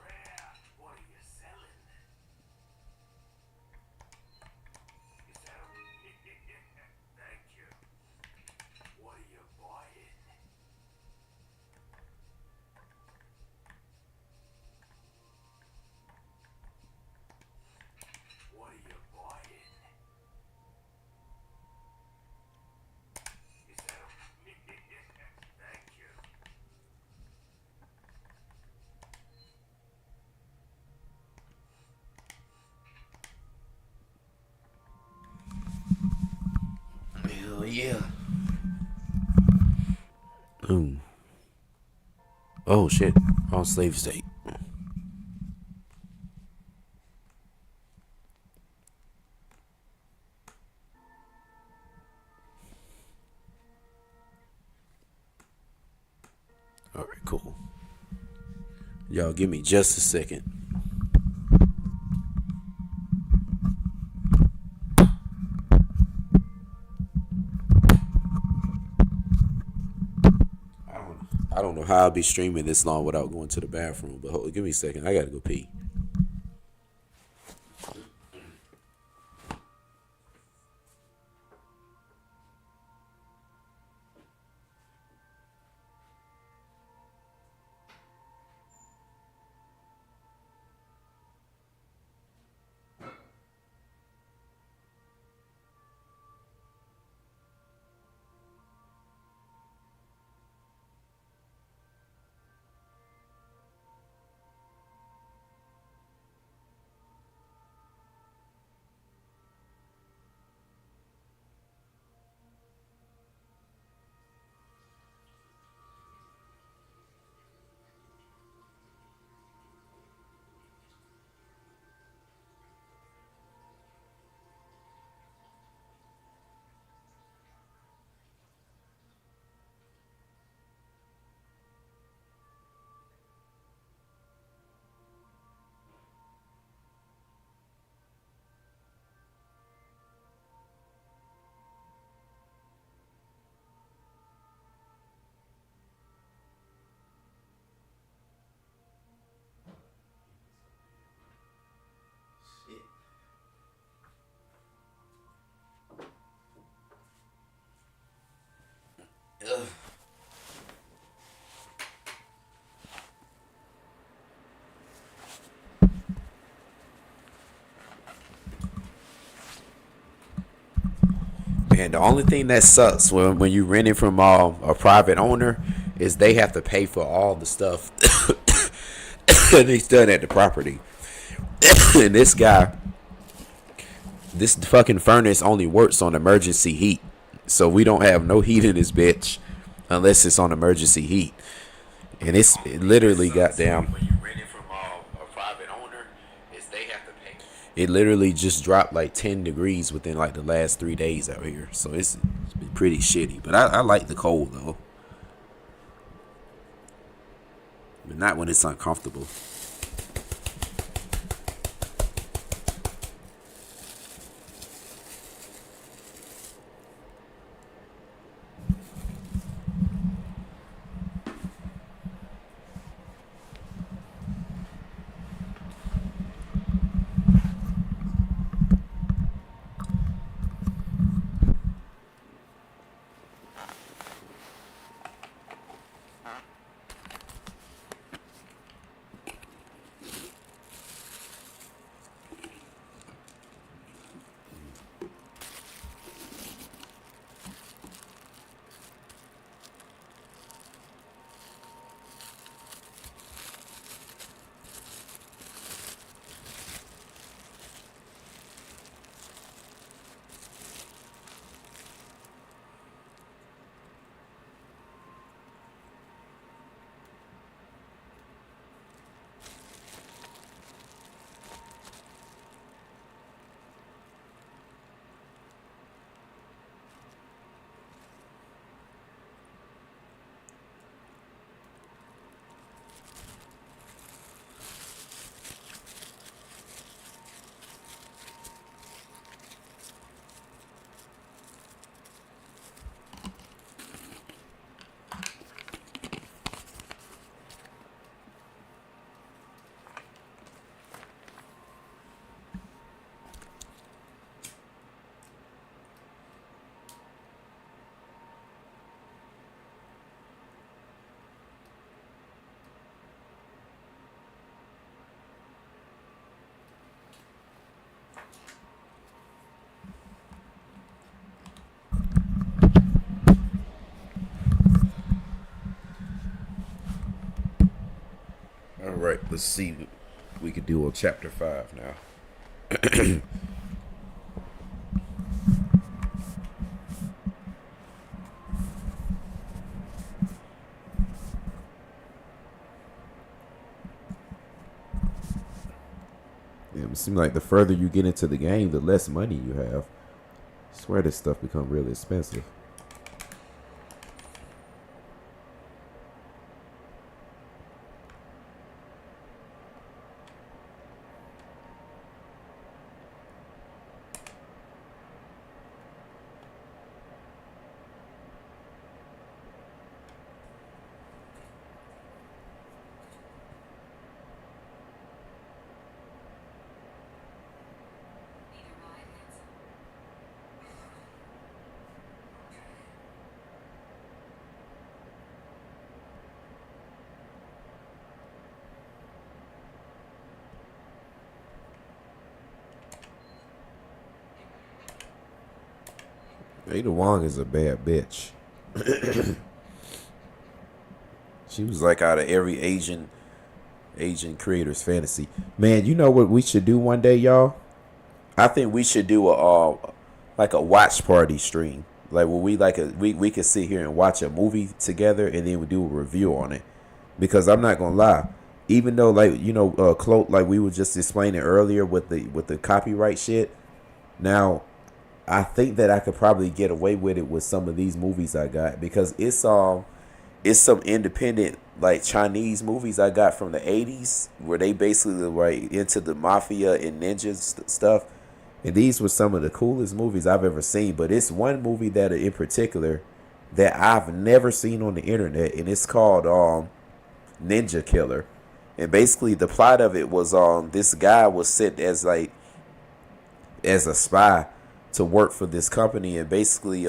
Rare. What are you selling? Is that a... Thank you. What are you buying? What are you buying? Is that a... Thank you.
Hell yeah. Oh shit. On slave state. Alright, cool. Y'all give me just a second. I don't know how I'll be streaming this long without going to the bathroom, but give me a second. I gotta go pee.
And the only thing that sucks when you rent it from a private owner is they have to pay for all the stuff that he's done at the property. And this fucking furnace only works on emergency heat. So we don't have no heat in this bitch unless it's on emergency heat. And it literally goddamn. When you rent it from a private owner, is they have to pay. It literally just dropped like 10 degrees within like the last 3 days out here. So it's been pretty shitty. But I like the cold though. But not when it's uncomfortable. All right, let's see what we could do on chapter 5 now. Yeah, it seems like the further you get into the game, the less money you have. I swear this stuff become really expensive.
Need a ride, handsome?
Ada Wong is a bad bitch. She was like out of every Asian creator's fantasy. Man, you know what we should do one day, y'all? I think we should do a like a watch party stream. Like where we could sit here and watch a movie together and then we do a review on it. Because I'm not gonna lie, even though like like we were just explaining earlier with the copyright shit. Now, I think that I could probably get away with it with some of these movies I got because it's some independent like Chinese movies I got from the 80s where they basically were into the mafia and ninja stuff. And these were some of the coolest movies I've ever seen. But it's one movie that in particular that I've never seen on the internet, and it's called Ninja Killer. And basically the plot of it was this guy was sent as a spy to work for this company and basically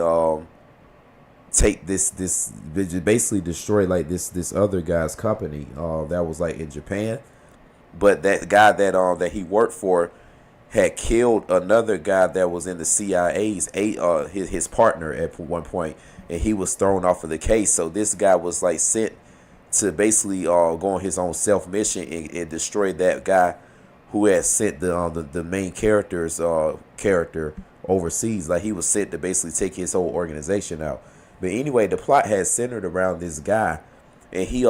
take this basically destroy like this other guy's company that was like in Japan. But that guy that he worked for had killed another guy that was in the CIA's his partner at one point, and he was thrown off of the case. So this guy was like sent to basically go on his own self mission and destroy that guy who had sent the main character's character overseas. Like he was sent to basically take his whole organization out. But anyway, the plot had centered around this guy, and he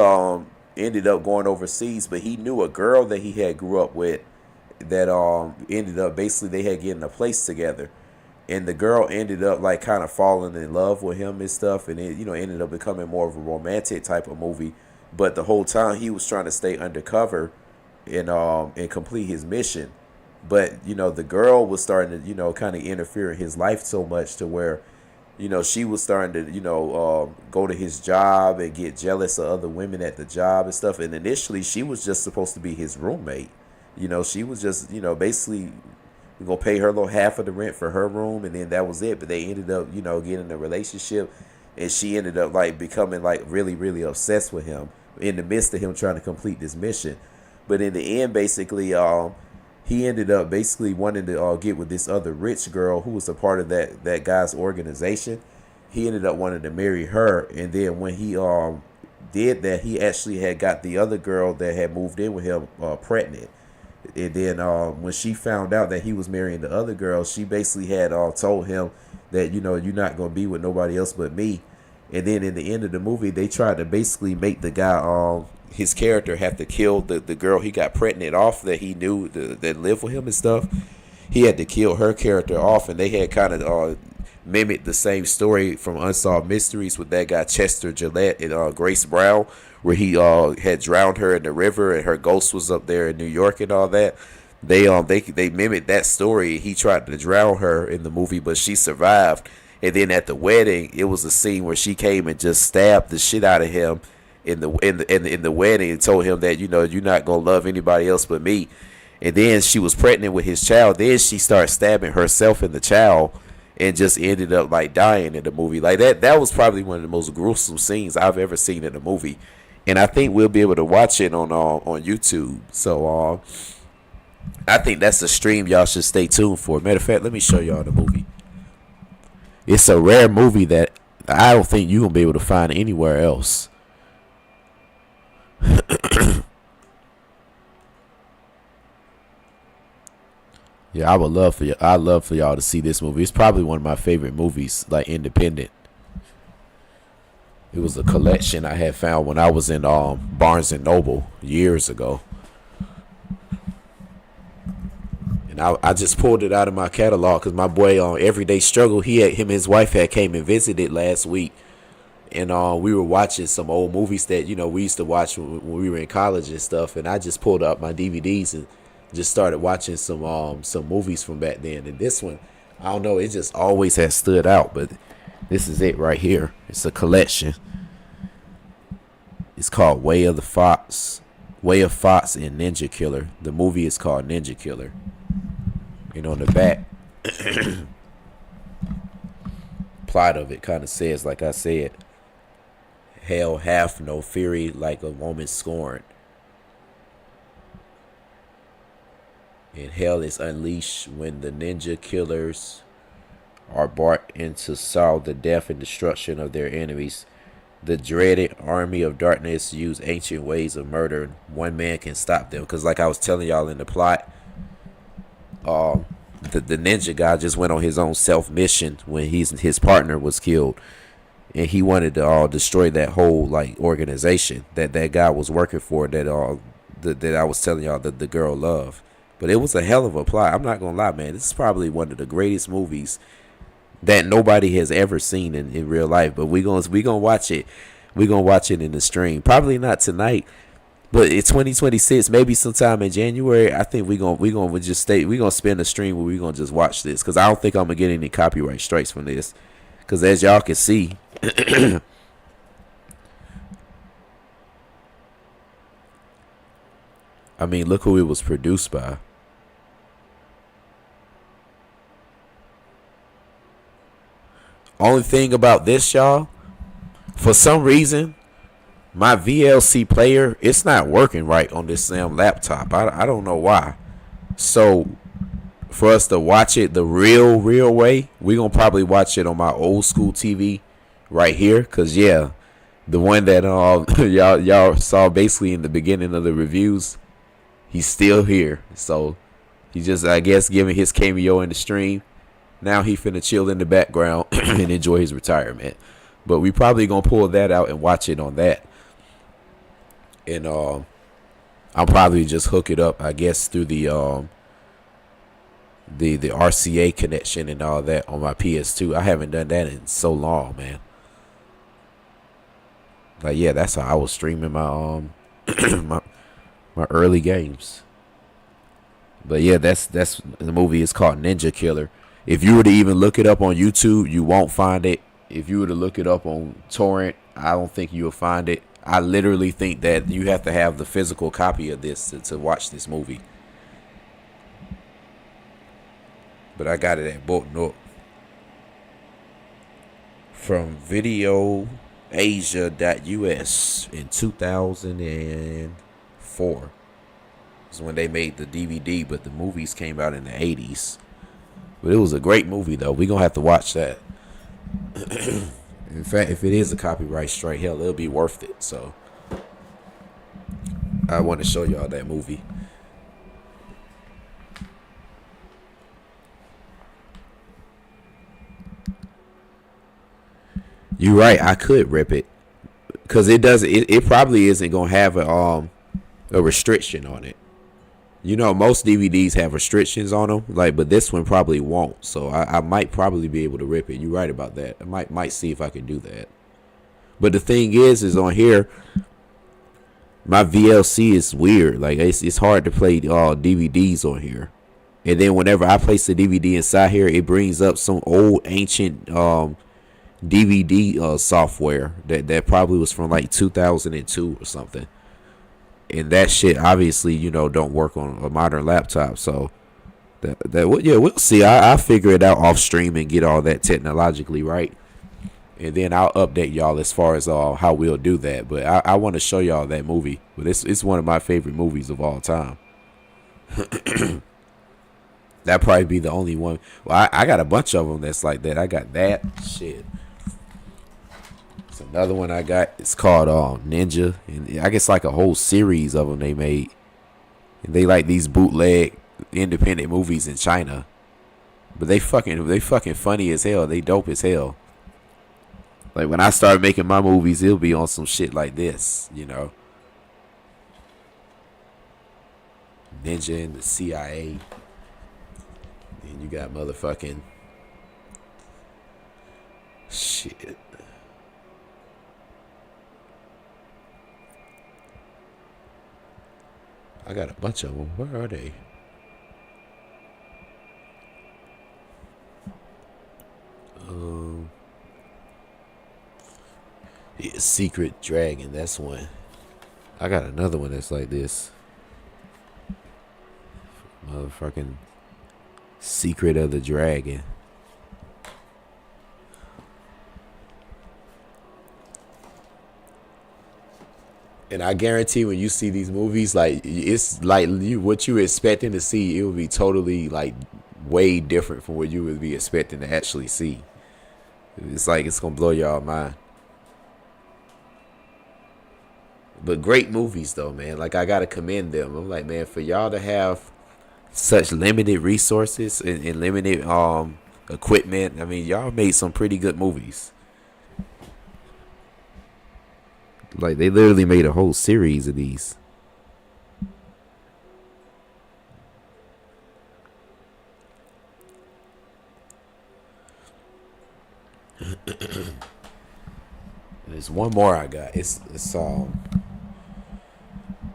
ended up going overseas. But he knew a girl that he had grew up with that ended up basically they had getting a place together, and the girl ended up like kind of falling in love with him and stuff, and it ended up becoming more of a romantic type of movie. But the whole time he was trying to stay undercover and complete his mission. But the girl was starting to kind of interfere in his life so much to where she was starting to go to his job and get jealous of other women at the job and stuff. And initially she was just supposed to be his roommate. She was just basically gonna pay her little half of the rent for her room, and then that was it. But they ended up getting in a relationship, and she ended up like becoming like really really obsessed with him in the midst of him trying to complete this mission. But in the end, basically he ended up basically wanting to get with this other rich girl who was a part of that guy's organization. He ended up wanting to marry her, and then when he did that, he actually had got the other girl that had moved in with him pregnant. And then when she found out that he was marrying the other girl, she basically had told him that you're not gonna be with nobody else but me. And then in the end of the movie, they tried to basically make the guy his character have to kill the girl he got pregnant off that he knew that lived with him and stuff. He had to kill her character off, and they had kind of mimicked the same story from Unsolved Mysteries with that guy Chester Gillette and Grace Brown, where he had drowned her in the river and her ghost was up there in New York and all that. They mimicked that story. He tried to drown her in the movie, but she survived. And then at the wedding, it was a scene where she came and just stabbed the shit out of him in the wedding and told him that you're not gonna love anybody else but me. And then she was pregnant with his child. Then she started stabbing herself in the child and just ended up like dying in the movie. Like that was probably one of the most gruesome scenes I've ever seen in a movie. And I think we'll be able to watch it on YouTube. So I think that's a stream y'all should stay tuned for. Matter of fact, let me show y'all the movie. It's a rare movie that I don't think you're gonna be able to find anywhere else. Yeah, I love for y'all to see this movie. It's probably one of my favorite movies, like independent. It was a collection I had found when I was in Barnes and Noble years ago. And I just pulled it out of my catalog because my boy on Everyday Struggle, him and his wife had came and visited last week. And we were watching some old movies that we used to watch when we were in college and stuff. And I just pulled up my DVDs and just started watching some movies from back then. And this one, I don't know, it just always has stood out. But this is it right here. It's a collection. It's called Way of Fox and Ninja Killer. The movie is called Ninja Killer. And on the back, plot of it kind of says, like I said, hell hath no fury like a woman scorned. And hell is unleashed when the ninja killers are brought in to solve the death and destruction of their enemies. The dreaded army of darkness use ancient ways of murder. One man can stop them. Because like I was telling y'all in the plot, the ninja guy just went on his own self mission when his partner was killed. And he wanted to destroy that whole like organization that guy was working for that I was telling y'all that the girl loved. But it was a hell of a plot. I'm not gonna lie, man. This is probably one of the greatest movies that nobody has ever seen in real life. But we gonna watch it. We gonna watch it in the stream. Probably not tonight, but it's 2026. Maybe sometime in January. I think we gonna just stay. We gonna spend a stream where we gonna just watch this because I don't think I'm gonna get any copyright strikes from this. Because as y'all can see. I mean, look who it was produced by. Only thing about this, y'all, For some reason, my VLC player, it's not working right on this Sam laptop. I don't know why. So for us to watch it the real way, we gonna probably watch it on my old school TV right here. Cause yeah, the one that y'all saw basically in the beginning of the reviews, he's still here. So he just, I guess, giving his cameo in the stream. Now he finna chill in the background and enjoy his retirement. But we probably gonna pull that out and watch it on that. And I'll probably just hook it up, I guess, through the RCA connection and all that on my PS2. I haven't done that in so long, man. Like, yeah, that's how I was streaming my my early games. But yeah, that's the movie is called Ninja Killer. If you were to even look it up on YouTube, you won't find it. If you were to look it up on torrent, I don't think you'll find it. I literally think that you have to have the physical copy of this to watch this movie. But I got it at Boat Nook from videoasia.us in 2004. Is when they made the DVD, but the movies came out in the 80s. But it was a great movie, though. We're going to have to watch that. In fact, if it is a copyright strike, hell, it'll be worth it. So I want to show y'all that movie. You're right. I could rip it because it does. It probably isn't gonna have a restriction on it. You know, most DVDs have restrictions on them, but this one probably won't. So I might probably be able to rip it. You're right about that. I might see if I can do that. But the thing is on here, my VLC is weird. Like it's hard to play DVDs on here. And then whenever I place the DVD inside here, it brings up some old ancient DVD software that probably was from like 2002 or something. And that shit obviously, don't work on a modern laptop. So we'll see. I'll figure it out off stream and get all that technologically right. And then I'll update y'all as far as how we'll do that. But I want to show y'all that movie. But it's one of my favorite movies of all time. That'd probably be the only one. Well, I got a bunch of them that's like that. I got that shit. It's another one I got. It's called Ninja, and I guess like a whole series of them they made. And they like these bootleg independent movies in China, but they fucking funny as hell. They dope as hell. Like when I start making my movies, it'll be on some shit like this, Ninja and the CIA. And you got motherfucking shit. I got a bunch of them. Where are they? Yeah, Secret Dragon. That's one. I got another one that's like this. Motherfucking Secret of the Dragon. And I guarantee when you see these movies, like it's like what you expecting to see, it will be totally like way different from what you would be expecting to actually see. It's like it's gonna blow y'all mind. But great movies though, man. Like I gotta commend them. I'm like, man, for y'all to have such limited resources and limited equipment, I mean, y'all made some pretty good movies. Like they literally made a whole series of these. There's one more I got. It's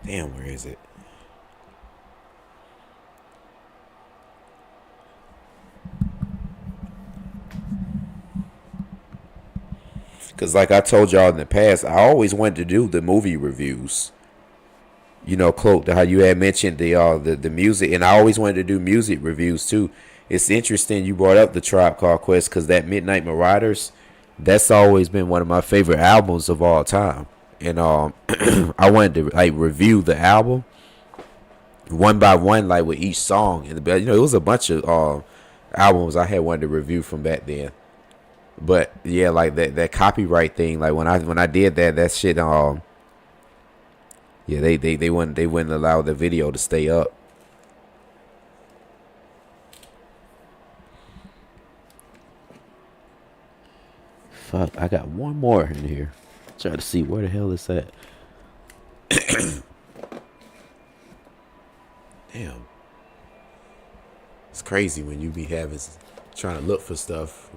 damn, where is it? Because like I told y'all in the past, I always wanted to do the movie reviews. Cloak, how you had mentioned the music, and I always wanted to do music reviews too. It's interesting you brought up the Tribe Called Quest because that Midnight Marauders, That's always been one of my favorite albums of all time. And I wanted to like review the album one by one, like with each song. And it was a bunch of albums I had wanted to review from back then. But yeah, like that copyright thing, like when I did that shit, yeah, they wouldn't allow the video to stay up. Fuck, I got one more in here. Try to see where the hell it's at. Damn. It's crazy when you be trying to look for stuff.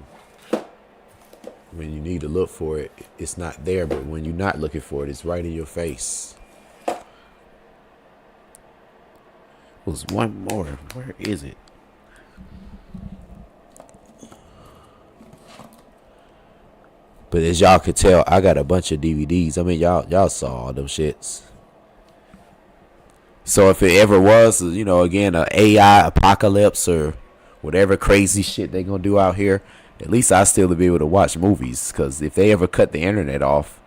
When you need to look for it, it's not there. But when you're not looking for it, it's right in your face. There's one more. Where is it? But as y'all could tell, I got a bunch of DVDs. I mean, y'all saw all them shits. So if it ever was, again, a AI apocalypse or whatever crazy shit they gonna do out here, at least I still be able to watch movies. Because if they ever cut the internet off,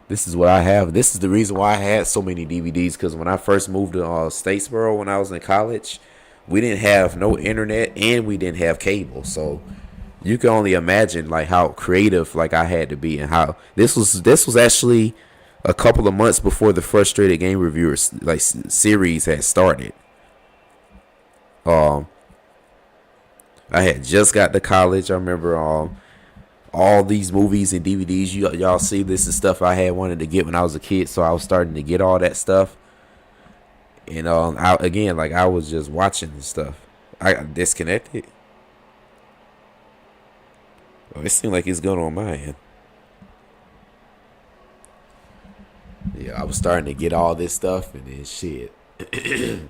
this is what I have. This is the reason why I had so many DVDs. Because when I first moved to Statesboro when I was in college, we didn't have no internet and we didn't have cable. So you can only imagine like how creative like I had to be, and how this was actually a couple of months before the Frustrated Game Reviewers like series had started. I had just got to college. I remember all these movies and DVDs y'all see. This is stuff I had wanted to get when I was a kid, so I was starting to get all that stuff. And I was just watching and stuff. I got disconnected. Oh, it seemed like it's going on my end. Yeah, I was starting to get all this stuff and then shit. A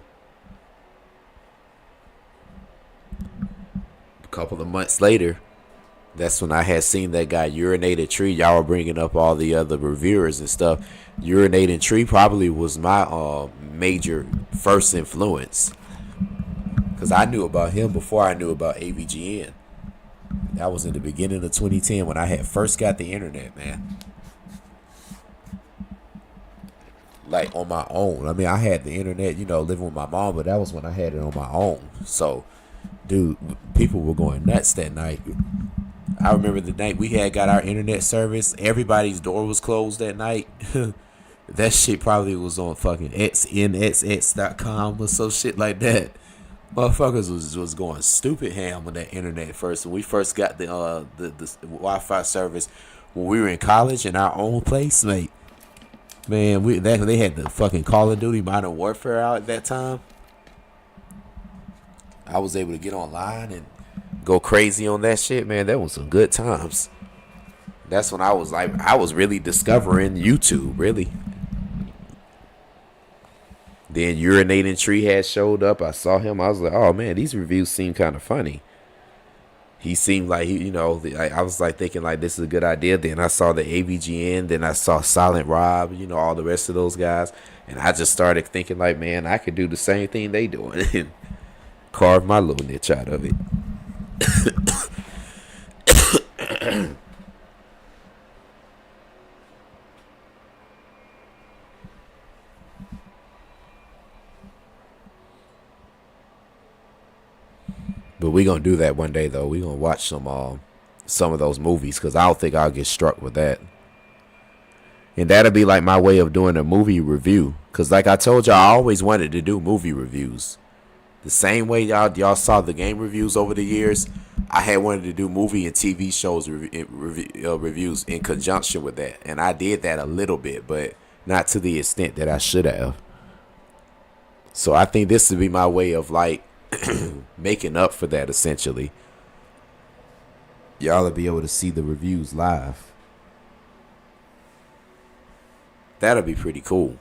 couple of months later, that's when I had seen that guy Urinated Tree. Y'all were bringing up all the other reviewers and stuff. Urinated Tree probably was my major first influence, because I knew about him before I knew about AVGN. That was in the beginning of 2010 when I had first got the internet, man. Like on my own. I mean, I had the internet, living with my mom, but that was when I had it on my own. So, dude, people were going nuts that night. I remember the night we had got our internet service. Everybody's door was closed that night. That shit probably was on fucking xnxx.com or some shit like that. Motherfuckers was going stupid ham on that internet first. When we first got the Wi-Fi service when we were in college in our own place, mate. Man, they had the fucking Call of Duty Modern Warfare out at that time. I was able to get online and go crazy on that shit, man. That was some good times. That's when I was really discovering YouTube, really. Then Urinating Tree had showed up. I saw him. I was like, oh man, these reviews seem kind of funny. He seemed like I was like thinking like this is a good idea. Then I saw the AVGN. Then I saw Silent Rob. All the rest of those guys, and I just started thinking like, man, I could do the same thing they doing and carve my little niche out of it. But we gonna do that one day though. We gonna watch some of those movies, because I don't think I'll get struck with that. And that'll be like my way of doing a movie review. Because like I told y'all, I always wanted to do movie reviews. The same way y'all saw the game reviews over the years, I had wanted to do movie and TV shows reviews in conjunction with that. And I did that a little bit, but not to the extent that I should have. So I think this would be my way of like making up for that, essentially. Y'all will be able to see the reviews live. That'll be pretty cool.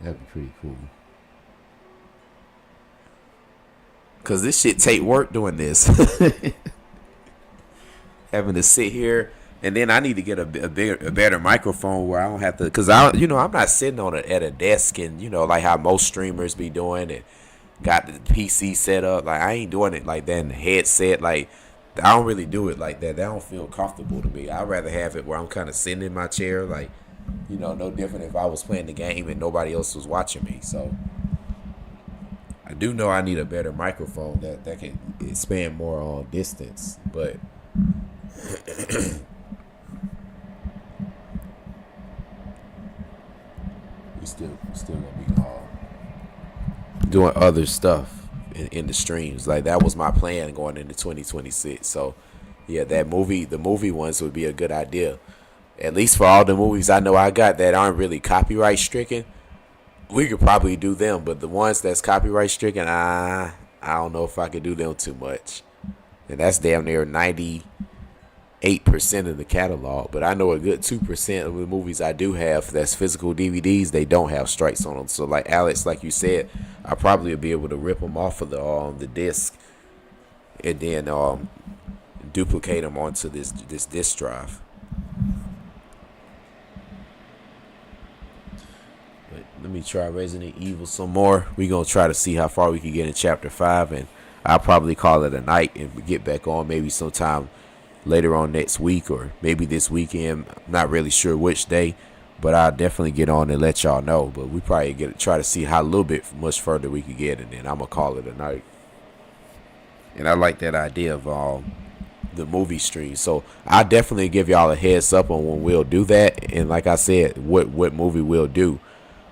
That'd be pretty cool. Cause this shit take work doing this. Having to sit here, and then I need to get a better microphone where I don't have to. Cause I'm not sitting at a desk and like how most streamers be doing, and
got the PC set up. Like I ain't doing it like that in the headset. Like I don't really do it like that. That don't feel comfortable to me. I'd rather have it where I'm kind of sitting in my chair, like, you know, no different if I was playing the game and nobody else was watching me. So I do know I need a better microphone that can expand more on distance, but we still gonna be doing other stuff in the streams. Like that was my plan going into 2026. So yeah, the movie ones would be a good idea. At least for all the movies I know I got that aren't really copyright stricken, we could probably do them. But the ones that's copyright stricken, I don't know if I could do them too much. And that's damn near 98% of the catalog. But I know a good 2% of the movies I do have that's physical DVDs, they don't have strikes on them. So like Alex, like you said, I probably would be able to rip them off of the disc and then duplicate them onto this disc drive. But let me try Resident Evil some more. We're going to try to see how far we can get in Chapter 5. And I'll probably call it a night and get back on maybe sometime later on next week or maybe this weekend. I'm not really sure which day. But I'll definitely get on and let y'all know. But we probably try to see how a little bit much further we could get. And then I'm going to call it a night. And I like that idea of the movie stream. So I'll definitely give y'all a heads up on when we'll do that. And like I said, what movie we'll do.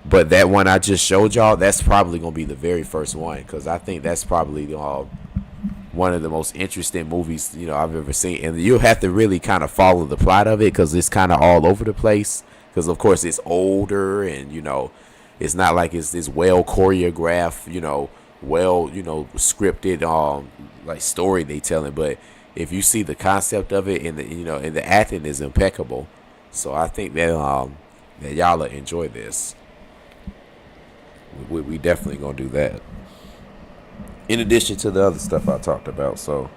But that one I just showed y'all, that's probably going to be the very first one. Because I think that's probably one of the most interesting movies, you know, I've ever seen. And you'll have to really kind of follow the plot of it because it's kind of all over the place. Because, of course, it's older and, you know, it's not like it's this well choreographed, you know, well, you know, scripted like story they telling. But if you see the concept of it and the, you know, and the acting is impeccable. So I think that y'all will enjoy this. We definitely gonna do that. In addition to the other stuff I talked about. So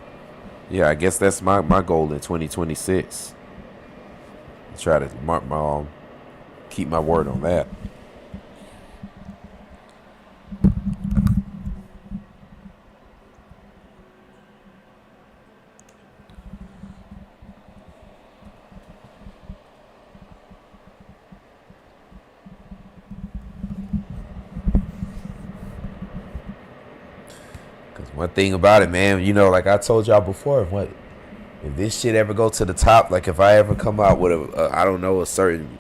yeah, I guess that's my goal in 2026. Try to keep my word on that. One thing about it, man, you know, like I told y'all before, if this shit ever go to the top, like if I ever come out with I don't know, a certain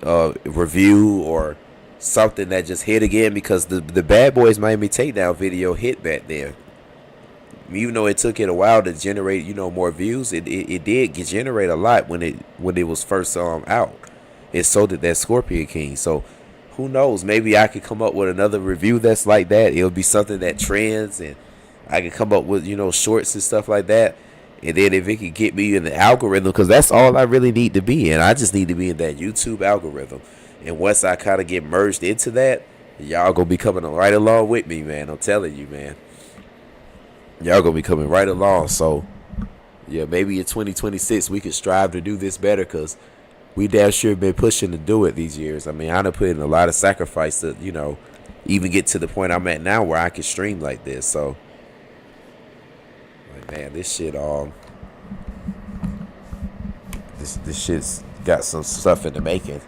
review or something that just hit again, because the Bad Boys Miami Takedown video hit back then. Even though it took it a while to generate, you know, more views, it did generate a lot when it was first out. It sold it that Scorpion King. So who knows? Maybe I could come up with another review that's like that. It'll be something that trends, and I can come up with, you know, shorts and stuff like that. And then if it could get me in the algorithm, because that's all I really need to be in. I just need to be in that YouTube algorithm. And once I kind of get merged into that, y'all gonna be coming right along with me, man. I'm telling you, man. Y'all gonna be coming right along. So yeah, maybe in 2026 we can strive to do this better, because we damn sure been pushing to do it these years. I mean, I done put in a lot of sacrifice to, you know, even get to the point I'm at now where I can stream like this. So man, this shit this shit's got some stuff in the making.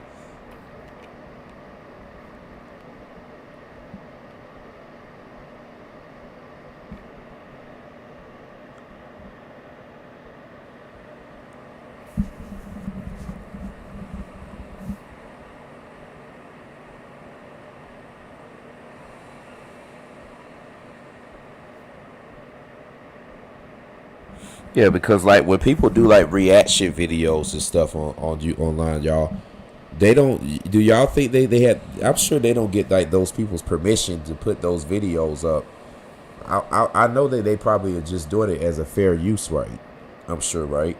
Yeah, because like when people do like reaction videos and stuff on you online, y'all, they don't. Do y'all think they had? I'm sure they don't get like those people's permission to put those videos up. I know that they probably are just doing it as a fair use, right? I'm sure, right?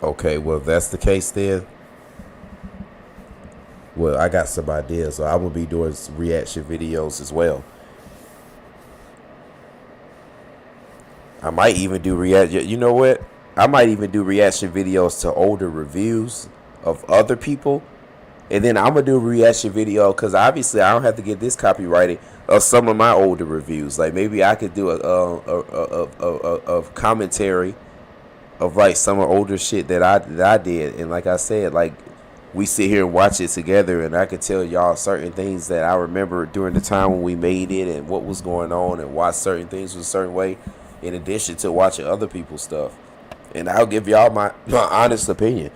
Okay, well, if that's the case then, well, I got some ideas. So I'm gonna be doing some reaction videos as well. I might even do react. You know what? I might even do reaction videos to older reviews of other people, and then I'm gonna do a reaction video because obviously I don't have to get this copyrighted of some of my older reviews. Like maybe I could do a commentary of like some of older shit that I did, and like I said, like we sit here and watch it together, and I could tell y'all certain things that I remember during the time when we made it and what was going on, and why certain things was a certain way. In addition to watching other people's stuff, and I'll give y'all my honest opinion.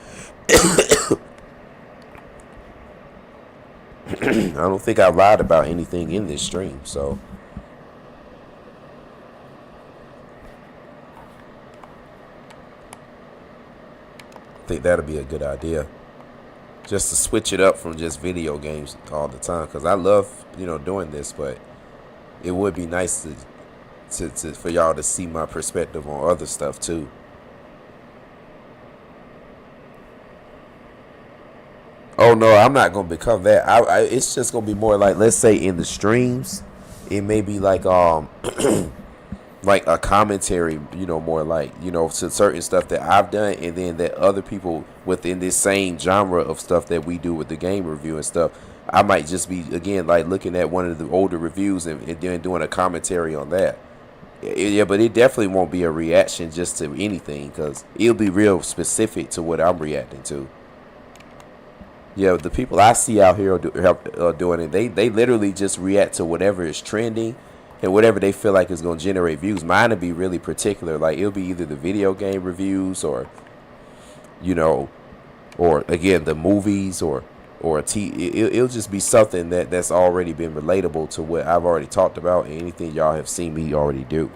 I don't think I lied about anything in this stream, so I think that'll be a good idea. Just to switch it up from just video games all the time, because I love doing this, but it would be nice to for y'all to see my perspective on other stuff too. Oh no, I'm not gonna become that. It's just gonna be more like, let's say in the streams, it may be like like a commentary, more like, to certain stuff that I've done, and then that other people within this same genre of stuff that we do with the game review and stuff. I might just be again like looking at one of the older reviews and then doing a commentary on that. Yeah, but it definitely won't be a reaction just to anything because it'll be real specific to what I'm reacting to. Yeah, the people I see out here are doing it. They literally just react to whatever is trending and whatever they feel like is going to generate views. Mine will be really particular. Like it'll be either the video game reviews or, you know, or again the movies or it'll just be something that's already been relatable to what I've already talked about and anything y'all have seen me already do.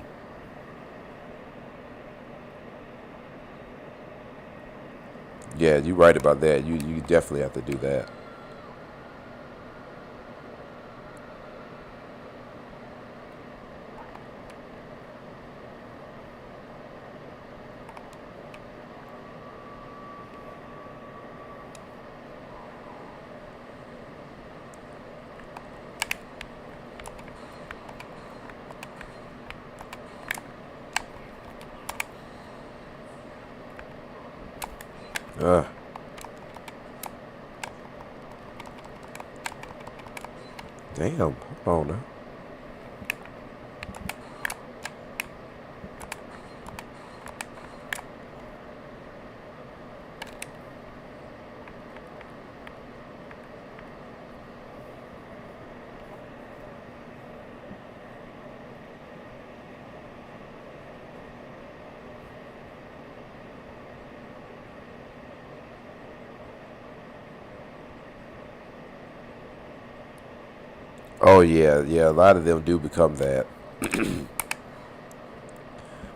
Yeah, you're right about that. You definitely have to do that. Uh, damn. Hold on now. Oh yeah, yeah. A lot of them do become that.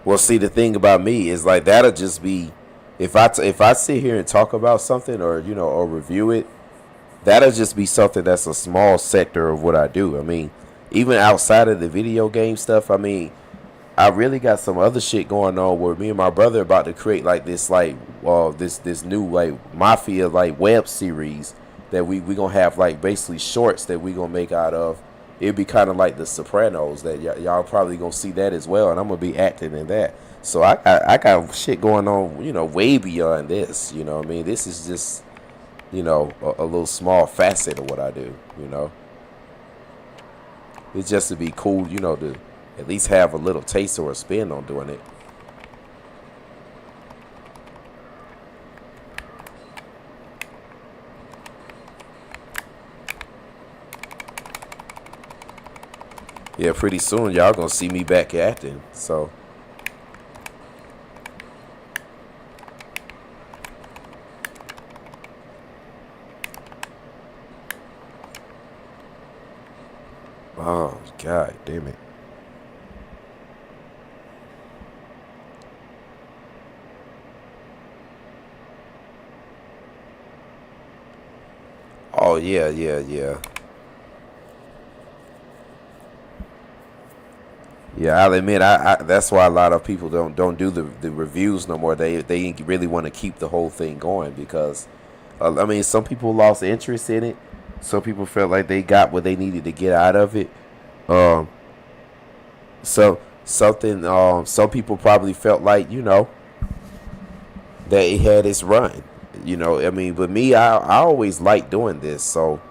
Well, see, the thing about me is like that'll just be if I sit here and talk about something or or review it, that'll just be something that's a small sector of what I do. I mean, even outside of the video game stuff, I mean, I really got some other shit going on where me and my brother about to create like this this new like mafia like web series that we gonna have like basically shorts that we gonna make out of. It'd be kind of like the Sopranos that y'all probably gonna see that as well, and I'm gonna be acting in that. So I got shit going on, way beyond this. You know what I mean? This is just a little small facet of what I do. It's just to be cool, to at least have a little taste or a spin on doing it. Yeah, pretty soon y'all gonna see me back acting. So, oh god damn it. Oh yeah. Yeah, I'll admit, I that's why a lot of people don't do the reviews no more. They really want to keep the whole thing going because, I mean, some people lost interest in it. Some people felt like they got what they needed to get out of it. Um, some people probably felt like that it had its run. I mean, but me, I always liked doing this, so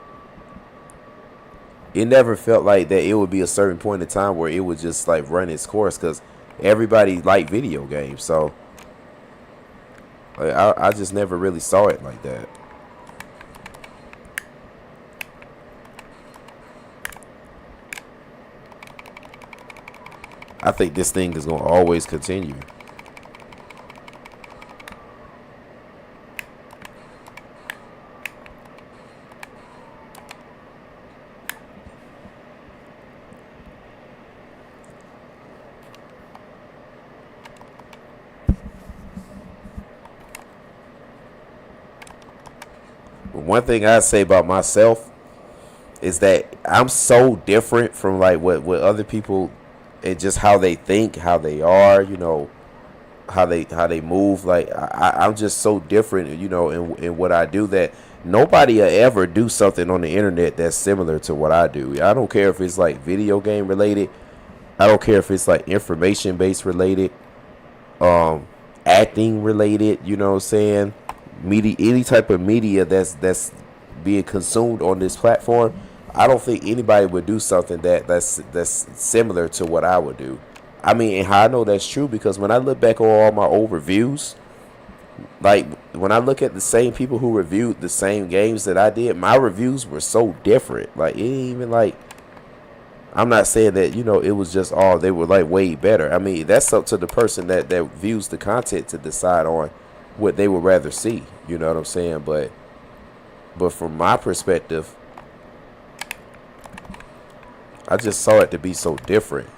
it never felt like that it would be a certain point in time where it would just like run its course because everybody liked video games. So like, I just never really saw it like that. I think this thing is going to always continue. But one thing I say about myself is that I'm so different from like what other people and just how they think, how they are, how they move. Like I'm just so different, in what I do that nobody will ever do something on the internet that's similar to what I do. I don't care if it's like video game related. I don't care if it's like information based related, acting related. You know what I'm saying? Media, any type of media that's being consumed on this platform. I don't think anybody would do something that's similar to what I would do. I mean, and how I know that's true because when I look back on all my old reviews, like when I look at the same people who reviewed the same games that I did, my reviews were so different. Like it ain't even like I'm not saying that it was just all they were like way better. I mean, that's up to the person that views the content to decide on what they would rather see. You know what I'm saying? But from my perspective, I just saw it to be so different.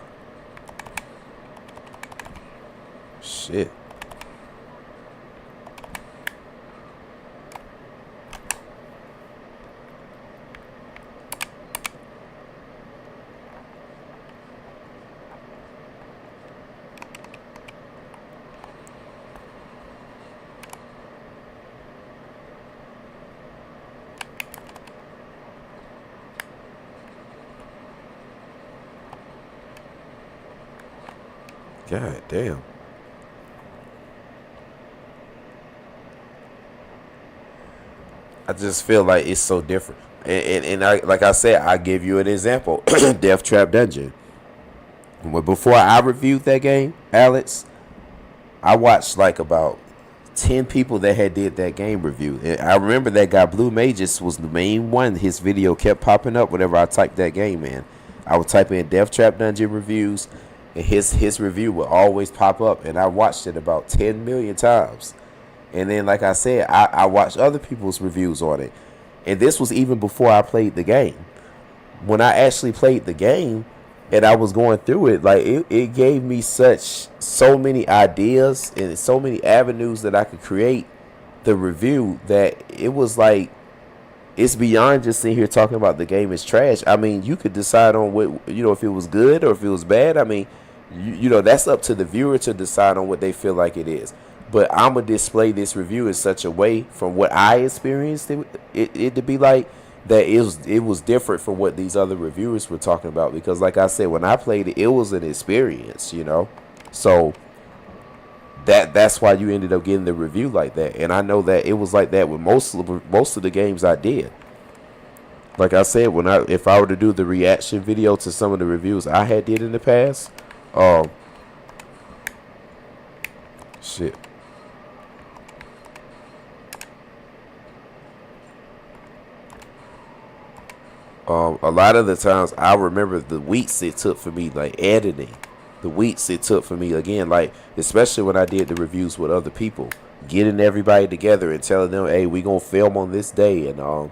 Shit. God damn. I just feel like it's so different. And I, like I said, I give you an example. Death Trap Dungeon. But before I reviewed that game, Alex, I watched like about 10 people that had did that game review. And I remember that guy Blue Magus was the main one. His video kept popping up whenever I typed that game in. I would type in Death Trap Dungeon reviews, and his review would always pop up. And I watched it about 10 million times. And then, like I said, I watched other people's reviews on it. And this was even before I played the game. When I actually played the game and I was going through it, like it gave me so many ideas and so many avenues that I could create the review that it was like it's beyond just sitting here talking about the game is trash. I mean, you could decide on what if it was good or if it was bad. I mean, that's up to the viewer to decide on what they feel like it is. But I'm going to display this review in such a way from what I experienced it to be like that it was different from what these other reviewers were talking about. Because like I said, when I played it, it was an experience, So that's why you ended up getting the review like that. And I know that it was like that with most of the games I did. Like I said, if I were to do the reaction video to some of the reviews I had did in the past, shit. A lot of the times I remember the weeks it took for me, like editing, the weeks it took for me again, like especially when I did the reviews with other people, getting everybody together and telling them, hey, we gonna film on this day, and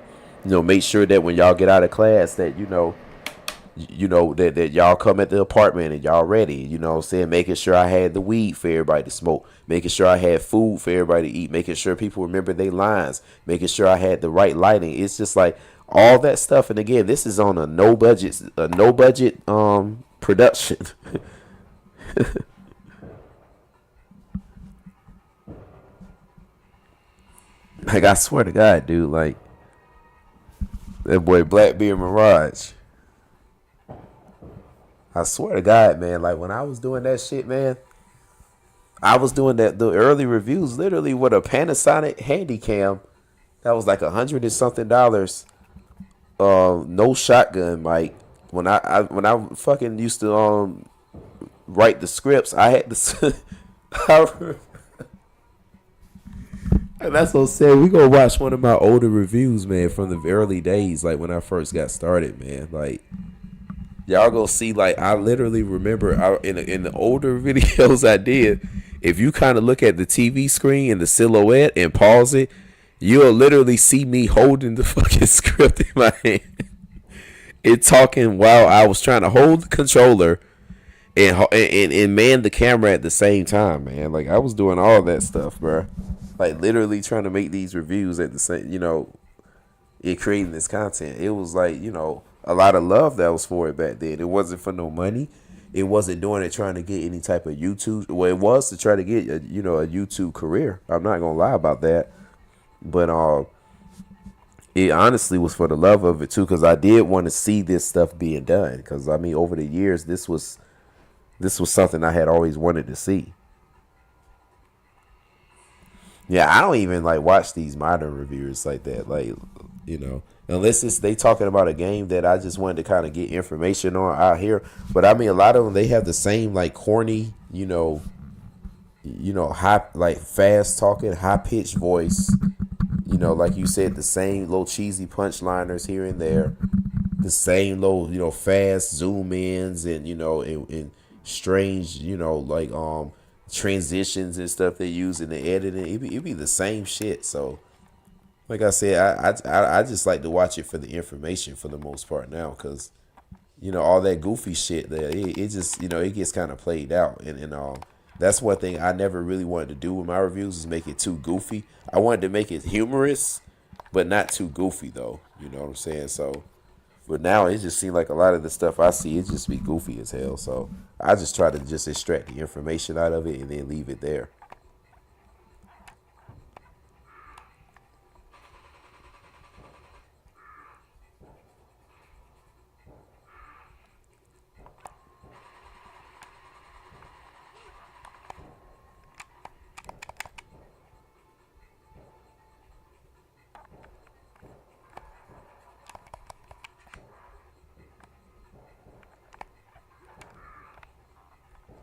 make sure that when y'all get out of class that that y'all come at the apartment and y'all ready. What I'm saying, making sure I had the weed for everybody to smoke, making sure I had food for everybody to eat, making sure people remember their lines, making sure I had the right lighting. It's just like all that stuff. And again, this is on a no budget production. Like I swear to God, dude, like that boy Blackbeard Mirage. I swear to God, man, like when I was doing that shit, man, I was doing the early reviews literally with a Panasonic Handycam that was like $100 and something. No shotgun mic. When I fucking used to write the scripts, I had to. And that's what I said. We gonna watch one of my older reviews, man, from the early days, like when I first got started, man. Like y'all gonna see, like I literally remember in the older videos I did. If you kind of look at the TV screen and the silhouette and pause it, you'll literally see me holding the fucking script in my hand. It talking while I was trying to hold the controller and man the camera at the same time, man. Like I was doing all that stuff, bro. Like literally trying to make these reviews at the same, creating this content. It was like, a lot of love that was for it back then. It wasn't for no money. It wasn't doing it trying to get any type of YouTube. Well, it was to try to get a YouTube career. I'm not gonna lie about that. But it honestly was for the love of it too, because I did want to see this stuff being done. Because I mean, over the years, this was something I had always wanted to see. Yeah, I don't even like watch these modern reviewers like that. Like, unless they talking about a game that I just wanted to kind of get information on out here. But I mean, a lot of them, they have the same like corny, high, like fast talking, high pitched voice. Like you said, the same little cheesy punchliners here and there, the same little, fast zoom ins and and strange, like transitions and stuff they use in the editing. It be the same shit. So, like I said, I just like to watch it for the information for the most part now, because all that goofy shit there, it just it gets kind of played out, and that's one thing I never really wanted to do with my reviews, is make it too goofy. I wanted to make it humorous, but not too goofy though. You know what I'm saying? So, but now it just seems like a lot of the stuff I see, it just be goofy as hell. So I just try to just extract the information out of it and then leave it there.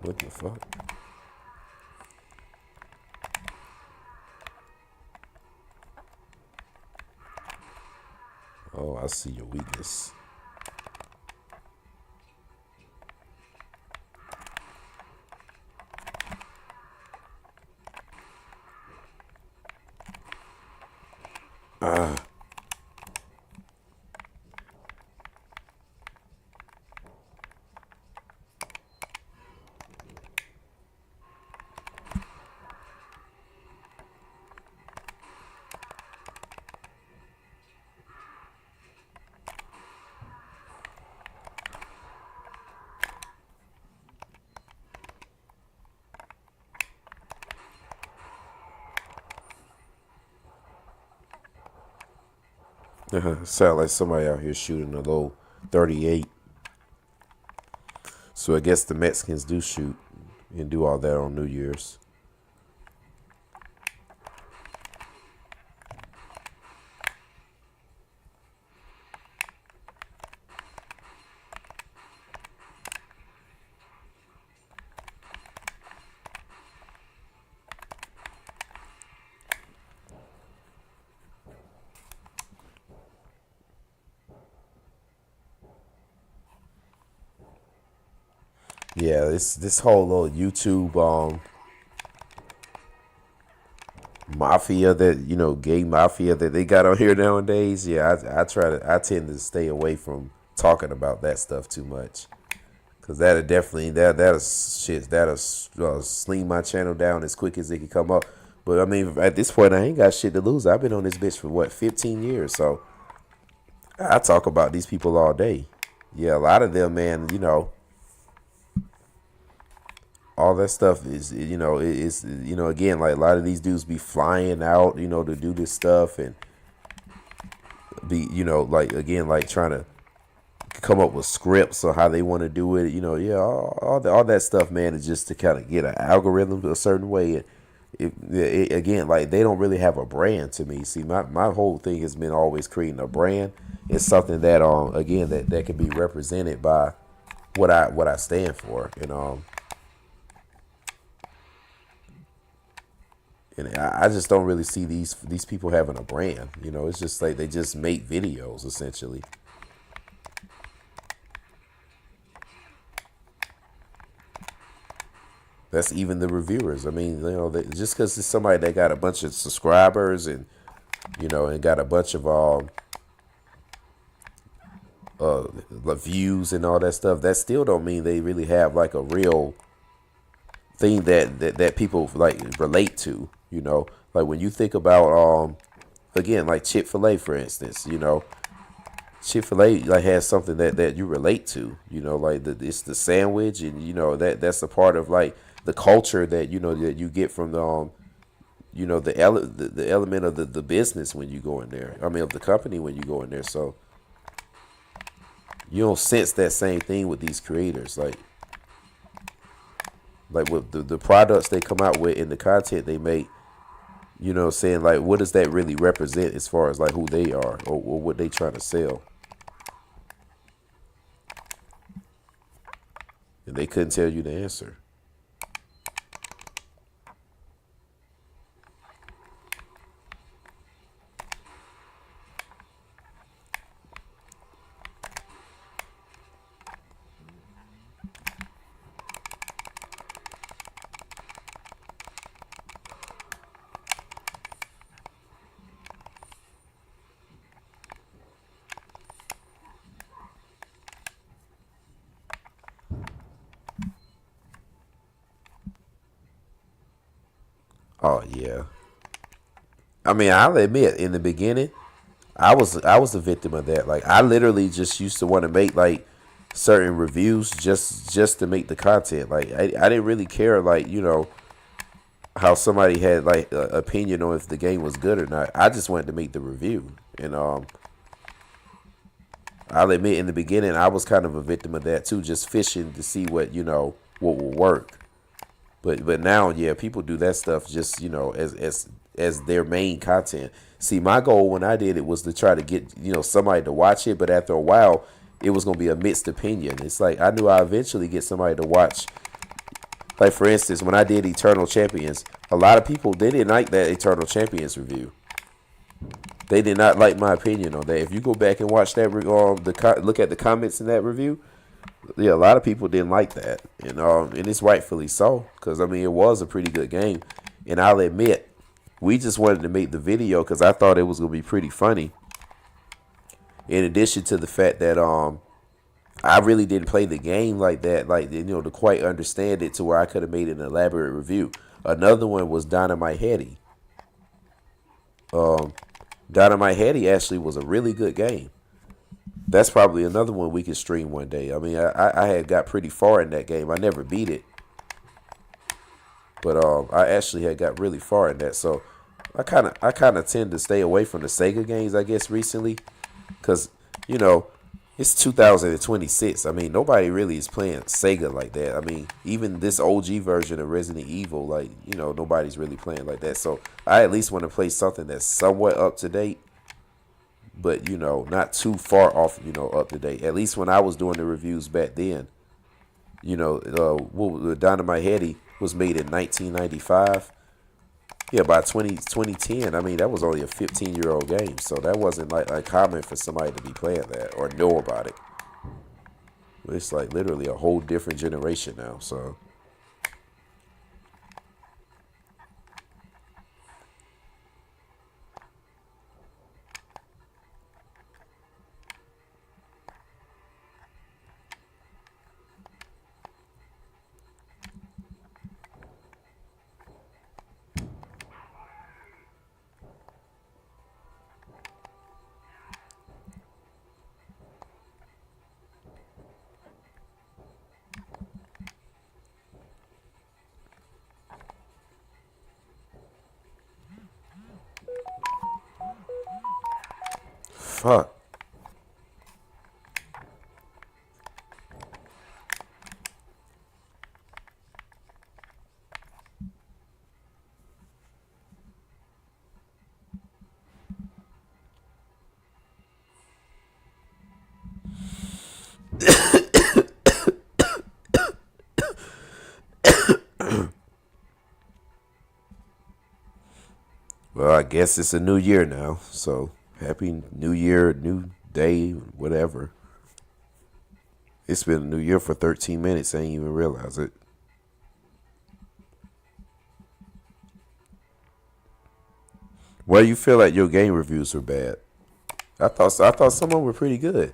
What the fuck? Oh, I see your weakness. Sound like somebody out here shooting a low 38. So I guess the Mexicans do shoot and do all that on New Year's. Yeah, this whole little YouTube mafia that gay mafia that they got on here nowadays. Yeah, I tend to stay away from talking about that stuff too much, because that'll definitely that'll sling my channel down as quick as it can come up. But I mean, at this point, I ain't got shit to lose. I've been on this bitch for what, 15 years, so I talk about these people all day. Yeah, a lot of them, man, all that stuff is, you know, it's, you know, again, like a lot of these dudes be flying out, you know, to do this stuff and be, you know, like again, like trying to come up with scripts or how they want to do it, you know, yeah, all that stuff, man, is just to kind of get an algorithm a certain way. Again, like they don't really have a brand to me. See, my whole thing has been always creating a brand. It's something that again that can be represented by what I stand for, and I just don't really see these people having a brand. You know, it's just like they just make videos essentially. That's even the reviewers. I mean, you know, just because it's somebody that got a bunch of subscribers and you know and got a bunch of views and all that stuff, that still don't mean they really have like a real thing that people like relate to. You know, like when you think about again like Chick-fil-A for instance, you know, Chick-fil-A like has something that you relate to. You know, like it's the sandwich, and you know that's a part of like the culture that you know that you get from the you know the element of the business when you go in there. I mean, of the company when you go in there. So you don't sense that same thing with these creators, like with the products they come out with and the content they make. You know, saying like, what does that really represent as far as like who they are or what they trying to sell? And they couldn't tell you the answer. Oh yeah. I mean, I'll admit, in the beginning, I was a victim of that. Like, I literally just used to want to make like certain reviews just to make the content. Like, I didn't really care, like, you know, how somebody had like an opinion on if the game was good or not. I just wanted to make the review, and I'll admit, in the beginning, I was kind of a victim of that too, just fishing to see what you know what will work. But now, yeah, people do that stuff just you know as their main content. See, my goal when I did it was to try to get you know somebody to watch it, but after a while, it was gonna be a mixed opinion. It's like I knew I eventually get somebody to watch. Like for instance, when I did Eternal Champions, a lot of people they didn't like that Eternal Champions review. They did not like my opinion on that. If you go back and watch that, look at the comments in that review, yeah, a lot of people didn't like that, and it's rightfully so, because I mean it was a pretty good game, and I'll admit we just wanted to make the video because I thought it was gonna be pretty funny. In addition to the fact that I really didn't play the game like that, like you know, to quite understand it to where I could have made an elaborate review. Another one was Dynamite Heady. Dynamite Heady actually was a really good game. That's probably another one we could stream one day. I mean, I had got pretty far in that game. I never beat it, but I actually had got really far in that. So I kind of tend to stay away from the Sega games, I guess, recently, because you know it's 2026. I mean, nobody really is playing Sega like that. I mean, even this OG version of Resident Evil, like you know, nobody's really playing like that. So I at least want to play something that's somewhat up to date, but you know, not too far off, you know, up to date. At least when I was doing the reviews back then, you know, Dynamite Heady was made in 1995. Yeah, by 2010, I mean, that was only a 15-year-old game, so that wasn't like uncommon for somebody to be playing that or know about it. It's like literally a whole different generation now. So
Fuck. Well, I guess it's a new year now. So happy new year, new day, whatever. It's been a new year for 13 minutes. I ain't even realize it. Why you feel like your game reviews were bad? I thought some of them were pretty good.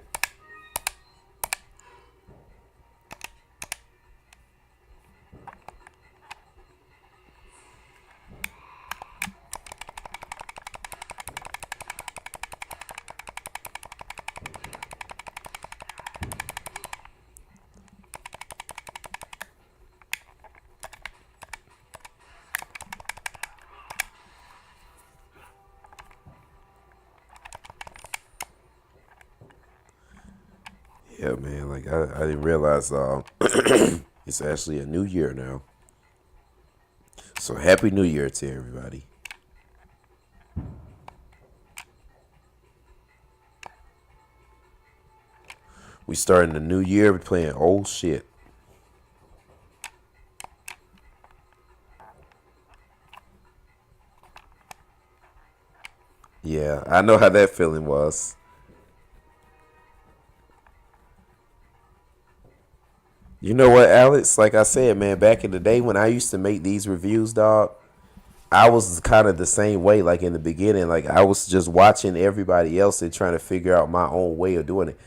Yeah, man. Like I didn't realize it's actually a new year now. So happy New Year to everybody. We starting the new year playing old shit. Yeah, I know how that feeling was. You know what, Alex? Like I said, man, back in the day when I used to make these reviews, dog, I was kind of the same way. Like in the beginning, like I was just watching everybody else and trying to figure out my own way of doing it.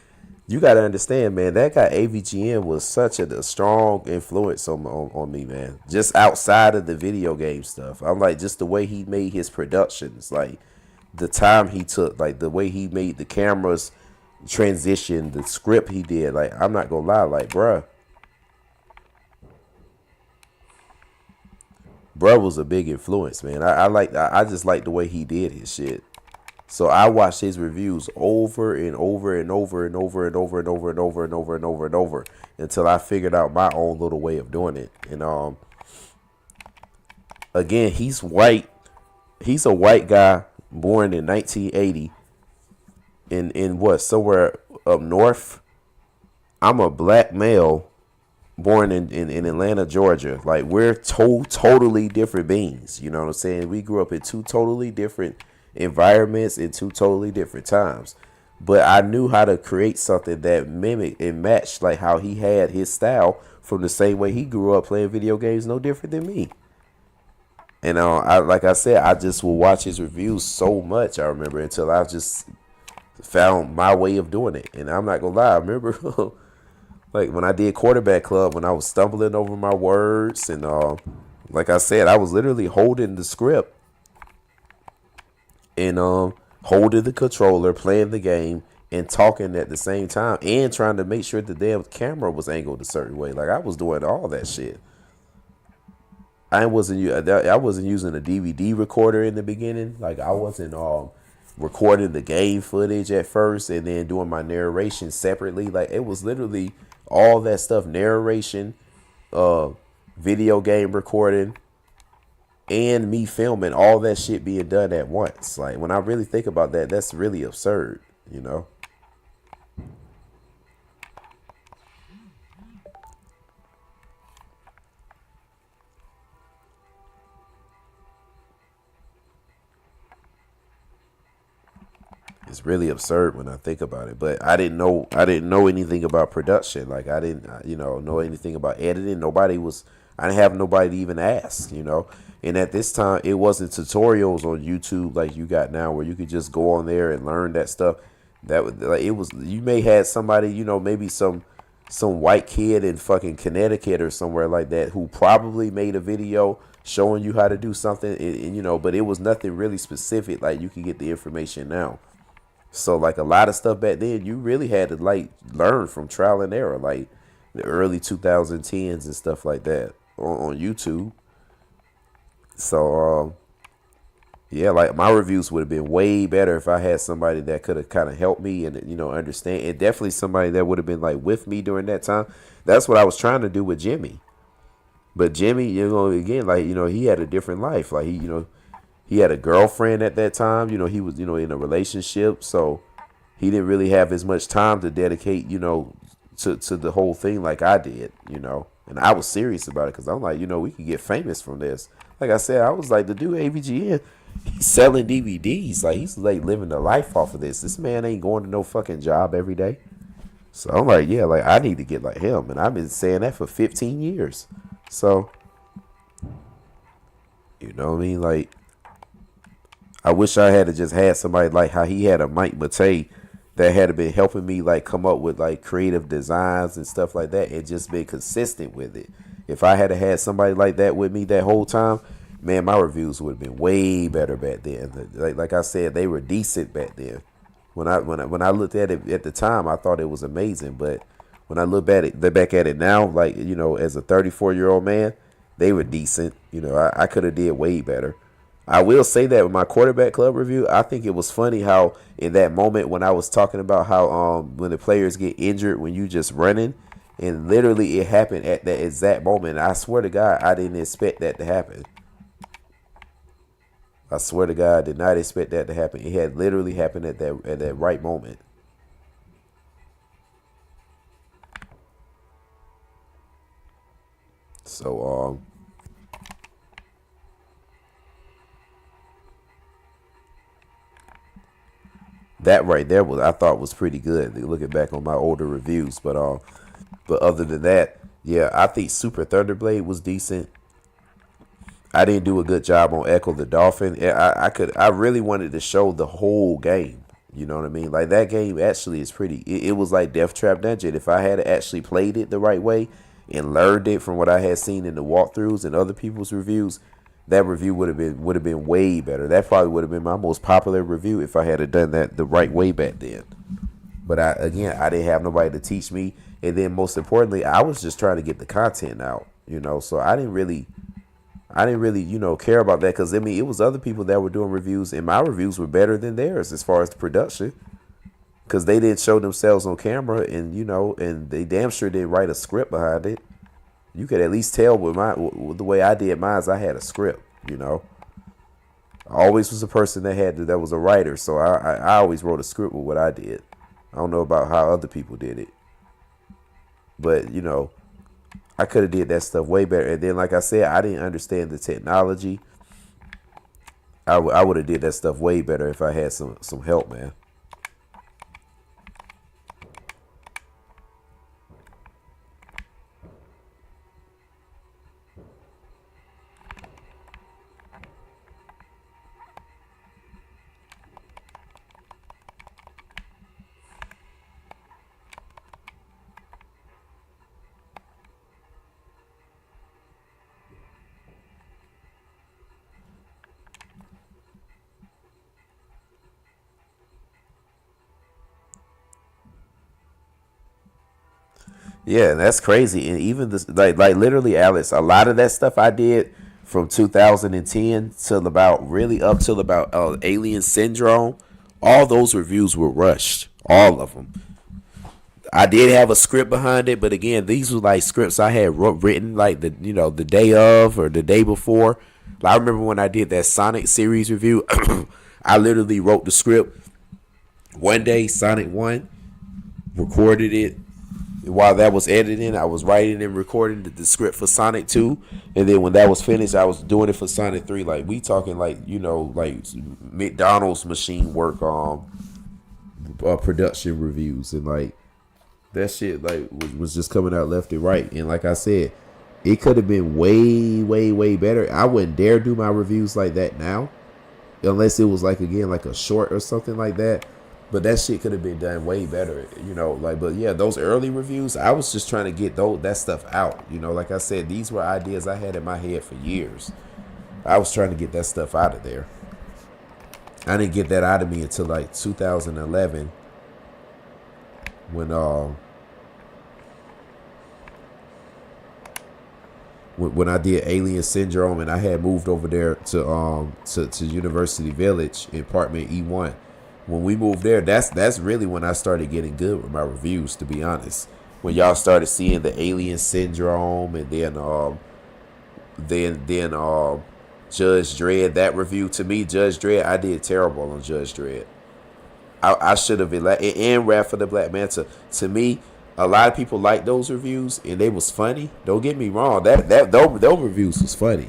You got to understand, man, that guy AVGN was such a strong influence on me, man. Just outside of the video game stuff. I'm like, just the way he made his productions, like the time he took, like the way he made the cameras transition, the script he did. Like, I'm not going to lie, like, bruh was a big influence, man. I just like the way he did his shit. So I watched his reviews over and over and over and over and over and over and over and over and over and over until I figured out my own little way of doing it. And again, he's white. He's a white guy born in 1980 in what, somewhere up north. I'm a black male born in Atlanta, Georgia. Like, we're totally different beings. You know what I'm saying? We grew up in two totally different environments in two totally different times. But I knew how to create something that mimicked and matched like how he had his style from the same way he grew up playing video games, no different than me. And like I said, I just will watch his reviews so much, I remember, until I just found my way of doing it. And I'm not gonna lie, I remember like when I did Quarterback Club, when I was stumbling over my words, and like I said, I was literally holding the script and holding the controller, playing the game, and talking at the same time, and trying to make sure the damn camera was angled a certain way. Like, I was doing all that shit. I wasn't using a DVD recorder in the beginning. Like, I wasn't recording the game footage at first and then doing my narration separately. Like, it was literally all that stuff, narration, video game recording, and me filming, all that shit being done at once. Like, when I really think about that, that's really absurd, you know? It's really absurd when I think about it. But I didn't know anything about production. Like, I didn't, know anything about editing. I didn't have nobody to even ask, you know. And at this time, it wasn't tutorials on YouTube like you got now, where you could just go on there and learn that stuff. You may have somebody, maybe some white kid in fucking Connecticut or somewhere like that who probably made a video showing you how to do something, but it was nothing really specific like you can get the information now. So, like, a lot of stuff back then, you really had to, like, learn from trial and error, like the early 2010s and stuff like that on YouTube. So,
Yeah, like my reviews would have been way better if I had somebody that could have kind of helped me and understand. And definitely somebody that would have been like with me during that time. That's what I was trying to do with Jimmy. But Jimmy, again, like he had a different life. Like he had a girlfriend at that time. He was in a relationship, so he didn't really have as much time to dedicate to the whole thing like I did. And I was serious about it because I'm like, we could get famous from this. Like I said, I was like, the dude AVGN, he's selling DVDs. Like he's like living the life off of this. This man ain't going to no fucking job every day. So I'm like, yeah, like I need to get like him. And I've been saying that for 15 years. So, you know what I mean? Like, I wish I had to just had somebody like how he had a Mike Matei that had been helping me like come up with like creative designs and stuff like that and just been consistent with it. If I had somebody like that with me that whole time, man, my reviews would have been way better back then. Like I said, they were decent back then. When I looked at it at the time, I thought it was amazing. But when I look back at it now, like as a 34-year-old man, they were decent. I could have did way better. I will say that with my quarterback club review, I think it was funny how in that moment when I was talking about how when the players get injured when you just running, and literally it happened at that exact moment. I swear to God, I didn't expect that to happen. I swear to God, I did not expect that to happen. It had literally happened at that right moment. So that right there I thought was pretty good. Looking back on my older reviews, but other than that, yeah, I think Super Thunderblade was decent. I didn't do a good job on Echo the Dolphin. I really wanted to show the whole game. You know what I mean? Like that game actually is pretty. It was like Death Trap Dungeon. If I had actually played it the right way and learned it from what I had seen in the walkthroughs and other people's reviews, that review would have been way better. That probably would have been my most popular review if I had done that the right way back then. But I didn't have nobody to teach me, and then most importantly, I was just trying to get the content out. So I didn't really care about that because it was other people that were doing reviews, and my reviews were better than theirs as far as the production, because they didn't show themselves on camera, and and they damn sure didn't write a script behind it. You could at least tell with the way I did mine, I had a script. I always was a person that was a writer, so I always wrote a script with what I did. I don't know about how other people did it, but I could have did that stuff way better. And then, like I said, I didn't understand the technology. I would have did that stuff way better if I had some help, man. Yeah, that's crazy. And even this, like literally, Alex, a lot of that stuff I did from 2010 till about really up till about Alien Syndrome, all those reviews were rushed, all of them. I did have a script behind it, but again, these were like scripts I had written like the day of or the day before. Like, I remember when I did that Sonic series review, I literally wrote the script one day. Sonic 1, recorded it. While that was editing, I was writing and recording the script for Sonic 2. And then when that was finished, I was doing it for Sonic 3. Like, we talking like, like McDonald's machine work on production reviews. And like, that shit like was just coming out left and right. And like I said, it could have been way, way, way better. I wouldn't dare do my reviews like that now. Unless it was like, again, like a short or something like that. But that shit could have been done way better, but yeah, those early reviews, I was just trying to get that stuff out. Like I said, these were ideas I had in my head for years. I was trying to get that stuff out of there. I didn't get that out of me until like 2011 when when I did Alien Syndrome, and I had moved over there to University Village in apartment E1. When we moved there, that's really when I started getting good with my reviews, to be honest. When y'all started seeing the Alien Syndrome, and then Judge Dredd, that review, to me, Judge Dredd, I did terrible on Judge Dredd. I should have been like, and Wrath of the Black Manta. To me, a lot of people liked those reviews, and they was funny. Don't get me wrong, those reviews was funny.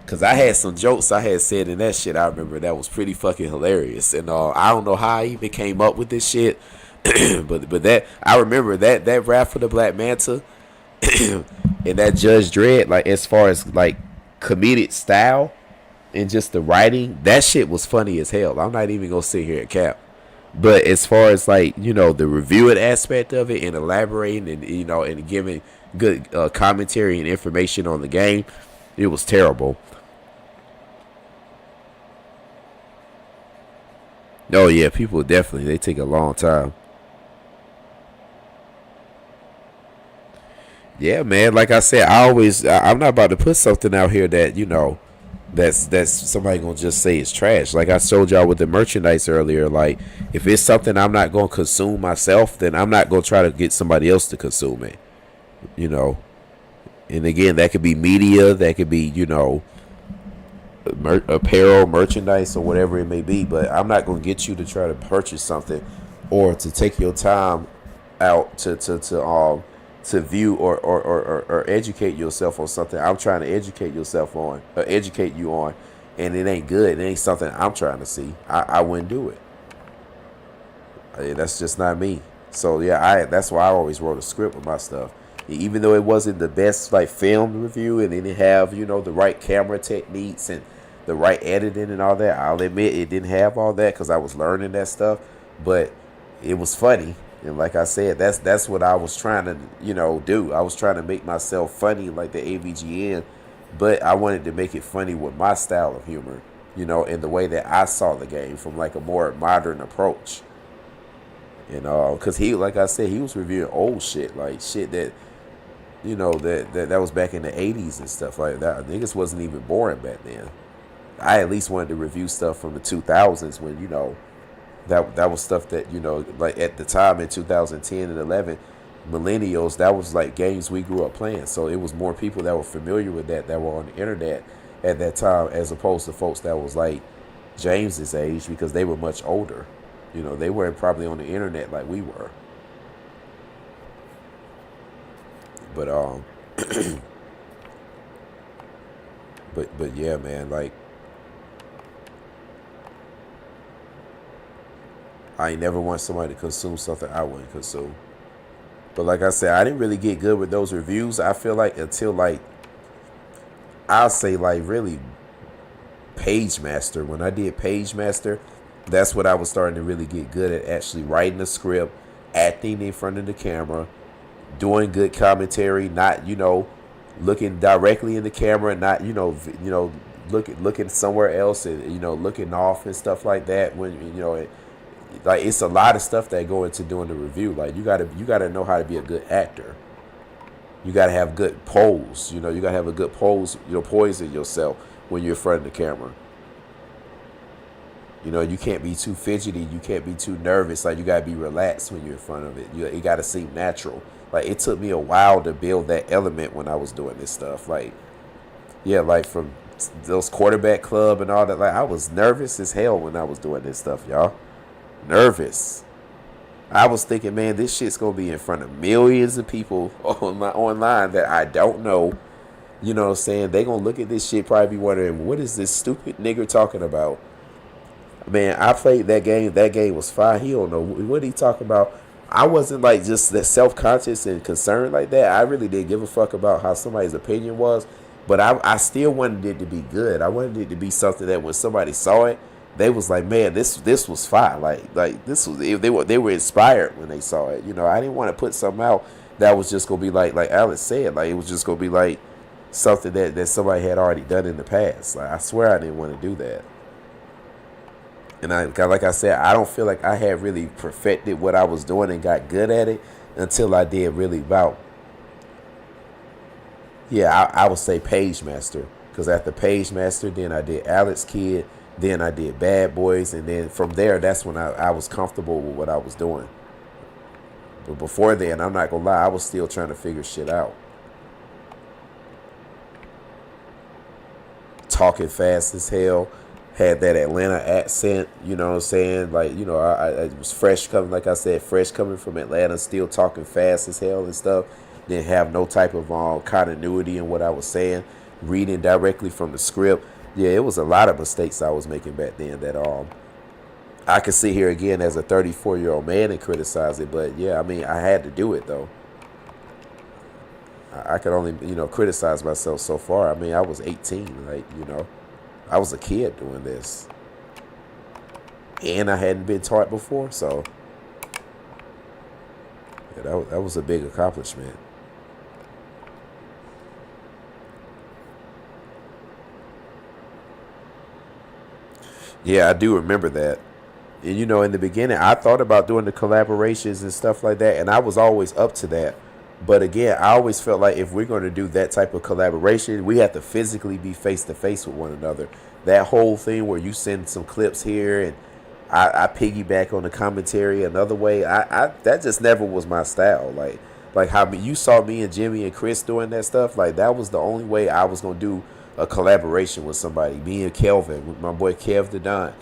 Cause I had some jokes I had said in that shit. I remember that was pretty fucking hilarious, and I don't know how I even came up with this shit, but that I remember that Wrath of the Black Manta and that Judge Dredd, like as far as like comedic style and just the writing, that shit was funny as hell. I'm not even gonna sit here and cap. But as far as like, the reviewing aspect of it and elaborating and and giving good commentary and information on the game, it was terrible. Oh yeah, people definitely, they take a long time. Yeah, man. Like I said, I'm not about to put something out here that that's somebody gonna just say it's trash. Like I showed y'all with the merchandise earlier. Like if it's something I'm not gonna consume myself, then I'm not gonna try to get somebody else to consume it. And again, that could be media, that could be apparel, merchandise, or whatever it may be. But I'm not gonna get you to try to purchase something or to take your time out to view or educate yourself on something I'm trying to educate you on, and it ain't good. It ain't something I'm trying to see. I wouldn't do it. That's just not me. So yeah, that's why I always wrote a script with my stuff. Even though it wasn't the best like film review, and it didn't have the right camera techniques and the right editing and all that, I'll admit it didn't have all that because I was learning that stuff. But it was funny. And like I said, that's what I was trying to, do. I was trying to make myself funny like the AVGN, but I wanted to make it funny with my style of humor, and the way that I saw the game from like a more modern approach. And because like I said, he was reviewing old shit, like shit that, that was back in the 80s and stuff like that. Niggas wasn't even born back then. I at least wanted to review stuff from the 2000s when, that was stuff that like at the time in 2010 and 11, millennials, that was like games we grew up playing. So it was more people that were familiar with that were on the internet at that time, as opposed to folks that was like James's age, because they were much older. They weren't probably on the internet like we were. But but yeah, man, like I ain't never want somebody to consume something I wouldn't consume. But like I said, I didn't really get good with those reviews. I feel like until like, I'll say like really Page Master. When I did Page Master, that's what I was starting to really get good at, actually writing a script, acting in front of the camera, doing good commentary, not, looking directly in the camera, not, looking somewhere else and, looking off and stuff like that. When, like it's a lot of stuff that go into doing the review. Like you gotta know how to be a good actor. You gotta have good pose. You gotta have a good pose. Poise in yourself when you're in front of the camera. You can't be too fidgety. You can't be too nervous. Like you gotta be relaxed when you're in front of it. It gotta seem natural. Like it took me a while to build that element when I was doing this stuff. Like, yeah, like from those quarterback club and all that. Like I was nervous as hell when I was doing this stuff, y'all. Nervous. I was thinking, man, this shit's gonna be in front of millions of people online that I don't know. You know what I'm saying? They gonna look at this shit, probably be wondering, what is this stupid nigger talking about? Man, I played that game. That game was fire. He don't know what he talking about. I wasn't like just that self-conscious and concerned like that. I really didn't give a fuck about how somebody's opinion was. But I still wanted it to be good. I wanted it to be something that when somebody saw it, they was like, man, this was fire. Like this was, they were inspired when they saw it. I didn't want to put something out that was just gonna be like Alex said, like it was just gonna be like something that somebody had already done in the past. Like I swear I didn't want to do that. And like I said, I don't feel like I had really perfected what I was doing and got good at it until I did really about Yeah, I would say Page Master. Because after Page Master, then I did Alex Kidd, then I did Bad Boys, and then from there, that's when I was comfortable with what I was doing. But before then, I'm not gonna lie, I was still trying to figure shit out. Talking fast as hell, had that Atlanta accent, you know what I'm saying? Like, you know, I was fresh coming, like I said, fresh coming from Atlanta, still talking fast as hell and stuff. Didn't have no type of continuity in what I was saying, reading directly from the script. Yeah, it was a lot of mistakes I was making back then that I could sit here again as a 34-year-old man and criticize it, but yeah, I mean, I had to do it though. I could only, you know, criticize myself so far. I mean, I was 18, like, you know, I was a kid doing this. And I hadn't been taught before, so yeah, that was a big accomplishment. Yeah, I do remember that. And you know, in the beginning, I thought about doing the collaborations and stuff like that, and I was always up to that. But again, I always felt like if we're going to do that type of collaboration, we have to physically be face to face with one another. That whole thing where you send some clips here and I piggyback on the commentary another way, I that just never was my style. Like how you saw me and Jimmy and Chris doing that stuff, like that was the only way I was gonna do a collaboration with somebody. Me and Kelvin, with my boy Kev the Don,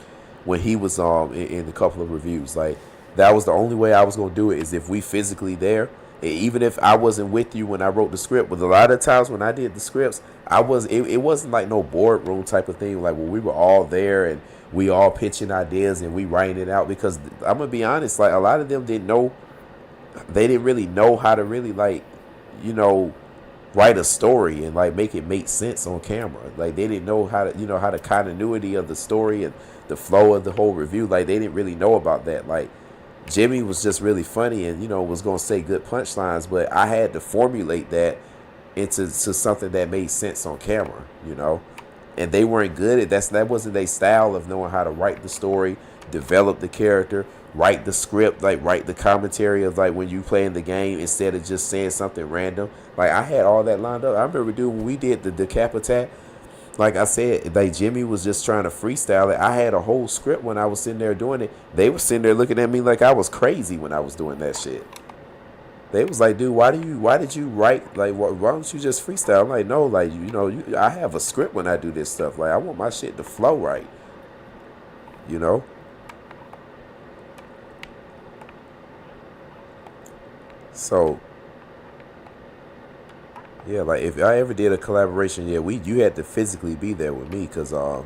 when he was in a couple of reviews, like that was the only way I was gonna do it is if we physically there. Even if I wasn't with you when I wrote the script, but a lot of times when I did the scripts, it wasn't like no boardroom type of thing. Like when we were all there and we all pitching ideas and we writing it out. Because I'm gonna be honest, like a lot of them didn't know, they didn't really know how to really like, you know, write a story and like make it make sense on camera. Like they didn't know how to, you know, how the continuity of the story and the flow of the whole review. Like they didn't really know about that. Like Jimmy was just really funny and, you know, was going to say good punchlines, but I had to formulate that into something that made sense on camera, you know. And they weren't good at that wasn't their style of knowing how to write the story, develop the character, write the script, like write the commentary of like when you playing the game instead of just saying something random. Like I had all that lined up. I remember, dude, when we did the Decapitat, like I said, like Jimmy was just trying to freestyle it. I had a whole script when I was sitting there doing it. They were sitting there looking at me like I was crazy when I was doing that shit. They was like, dude, why did you write, like, why don't you just freestyle? I'm like, no, like, you know, I have a script when I do this stuff. Like, I want my shit to flow right, you know? So, yeah, like, if I ever did a collaboration, yeah, you had to physically be there with me because I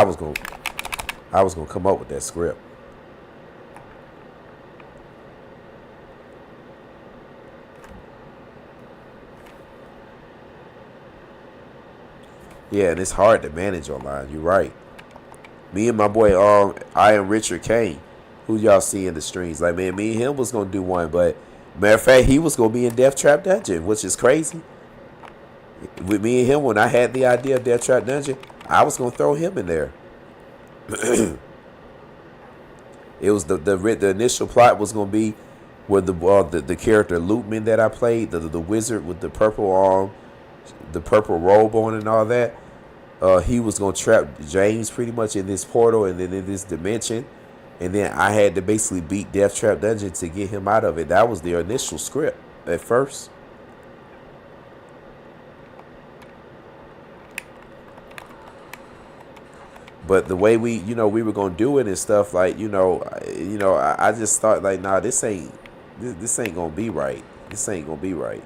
was gonna come up with that script. Yeah, and it's hard to manage online. You're right. Me and my boy, I am Richard Kane, who y'all see in the streams. Like, man, me and him was gonna do one, but matter of fact, he was gonna be in Death Trap Dungeon, which is crazy. With me and him, when I had the idea of Death Trap Dungeon, I was gonna throw him in there. It was the initial plot was gonna be where the character Loopman that I played, the wizard with the purple robe on and all that. He was gonna trap James pretty much in this portal and then in this dimension, and then I had to basically beat Death Trap Dungeon to get him out of it. That was the initial script at first. But the way we were gonna do it and stuff, like, I just thought like, nah, this ain't gonna be right. This ain't gonna be right.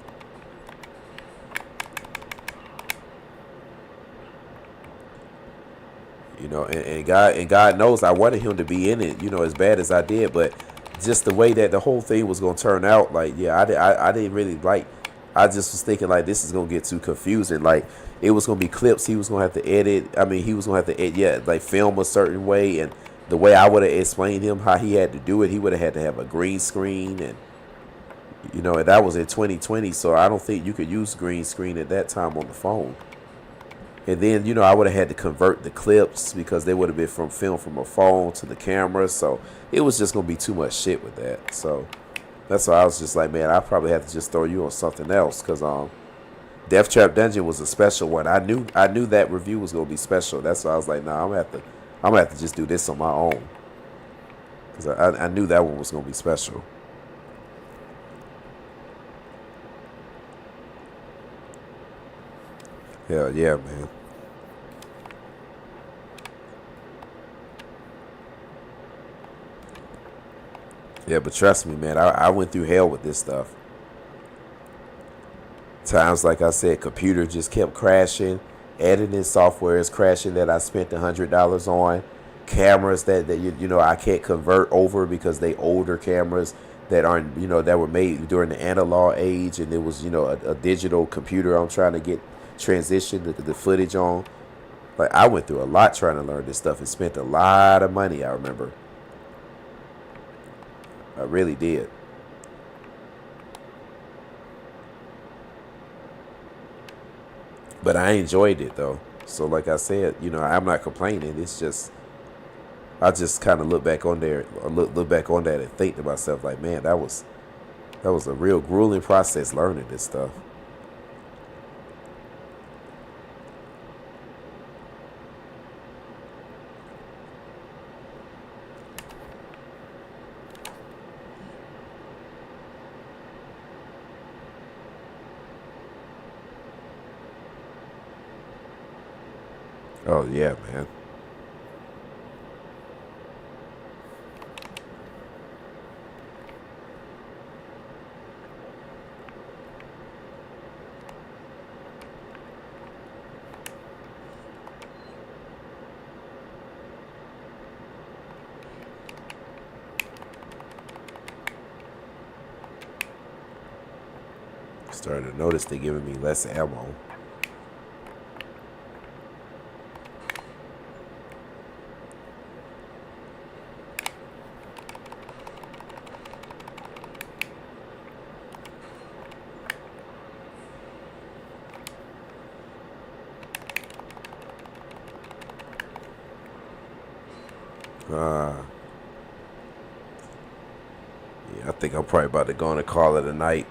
You know, and God knows I wanted him to be in it, as bad as I did, but just the way that the whole thing was gonna turn out, like, yeah, I didn't really like. I just was thinking like this is gonna get too confusing. Like it was gonna be clips he was gonna have to edit. I mean, he was gonna have to like film a certain way, and the way I would have explained him how he had to do it, he would have had to have a green screen, and and that was in 2020, so I don't think you could use green screen at that time on the phone. And then, I would have had to convert the clips because they would have been from film from a phone to the camera. So it was just going to be too much shit with that. So that's why I was just like, man, I probably have to just throw you on something else. Because, Death Trap Dungeon was a special one. I knew that review was gonna be special. That's why I was like, nah, I'm gonna have to just do this on my own. Cause I knew that one was gonna be special. Hell yeah, man. Yeah, but trust me, man, I went through hell with this stuff. Times, like I said, computer just kept crashing. Editing software is crashing that I spent $100 on. Cameras that I can't convert over because they older cameras that aren't that were made during the analog age, and it was a digital computer I'm trying to get transition the footage on. Like, I went through a lot trying to learn this stuff and spent a lot of money. I remember, I really did. But I enjoyed it though. So like I said, I'm not complaining. It's just I just kind of look back on there, look back on that and think to myself like, man, that was a real grueling process learning this stuff. Oh yeah, man. Starting to notice they're giving me less ammo. Yeah, I think I'm probably about to go on and call it a night.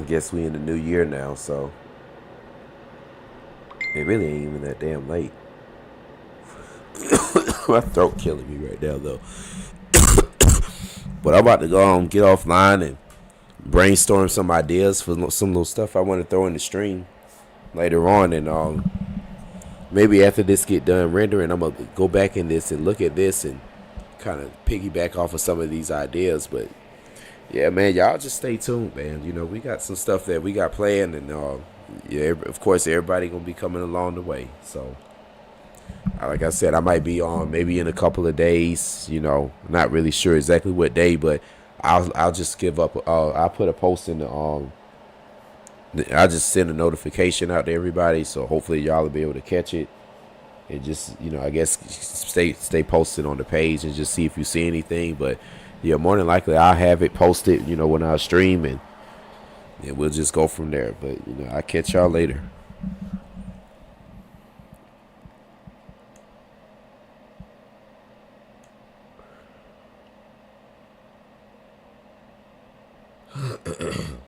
Guess we in the new year now, so it really ain't even that damn late. My throat killing me right now, though. But I'm about to go on, get offline, and brainstorm some ideas for some little stuff I want to throw in the stream later on, and maybe after this get done rendering, I'm gonna go back in this and look at this and kind of piggyback off of some of these ideas. But yeah, man, y'all just stay tuned, man. We got some stuff that we got planned, and yeah, of course, everybody gonna be coming along the way. So, like I said, I might be on maybe in a couple of days. Not really sure exactly what day, but I'll just give up. I'll put a post in the I'll just send a notification out to everybody, so hopefully y'all will be able to catch it. And just I guess stay posted on the page and just see if you see anything. But yeah, more than likely I'll have it posted when I stream, and we'll just go from there. But I'll catch y'all later.